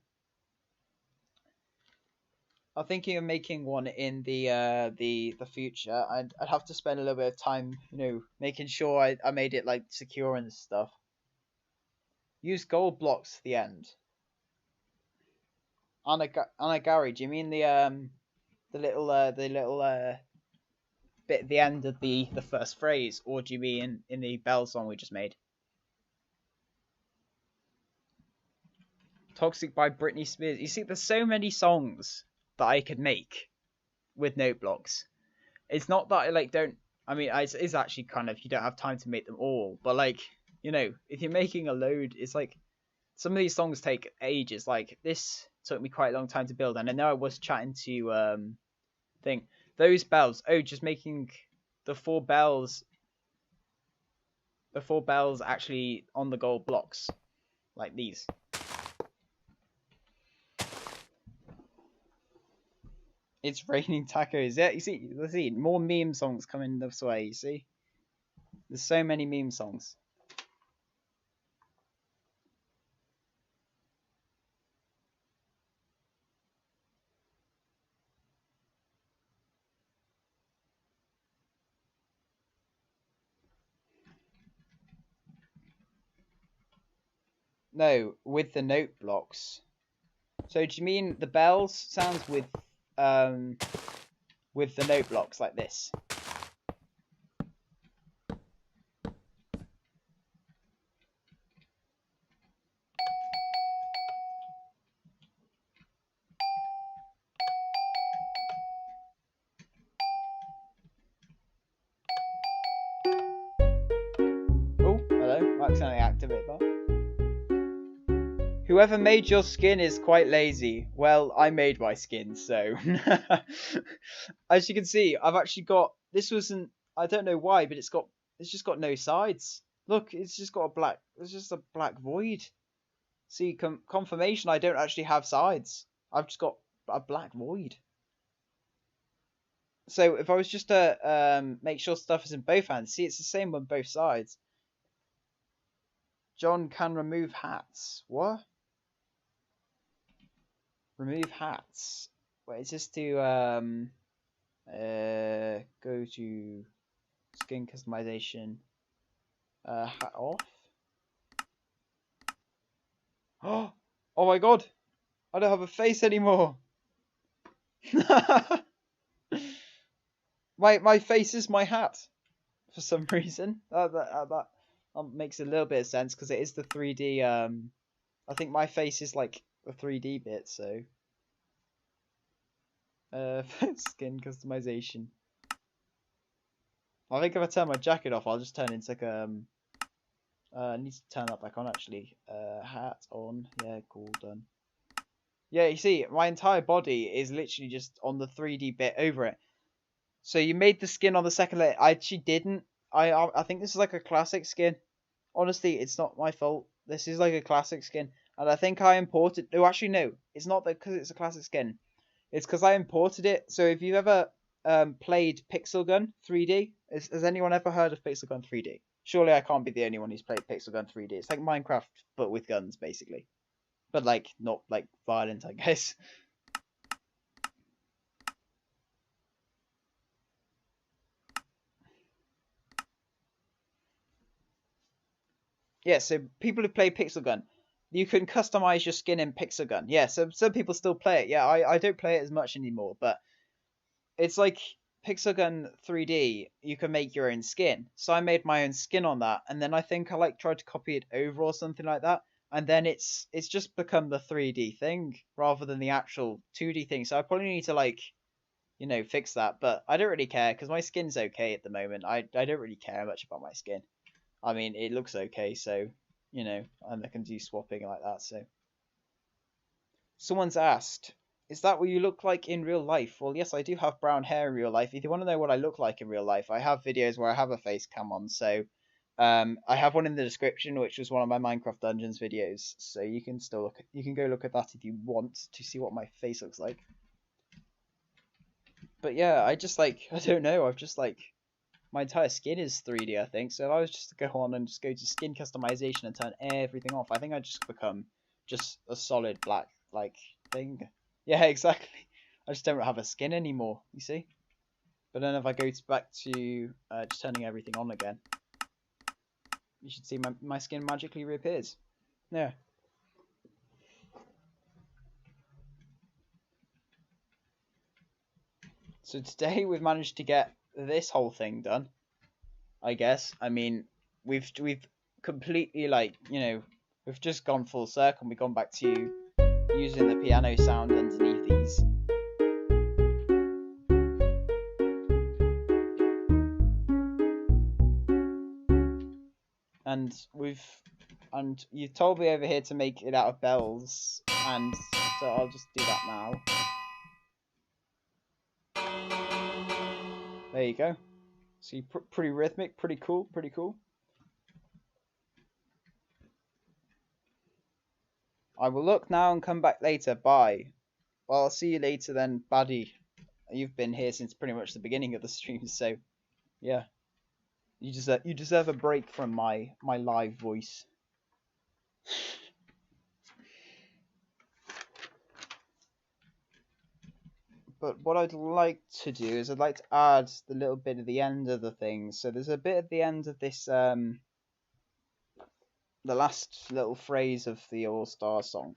I'm thinking of making one in the future. I'd have to spend a little bit of time, making sure I made it like secure and stuff. Use gold blocks at the end. Anna Gary, do you mean the little bit at the end of the first phrase, or do you mean in the bell song we just made? Toxic by Britney Spears. You see, there's so many songs that I could make with Noteblocks. It's not that I don't. I mean, it's actually kind of you don't have time to make them all, but if you're making a load, it's like some of these songs take ages. Like this took me quite a long time to build, and I know I was chatting to think those bells. Oh, just making the 4 bells. The 4 bells actually on the gold blocks, like these. It's raining tacos. Yeah, you see, let's see, more meme songs coming this way. You see, there's so many meme songs. No, with the note blocks. So do you mean the bells sounds with the note blocks like this? Oh, hello. I accidentally activate that. Whoever made your skin is quite lazy. Well, I made my skin, so as you can see, I've actually got this wasn't I don't know why, but it's just got no sides. Look, it's just just a black void. See, confirmation I don't actually have sides. I've just got a black void. So if I was just to make sure stuff is in both hands, see, it's the same on both sides. John can remove hats. What? Remove hats. Wait, it's just to go to skin customization. Hat off. Oh my god! I don't have a face anymore. my face is my hat for some reason. That makes a little bit of sense because it is the 3D. I think my face is like the 3D bit. So skin customization. I think if I turn my jacket off, I'll just turn into like I need to turn that back on actually. Hat on. Yeah, cool, done. Yeah, you see, my entire body is literally just on the 3D bit over it. So you made the skin on the second layer. I actually didn't. I think this is like a classic skin. Honestly, it's not my fault. This is like a classic skin. And I think I imported... No, actually, no. It's not because it's a classic skin. It's because I imported it. So if you've ever played Pixel Gun 3D, has anyone ever heard of Pixel Gun 3D? Surely I can't be the only one who's played Pixel Gun 3D. It's like Minecraft, but with guns, basically. But, like, not, like, violent, I guess. Yeah, so people who play Pixel Gun, you can customize your skin in Pixel Gun. Yeah, so some people still play it. Yeah, I don't play it as much anymore, but it's like Pixel Gun 3D, you can make your own skin. So I made my own skin on that, and then I think I like tried to copy it over or something like that, and then it's just become the 3D thing rather than the actual 2D thing. So I probably need to like, you know, fix that, but I don't really care because my skin's okay at the moment. I don't really care much about my skin. I mean, it looks okay, so, you know, and I can do swapping like that, so. Someone's asked, is that what you look like in real life? Well, yes, I do have brown hair in real life. If you want to know what I look like in real life, I have videos where I have a face cam on, so I have one in the description, which was one of my Minecraft Dungeons videos, so you can still look, you can go look at that if you want to see what my face looks like. But yeah, I just like, I don't know, I've just like, my entire skin is 3D, I think. So if I was just to go on and just go to skin customization and turn everything off, I think I'd just become just a solid black, like, thing. Yeah, exactly. I just don't have a skin anymore, you see? But then if I go back to just turning everything on again, you should see my skin magically reappears. Yeah. So today we've managed to get this whole thing done. I guess. I mean, we've completely, like, you know, we've just gone full circle and we've gone back to using the piano sound underneath these. And you told me over here to make it out of bells, and so I'll just do that now. There you go. See, pretty rhythmic, pretty cool, pretty cool. I will look now and come back later. Bye. Well, I'll see you later then, Buddy. You've been here since pretty much the beginning of the stream, so yeah. You deserve a break from my live voice. But what I'd like to do is I'd like to add the little bit at the end of the thing. So there's a bit at the end of this, the last little phrase of the All Star song,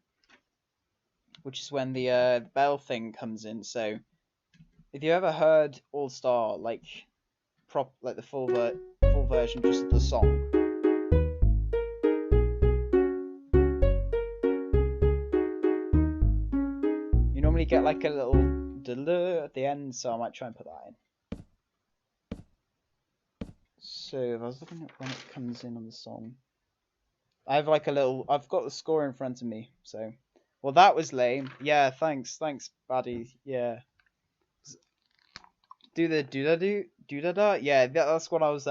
which is when the bell thing comes in. So if you ever heard All Star, like the full version just of the song, you normally get like a little at the end, so I might try and put that in. So if I was looking at when it comes in on the song, I have like a little, I've got the score in front of me, so. Well, that was lame. Yeah, thanks, Buddy. Yeah. Do da da. Yeah, that's what I was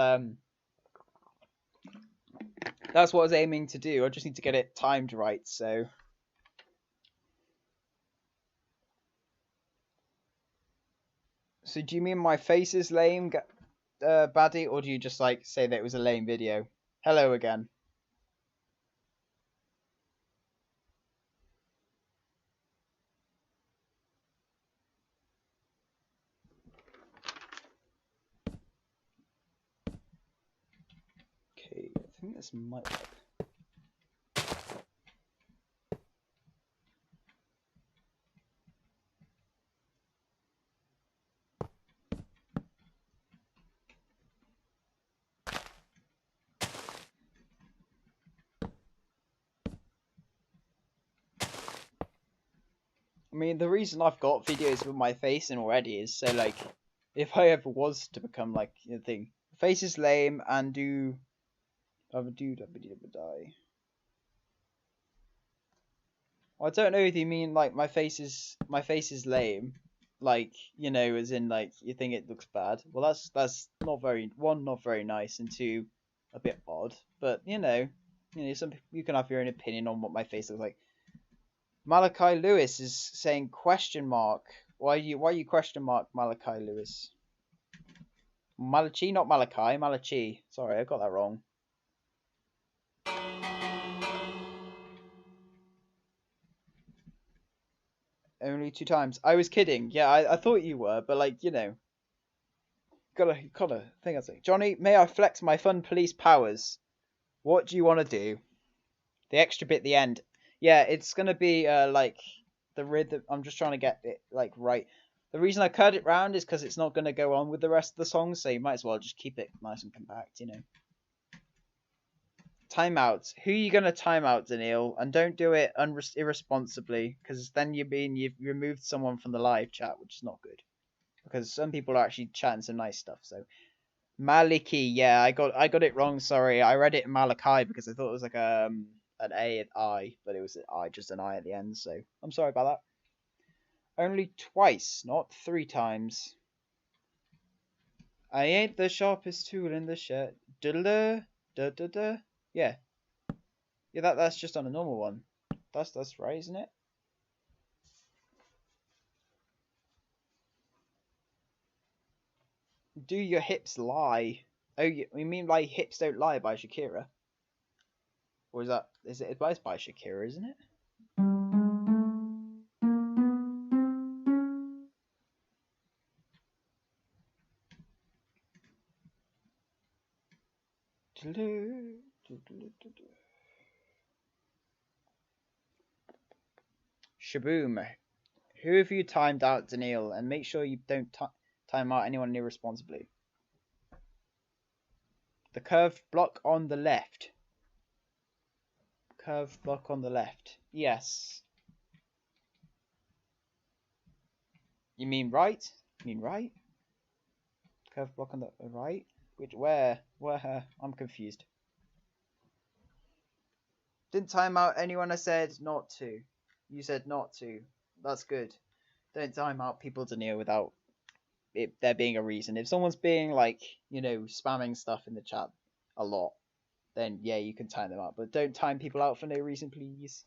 that's what I was aiming to do. I just need to get it timed right, so. So do you mean my face is lame, baddie, or do you just like say that it was a lame video? Hello again. Okay, I think this might work. I mean, the reason I've got videos with my face in already is so, like, if I ever was to become, like, the thing. Face is lame and do... die. Well, I don't know if you mean, like, my face is lame. Like, you know, as in, like, you think it looks bad. Well, that's not very... One, not very nice, and two, a bit odd. But, you know, some you can have your own opinion on what my face looks like. Malachi Lewis is saying question mark. Why you question mark Malachi Lewis? Malachi, not Malachi, Malachi. Sorry, I got that wrong. Only 2 times. I was kidding. Yeah, I thought you were, but like, you know. Gotta think I say. Johnny, may I flex my fun police powers? What do you want to do? The extra bit at the end. Yeah, it's gonna be like the rhythm. I'm just trying to get it like right. The reason I cut it round is because it's not gonna go on with the rest of the song, so you might as well just keep it nice and compact, you know. Timeouts. Who are you gonna time out, Daniil? And don't do it irresponsibly, because then you've removed someone from the live chat, which is not good. Because some people are actually chatting some nice stuff. So Maliki, yeah, I got it wrong. Sorry, I read it in Malachi because I thought it was like an A and I, but it was an I, just an I at the end. So I'm sorry about that. Only twice, not 3 times. I ain't the sharpest tool in the shed. Da da da da. Yeah. Yeah, that's just on a normal one. That's right, isn't it? Do your hips lie? Oh, you mean like Hips Don't Lie by Shakira? Or is it advised by Shakira, isn't it? Shaboom. Who have you timed out, Daniil? And make sure you don't time out anyone irresponsibly. The curved block on the left. Curved block on the left. Yes. You mean right? You mean right? Curved block on the right? Which, where? Where? I'm confused. Didn't time out anyone I said not to. You said not to. That's good. Don't time out people, Daniil, without there being a reason. If someone's being like, you know, spamming stuff in the chat a lot, then yeah, you can time them out. But don't time people out for no reason, please.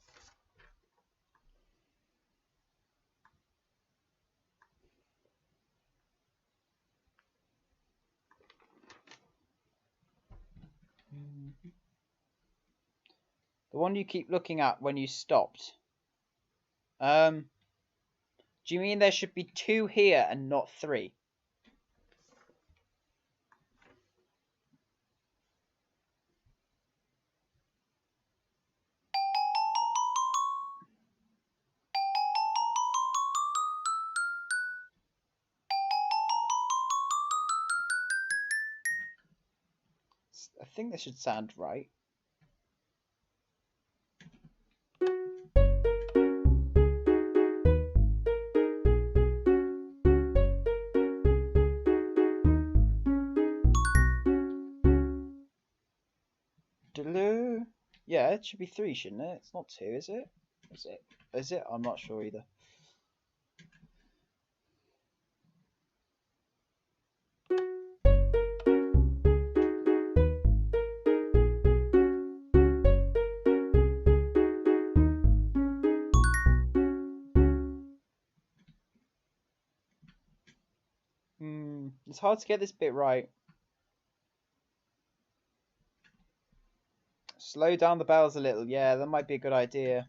The one you keep looking at when you stopped. Do you mean there should be 2 here and not 3? I think this should sound right. Yeah, it should be 3, shouldn't it? It's not 2, is it? Is it? I'm not sure either. hard to get this bit right. Slow down the bells a little. Yeah, that might be a good idea.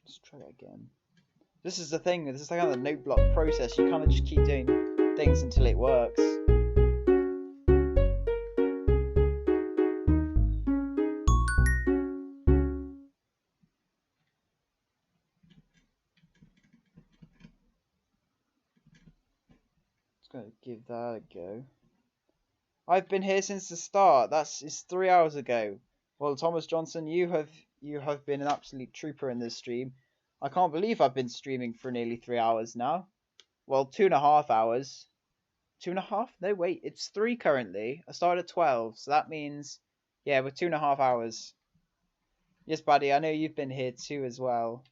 Let's try it again. This is the thing. This is kind of the note block process. You kind of just keep doing things until it works. Just gonna give that a go. I've been here since the start. It's 3 hours ago. Well, Thomas Johnson, you have been an absolute trooper in this stream. I can't believe I've been streaming for nearly 3 hours now. Well, 2.5 hours. 2.5? No, wait, it's 3 currently. I started at 12, so that means, yeah, we're 2.5 hours. Yes, buddy, I know you've been here too as well.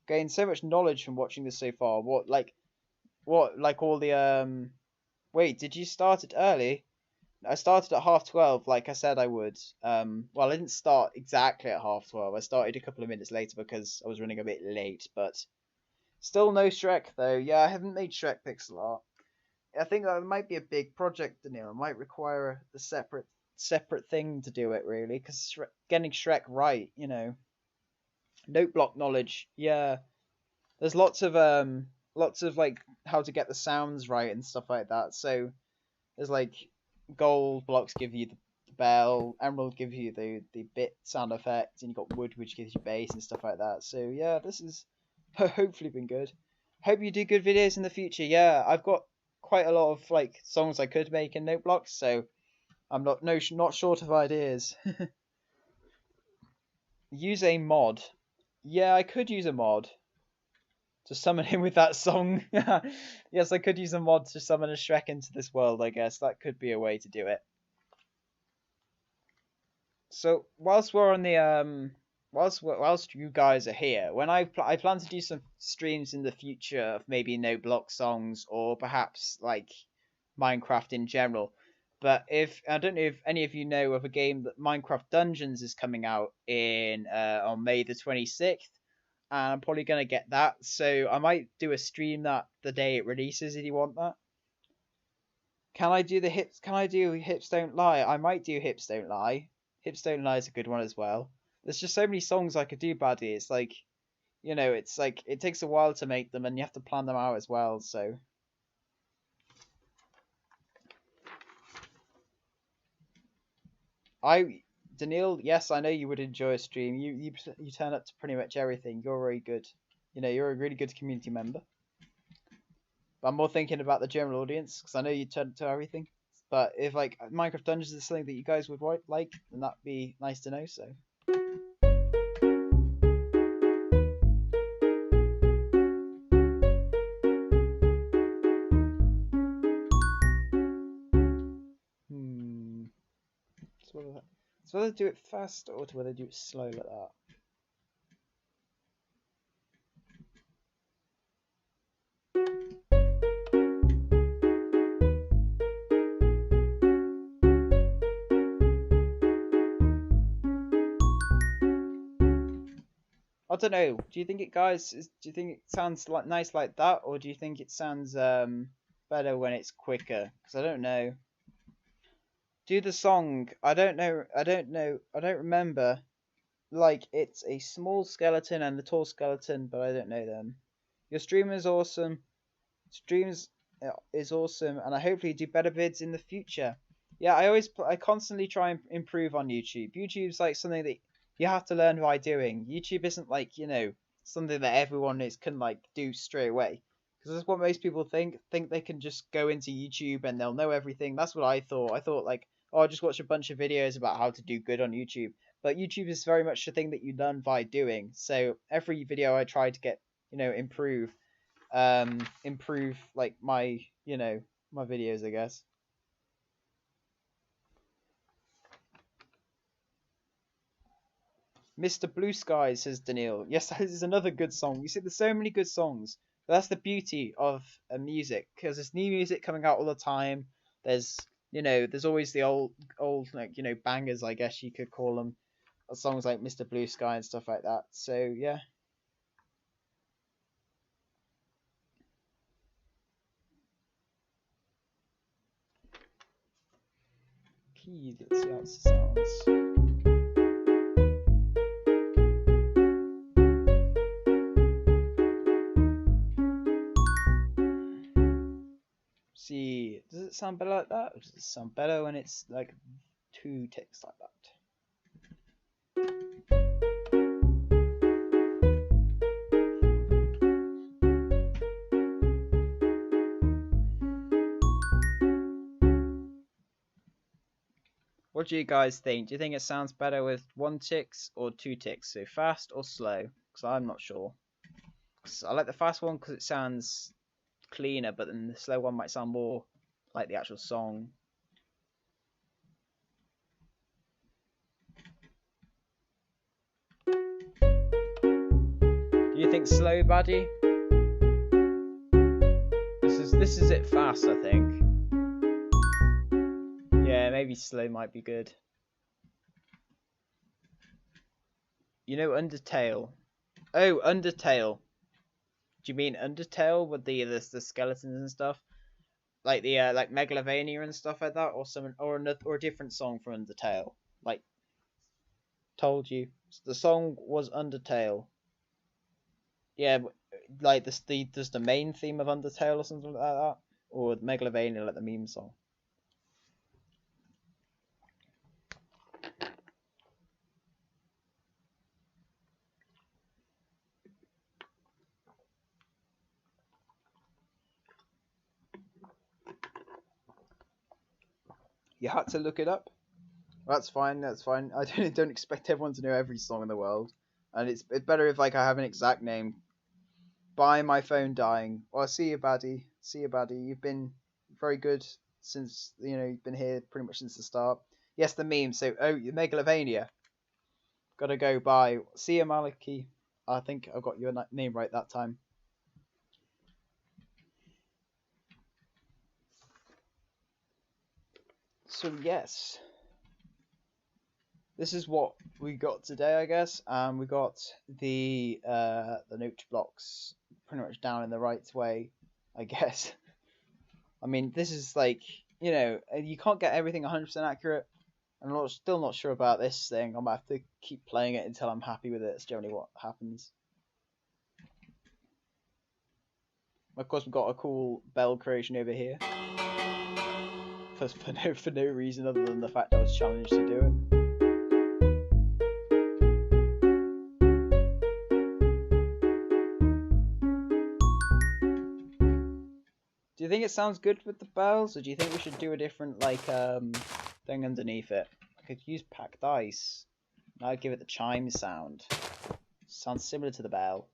Gained so much knowledge from watching this so far. What, like all the, wait, did you start it early? I started at 12:30, like I said I would. Well, I didn't start exactly at 12:30. I started a couple of minutes later because I was running a bit late, but still no Shrek though. Yeah, I haven't made Shrek pixel art. I think that might be a big project, Daniel. It might require a separate thing to do it really, because getting Shrek right, you know, note block knowledge. Yeah, there's lots of like how to get the sounds right and stuff like that. So there's like gold blocks give you the bell, emerald give you the bit sound effect, and you got wood which gives you bass and stuff like that. So yeah, this has hopefully been good. Hope you do good videos in the future. Yeah, I've got quite a lot of like songs I could make in Noteblocks, so I'm not short of ideas. Use a mod. Yeah, I could use a mod to summon him with that song. Yes, I could use a mod to summon a Shrek into this world, I guess. That could be a way to do it. So, whilst we're on the, whilst you guys are here, when I plan to do some streams in the future of maybe Noteblock songs or perhaps like Minecraft in general. But I don't know if any of you know of a game that Minecraft Dungeons is coming out in on May the 26th. And I'm probably gonna get that, so I might do a stream that the day it releases if you want that. Can I do Hips Don't Lie? I might do Hips Don't Lie. Hips Don't Lie is a good one as well. There's just so many songs I could do, buddy. It's like, you know, it's like it takes a while to make them and you have to plan them out as well, so Daniil, yes, I know you would enjoy a stream. You turn up to pretty much everything. You're very good. You know, you're a really good community member. But I'm more thinking about the general audience because I know you turn up to everything. But if like Minecraft Dungeons is something that you guys would like, then that'd be nice to know. So. So whether do it fast or to whether do it slow like that. I don't know. Do you think it, guys? Do you think it sounds like nice like that, or do you think it sounds better when it's quicker? Because I don't know. Do the song. I don't know. I don't remember. Like, it's a small skeleton and a tall skeleton, but I don't know them. Your stream is awesome. Streams is awesome, and I hopefully do better vids in the future. Yeah, I constantly try and improve on YouTube. YouTube's like something that you have to learn by doing. YouTube isn't like, you know, something that everyone can like do straight away. Because that's what most people think they can just go into YouTube and they'll know everything. That's what I thought. I thought like, oh, I'll just watch a bunch of videos about how to do good on YouTube. But YouTube is very much the thing that you learn by doing. So every video I try to get, you know, improve like my, you know, my videos, I guess. Mr. Blue Sky, says Daniil. Yes, this is another good song. You see, there's so many good songs. that's the beauty of music, because there's new music coming out all the time. There's there's always the old like bangers, I guess you could call them, songs like Mr. Blue Sky and stuff like that. So yeah. Key, let's see how it sounds. See, does it sound better like that, or does it sound better when it's like 2 ticks like that? What do you guys think? Do you think it sounds better with 1 ticks or 2 ticks? So fast or slow? Because I'm not sure. I like the fast one because it sounds cleaner, but then the slow one might sound more like the actual song. Do you think slow, Buddy? This is it fast, I think. Yeah, maybe slow might be good. You know Undertale? Oh, Undertale. Do you mean Undertale with the skeletons and stuff, like the like Megalovania and stuff like that, or or a different song from Undertale? Like, told you, the song was Undertale. Yeah, like does the main theme of Undertale or something like that, or Megalovania, like the meme song. You had to look it up. That's fine. That's fine. I don't expect everyone to know every song in the world, and it's better if like I have an exact name. By my phone dying. Well, see you, Baddie. See you, Baddie. You've been very good since you've been here pretty much since the start. Yes, the meme. So Megalovania. Gotta go by. See you, Maliki. I think I got your name right that time. So yes, this is what we got today, I guess. We got the Noteblocks pretty much down in the right way, I guess. I mean, this is like you can't get everything 100% accurate. I'm still not sure about this thing. I'm gonna have to keep playing it until I'm happy with it. It's generally what happens. Of course, we've got a cool bell creation over here. For no reason other than the fact I was challenged to do it. Do you think it sounds good with the bells, or do you think we should do a different thing underneath it? I could use packed ice. I'd give it the chime sound. Sounds similar to the bell.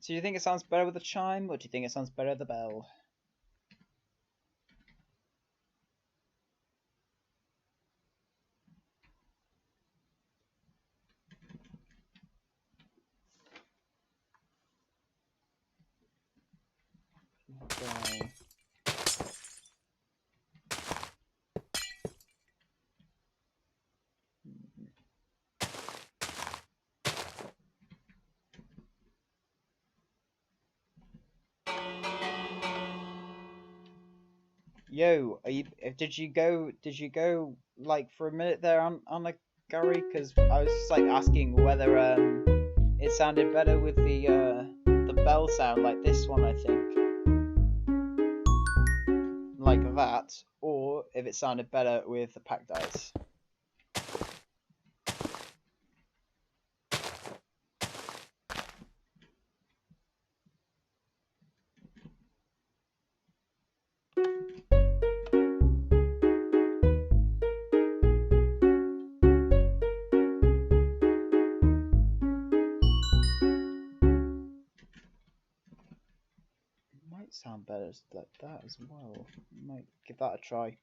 So do you think it sounds better with the chime, or do you think it sounds better with the bell? Okay. Yo, did you go like for a minute there on the Gary? Because I was just like asking whether it sounded better with the bell sound like this one, I think, like that, or if it sounded better with the packed ice. sound better like that as well. Might give that a try.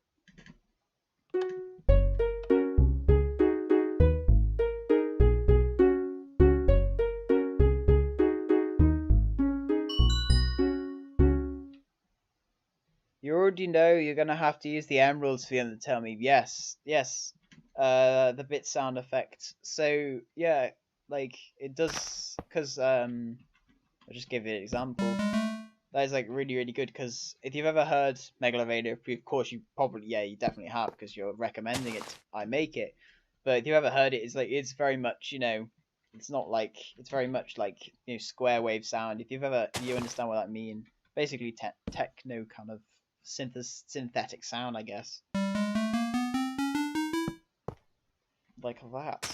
You already know you're gonna have to use the emeralds for them to tell me yes, yes. The bit sound effect. So yeah, like it does because I'll just give you an example. That is like really really good because if you've ever heard Megalovania, of course you probably you definitely have because you're recommending it. I make it, but if you've ever heard it, it's very much it's not like it's very much like square wave sound. If you understand what that means, basically techno kind of synthetic sound, I guess, like that.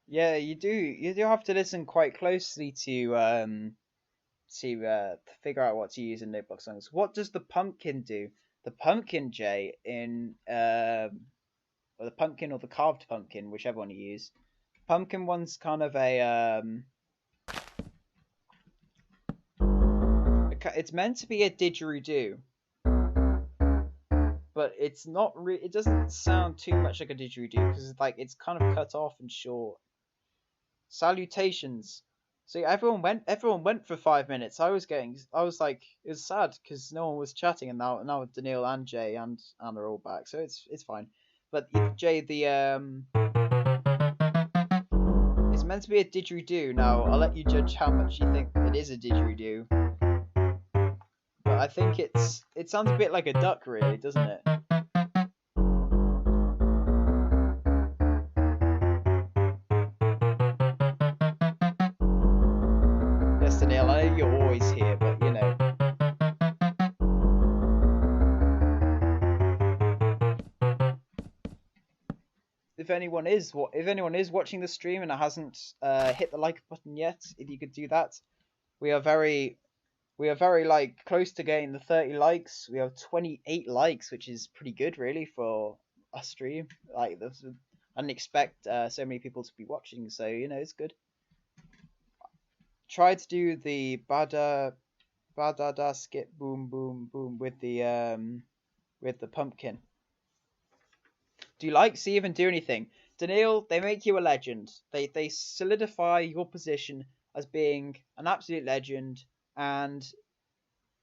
Yeah, you do. You do have to listen quite closely to figure out what to use in Noteblock songs. What does the pumpkin do? The pumpkin, Jay, or the pumpkin or the carved pumpkin, whichever one you use. Pumpkin one's kind of it's meant to be a didgeridoo, but it's not. It doesn't sound too much like a didgeridoo because it's kind of cut off and short. Salutations. So everyone went for 5 minutes. I was like, it was sad because no one was chatting, and now Daniil and Jay and Anna are all back, so it's fine. But Jay, it's meant to be a didgeridoo. Now I'll let you judge how much you think it is a didgeridoo. But I think it sounds a bit like a duck, really, doesn't it? Yes, Daniil, I know you're always here, but if anyone is watching the stream and hasn't hit the like button yet, if you could do that, we are very close to getting the 30 likes. We have 28 likes, which is pretty good really for a stream. I didn't expect so many people to be watching, so it's good. Try to do the bada da skip boom boom boom with the pumpkin. Do you see even do anything? Daniil, they make you a legend. They solidify your position as being an absolute legend, and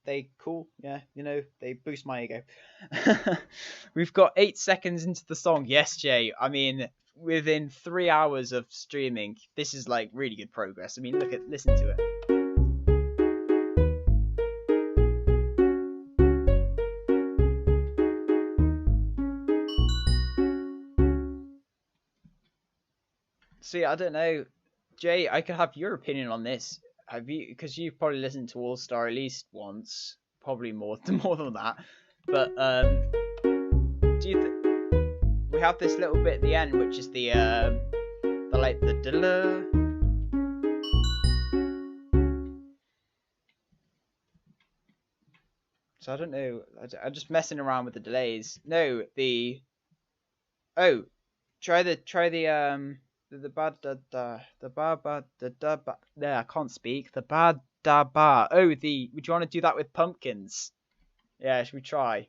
they they boost my ego. We've got 8 seconds into the song. Yes, Jay. I mean, within 3 hours of streaming, this is like really good progress. I mean, listen to it. See, I don't know, Jay. I could have your opinion on this. Have you? Because you've probably listened to All Star at least once, probably more than that. But do you? We have this little bit at the end, which is the So I don't know. I'm just messing around with the delays. No, try the ba da da the ba ba da da ba. There, I can't speak. The ba da ba. Oh, would you want to do that with pumpkins? Yeah, should we try?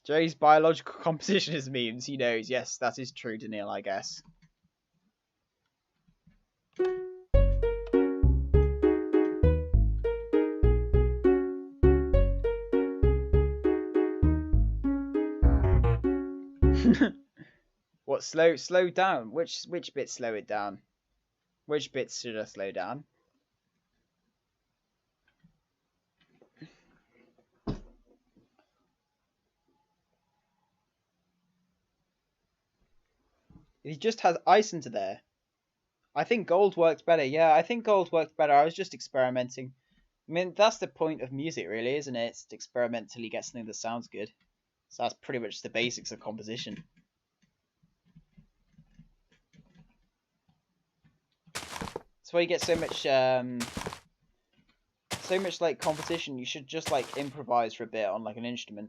Jay's biological composition is memes. He knows. Yes, that is true, Daniil, I guess. What slow down? Which bit slow it down? Which bits should I slow down? He just has ice into there. I think gold worked better. Yeah, I think gold worked better. I was just experimenting. I mean, that's the point of music, really, isn't it? It's to experimentally get something that sounds good. So that's pretty much the basics of composition. That's why you get so much like competition. You should just like improvise for a bit on like an instrument.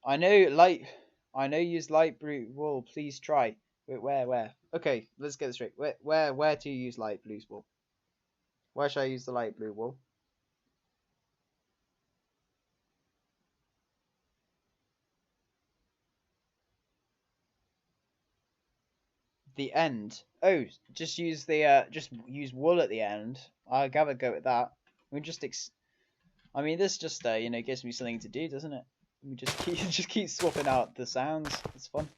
I know use light blue wool. Please try. Wait, where? Okay, let's get this straight. Where do you use light blue wool? Where should I use the light blue wool? The end. Oh, just use just use wool at the end. I'll have a go at that. We just I mean, this just gives me something to do, doesn't it? We just keep swapping out the sounds. It's fun.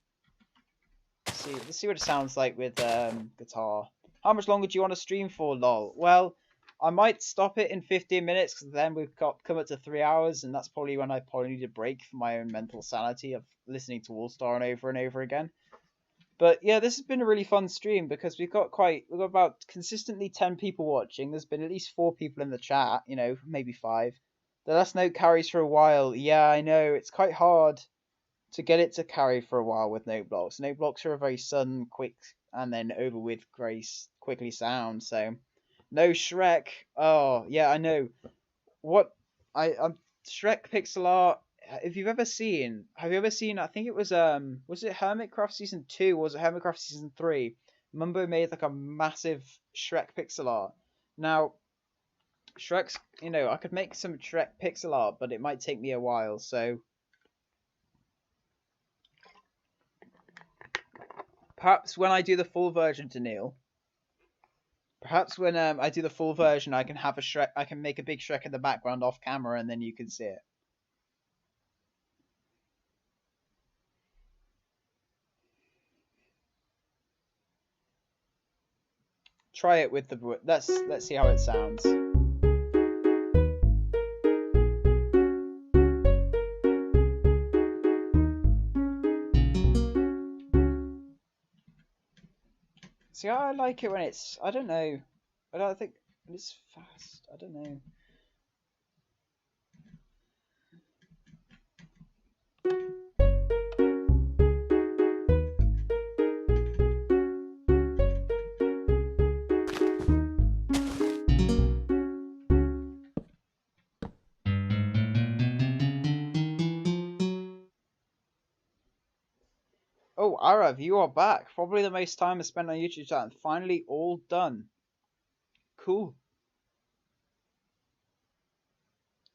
Let's see what it sounds like with guitar. How much longer do you want to stream for, lol? Well, I might stop it in 15 minutes because then we've come up to 3 hours, and that's probably when I probably need a break for my own mental sanity of listening to All Star and over again. But yeah, this has been a really fun stream because we've got about consistently 10 people watching. There's been at least 4 people in the chat, maybe 5. The last note carries for a while. Yeah, I know, it's quite hard to get it to carry for a while with note blocks. Note blocks are a very sudden, quick, and then over with grace, quickly sound. So, no Shrek. Oh yeah, I know. What I'm Shrek pixel art. If you've ever seen, have you ever seen? I think it was it Hermitcraft season 2 or was it Hermitcraft season 3? Mumbo made like a massive Shrek pixel art. Now, Shrek's, I could make some Shrek pixel art, but it might take me a while. So perhaps when I do the full version, to Neil. Perhaps when I do the full version, I can have a Shrek. I can make a big Shrek in the background off camera, and then you can see it. Try it with the. Let's see how it sounds. See, I like it when it's. I don't know. I don't think when it's fast. I don't know. Oh, Arav, you are back. Probably the most time I spent on YouTube chat and finally all done. Cool.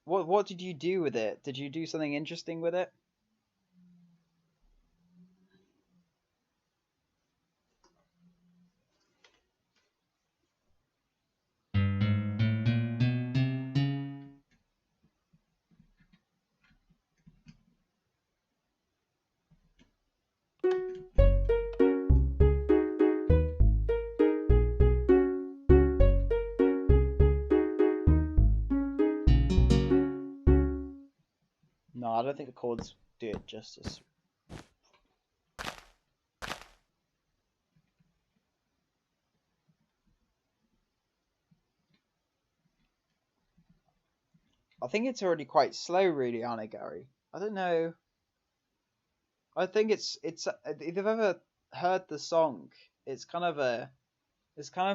What did you do with it? Did you do something interesting with it? No, I don't think the chords do it justice. I think it's already quite slow, really, aren't it, Gary? I don't know. I think it's if you've ever heard the song, it's kind of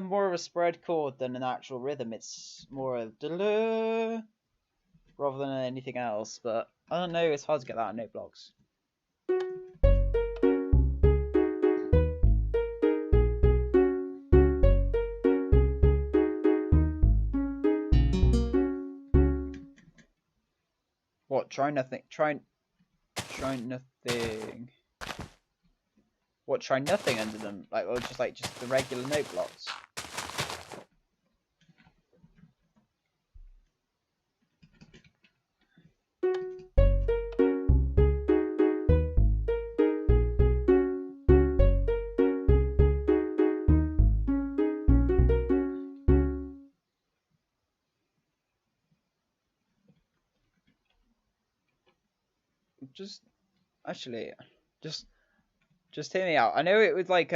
more of a spread chord than an actual rhythm. It's more of da rather than anything else. But I don't know. It's hard to get that on Noteblocks. What? Try nothing. Try nothing. What? Try nothing under them, or just the regular Noteblocks. Just actually, just hear me out. I know it would I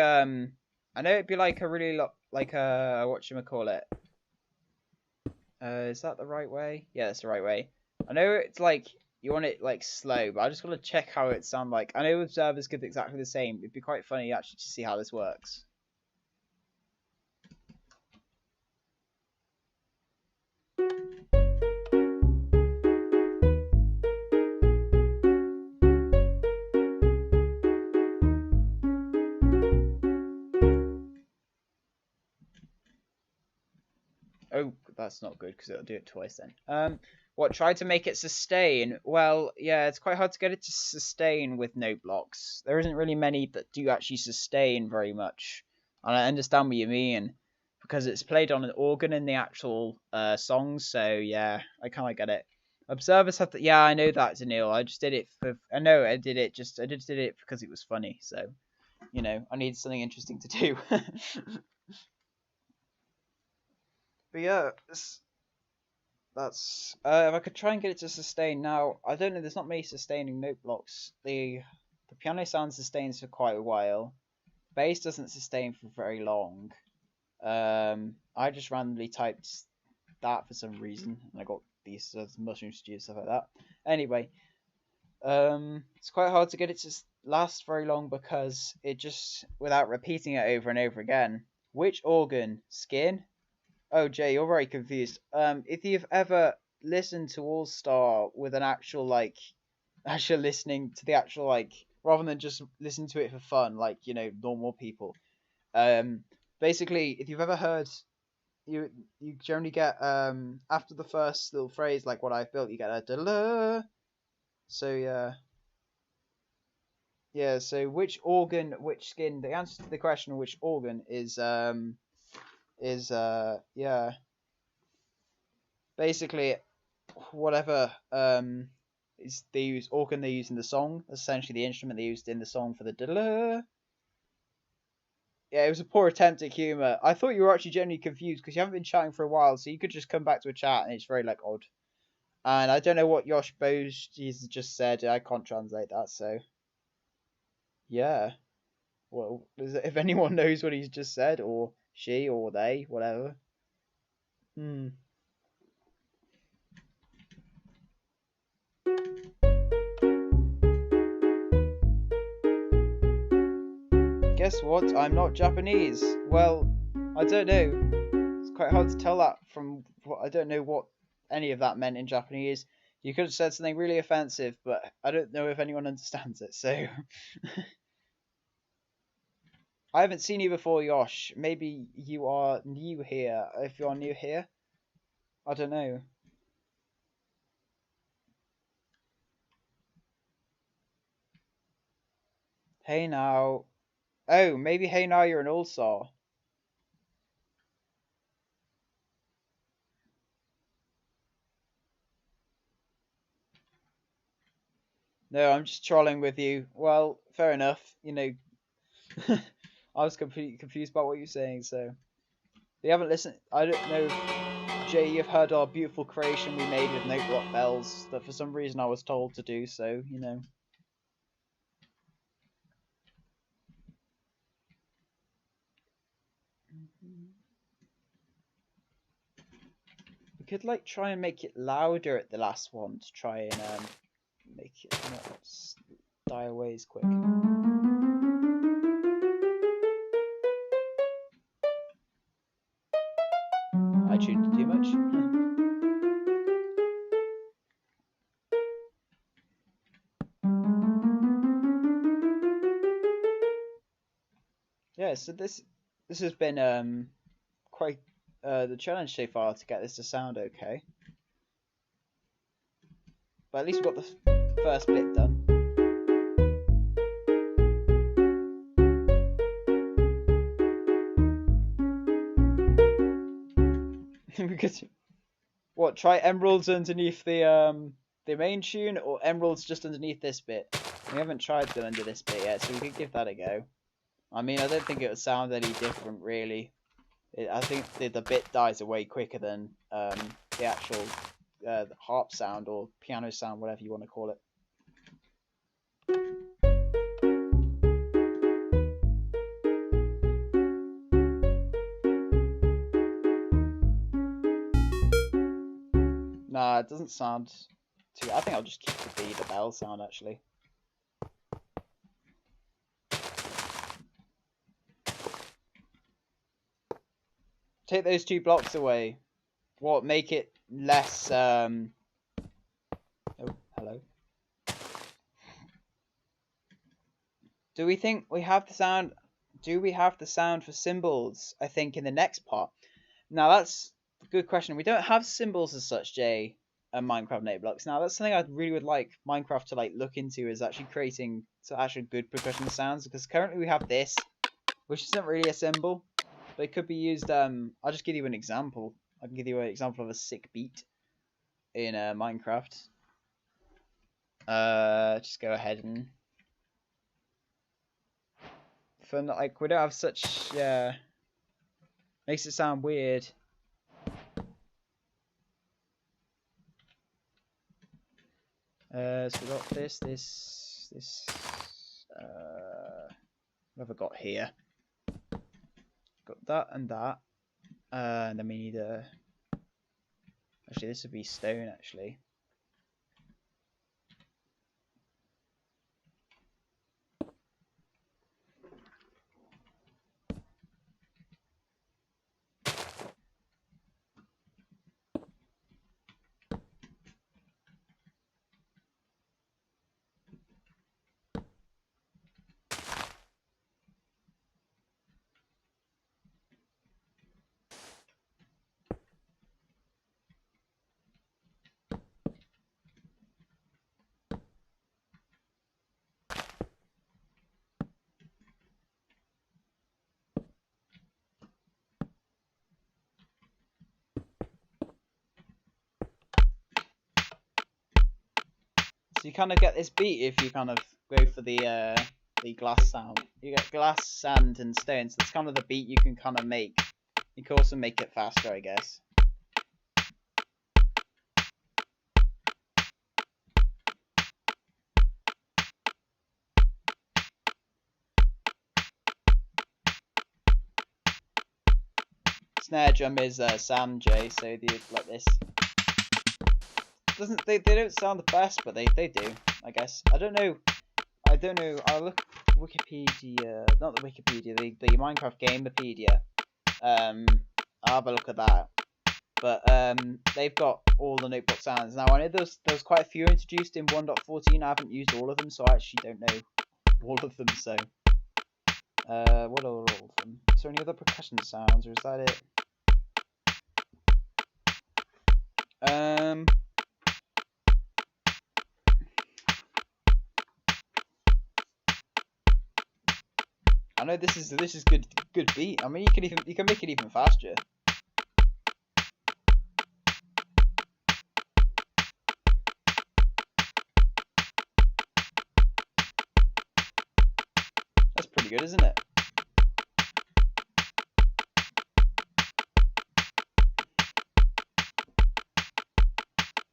know it'd be like a really like whatchamacallit. Is that the right way? Yeah, that's the right way. I know it's like you want it like slow, but I just want to check how it sounds like. I know observers give exactly the same. It'd be quite funny actually to see how this works. Oh, that's not good because it'll do it twice then. What, try to make it sustain? Well, yeah, it's quite hard to get it to sustain with note blocks. There isn't really many that do actually sustain very much. And I understand what you mean, because it's played on an organ in the actual songs, so yeah, I kind of get it. Observers have to, yeah, I know that, Daniil. I just did it for, I know I did it, I just did it because it was funny, so, you know, I need something interesting to do. But yeah, that's if I could try and get it to sustain now. I don't know. There's not many sustaining note blocks. The piano sound sustains for quite a while. Bass doesn't sustain for very long. I just randomly typed that for some reason, and I got these mushroom stew stuff like that. Anyway, it's quite hard to get it to last very long because it just without repeating it over and over again. Which organ? Skin? Oh, Jay, you're very confused. If you've ever listened to All Star with an actual actual listening to the actual rather than just listening to it for fun, like you know normal people. Basically, if you've ever heard, you generally get after the first little phrase like what I've built, you get a da. So yeah. So which organ, which skin? The answer to the question, which organ is yeah. Basically, whatever is they use organ they use in the song. That's essentially the instrument they used in the song for the da. Yeah, it was a poor attempt at humor. I thought you were actually genuinely confused because you haven't been chatting for a while, so you could just come back to a chat and it's very odd. And I don't know what Yosh Bose just said. I can't translate that, so yeah. Well, if anyone knows what he's just said, or she, or they, whatever. Hmm. Guess what? I'm not Japanese. Well, I don't know. It's quite hard to tell that from what I don't know what any of that meant in Japanese. You could have said something really offensive, but I don't know if anyone understands it, so. I haven't seen you before, Yosh. Maybe you are new here. If you're new here, I don't know. Hey now. Oh, maybe hey now you're an all-star. No, I'm just trolling with you. Well, fair enough. You know, I was completely confused about what you're saying, so. You haven't listened. I don't know, Jay, you've heard our beautiful creation we made with Noteblock bells that for some reason I was told to do, so, you know. We could, try and make it louder at the last one to try and, make it not die away as quick. I tuned too much. Yeah, so this has been quite the challenge so far to get this to sound okay. But at least we got the first bit done. Because what, try emeralds underneath the main tune or emeralds just underneath this bit? We haven't tried them under this bit yet, so we could give that a go. I mean, I don't think it would sound any different really. I think the bit dies away quicker than the actual harp sound or piano sound, whatever you want to call it. It doesn't sound too. I think I'll just keep the bell sound actually. Take those 2 blocks away. What, make it less oh, hello. Do we think we have the sound? Do we have the sound for symbols? I think in the next part. Now that's a good question. We don't have symbols as such, Jay, and Minecraft Noteblocks. Now that's something I really would like Minecraft to like look into, is actually creating actually good percussion sounds, because currently we have this, which isn't really a symbol, but it could be used. I'll just give you an example. I can give you an example of a sick beat in Minecraft. Just go ahead and like we don't have such makes it sound weird. So we got this. What have I got here? Got that and that. And then we need a. Actually, this would be stone. Actually. So you kind of get this beat if you kind of go for the glass sound. You get glass, sand, and stone. So that's kind of the beat you can kind of make. You can also make it faster, I guess. Snare drum is Sam J, so they like this. They don't sound the best, but they do, I guess. I don't know. I'll look Wikipedia, not the Wikipedia, the Minecraft Gamepedia. I'll have a look at that. But they've got all the Noteblock sounds. Now I know there's quite a few introduced in 1.14. I haven't used all of them, so I actually don't know all of them. So what are all of them? Is there any other percussion sounds, or is that it? I know this is good beat. I mean, you can make it even faster. That's pretty good, isn't it?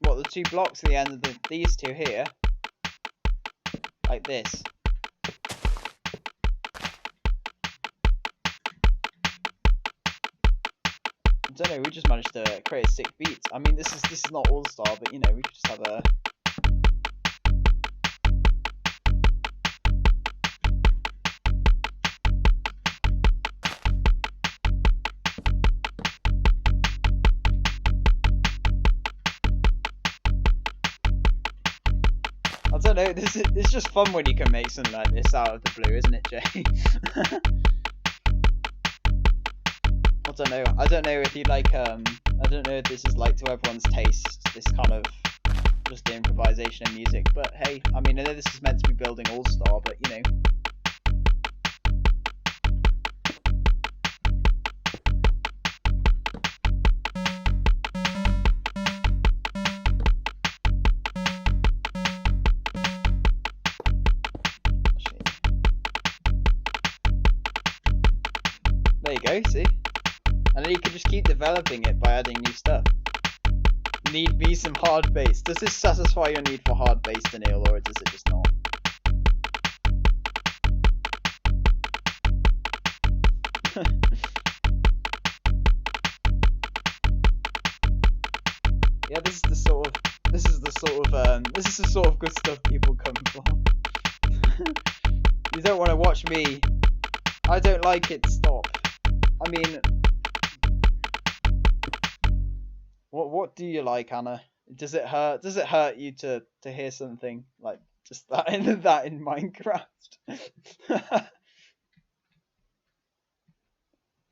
What, the 2 blocks at the end of these 2 here, like this. I don't know, we just managed to create a sick beat. I mean, this is not all star, but you know, we could just have a. I don't know. It's just fun when you can make something like this out of the blue, isn't it, Jay? I don't know if you like. I don't know if this is like to everyone's taste. This kind of just the improvisation of music. But hey, I mean, I know this is meant to be building All Star, but you know. There you go. See. And then you can just keep developing it by adding new stuff. Need me some hard bass. Does this satisfy your need for hard bass, Daniil, or does it just not? Actually, Yeah, this is the sort of good stuff people come for. You don't want to watch me. I don't like it. Stop. I mean, what do you like, Anna? Does it hurt? Does it hurt you to hear something like just that in Minecraft?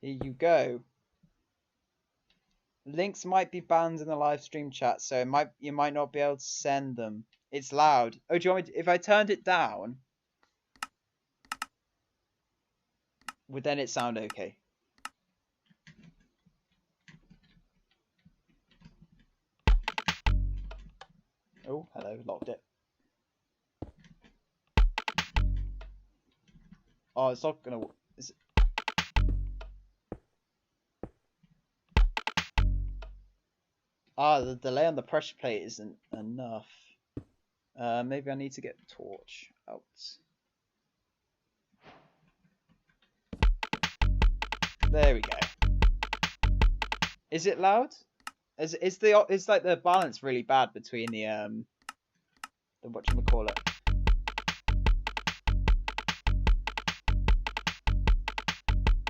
Here you go. Links might be banned in the live stream chat, so you might not be able to send them. It's loud. Oh, do you want me to, if I turned it down, would then it sound okay? Oh, hello, locked it. Oh, it's not gonna. Is it? Ah, the delay on the pressure plate isn't enough. Maybe I need to get the torch out. There we go. Is it loud? Is like the balance really bad between the whatchamacallit?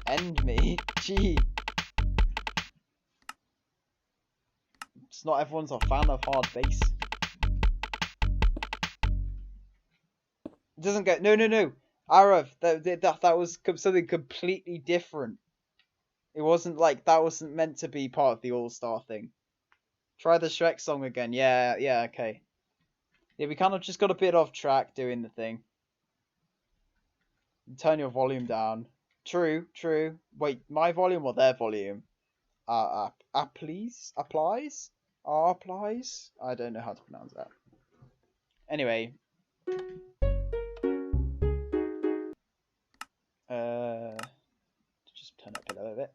End me. Gee. It's not everyone's a fan of hard bass. It doesn't go. No. Arav, that was something completely different. It wasn't like that wasn't meant to be part of the All-Star thing. Try the Shrek song again. Yeah, okay. Yeah, we kind of just got a bit off track doing the thing. Turn your volume down. True. Wait, my volume or their volume? Applies? Applies? I don't know how to pronounce that. Anyway. Just turn up a little bit.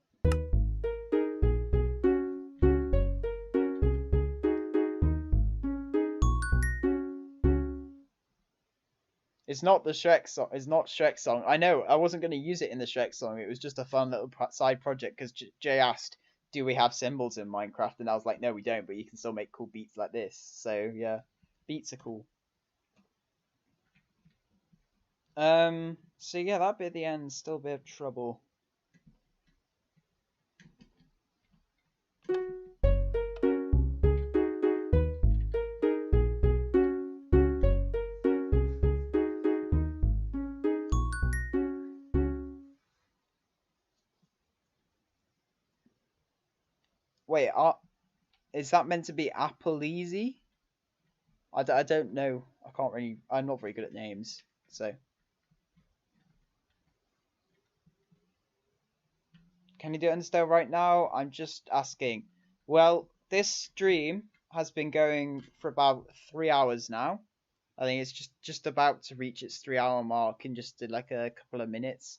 It's not the Shrek song. It's not Shrek song. I know. I wasn't going to use it in the Shrek song. It was just a fun little side project because Jay asked, "Do we have cymbals in Minecraft?" And I was like, "No, we don't. But you can still make cool beats like this." So yeah, beats are cool. So yeah, that bit at the end, still a bit of trouble. Wait, is that meant to be Apple Easy? I don't know. I can't really. I'm not very good at names, so. Can you do it in style right now? I'm just asking. Well, this stream has been going for about 3 hours now. I think it's just about to reach its 3 hour mark in just like a couple of minutes.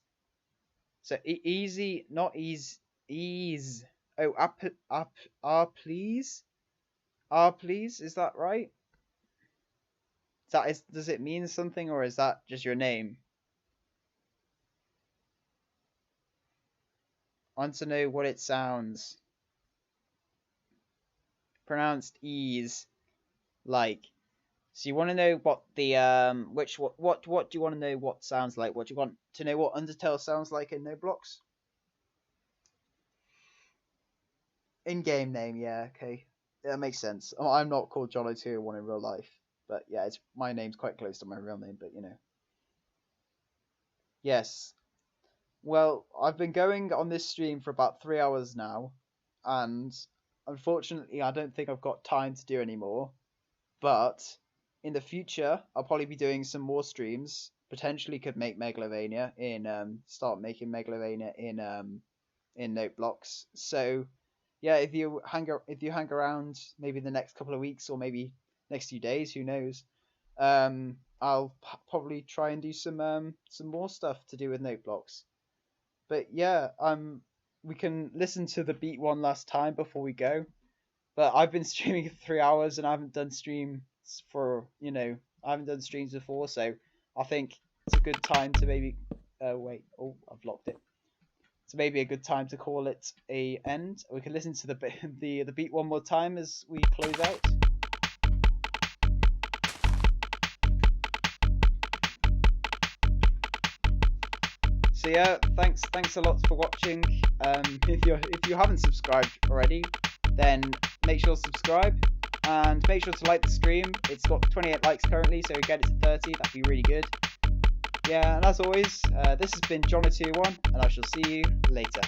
So easy, not ease. Oh, please, please. Is that right? Does it mean something or is that just your name? I want to know what it sounds. Pronounced ease, like. So you want to know what the what do you want to know what sounds like? What do you want to know what Undertale sounds like in Noteblocks? In-game name, yeah, okay. That makes sense. Oh, I'm not called Jolly201 in real life, but yeah, it's my name's quite close to my real name, but you know. Yes. Well, I've been going on this stream for about 3 hours now, and unfortunately, I don't think I've got time to do any more. But in the future, I'll probably be doing some more streams. Potentially, could make Megalovania start making Megalovania in Noteblocks. So yeah, if you hang around, maybe the next couple of weeks or maybe next few days, who knows? I'll probably try and do some more stuff to do with Noteblocks. But yeah, we can listen to the beat one last time before we go. But I've been streaming for 3 hours and I haven't done streams for I haven't done streams before, so I think it's a good time to maybe wait. Oh, I've locked it. So maybe a good time to call it a end. We can listen to the beat one more time as we close out. So yeah, thanks a lot for watching. If you haven't subscribed already, then make sure to subscribe and make sure to like the stream. It's got 28 likes currently, so get it to 30. That'd be really good. Yeah, and as always, this has been John021, and I shall see you later.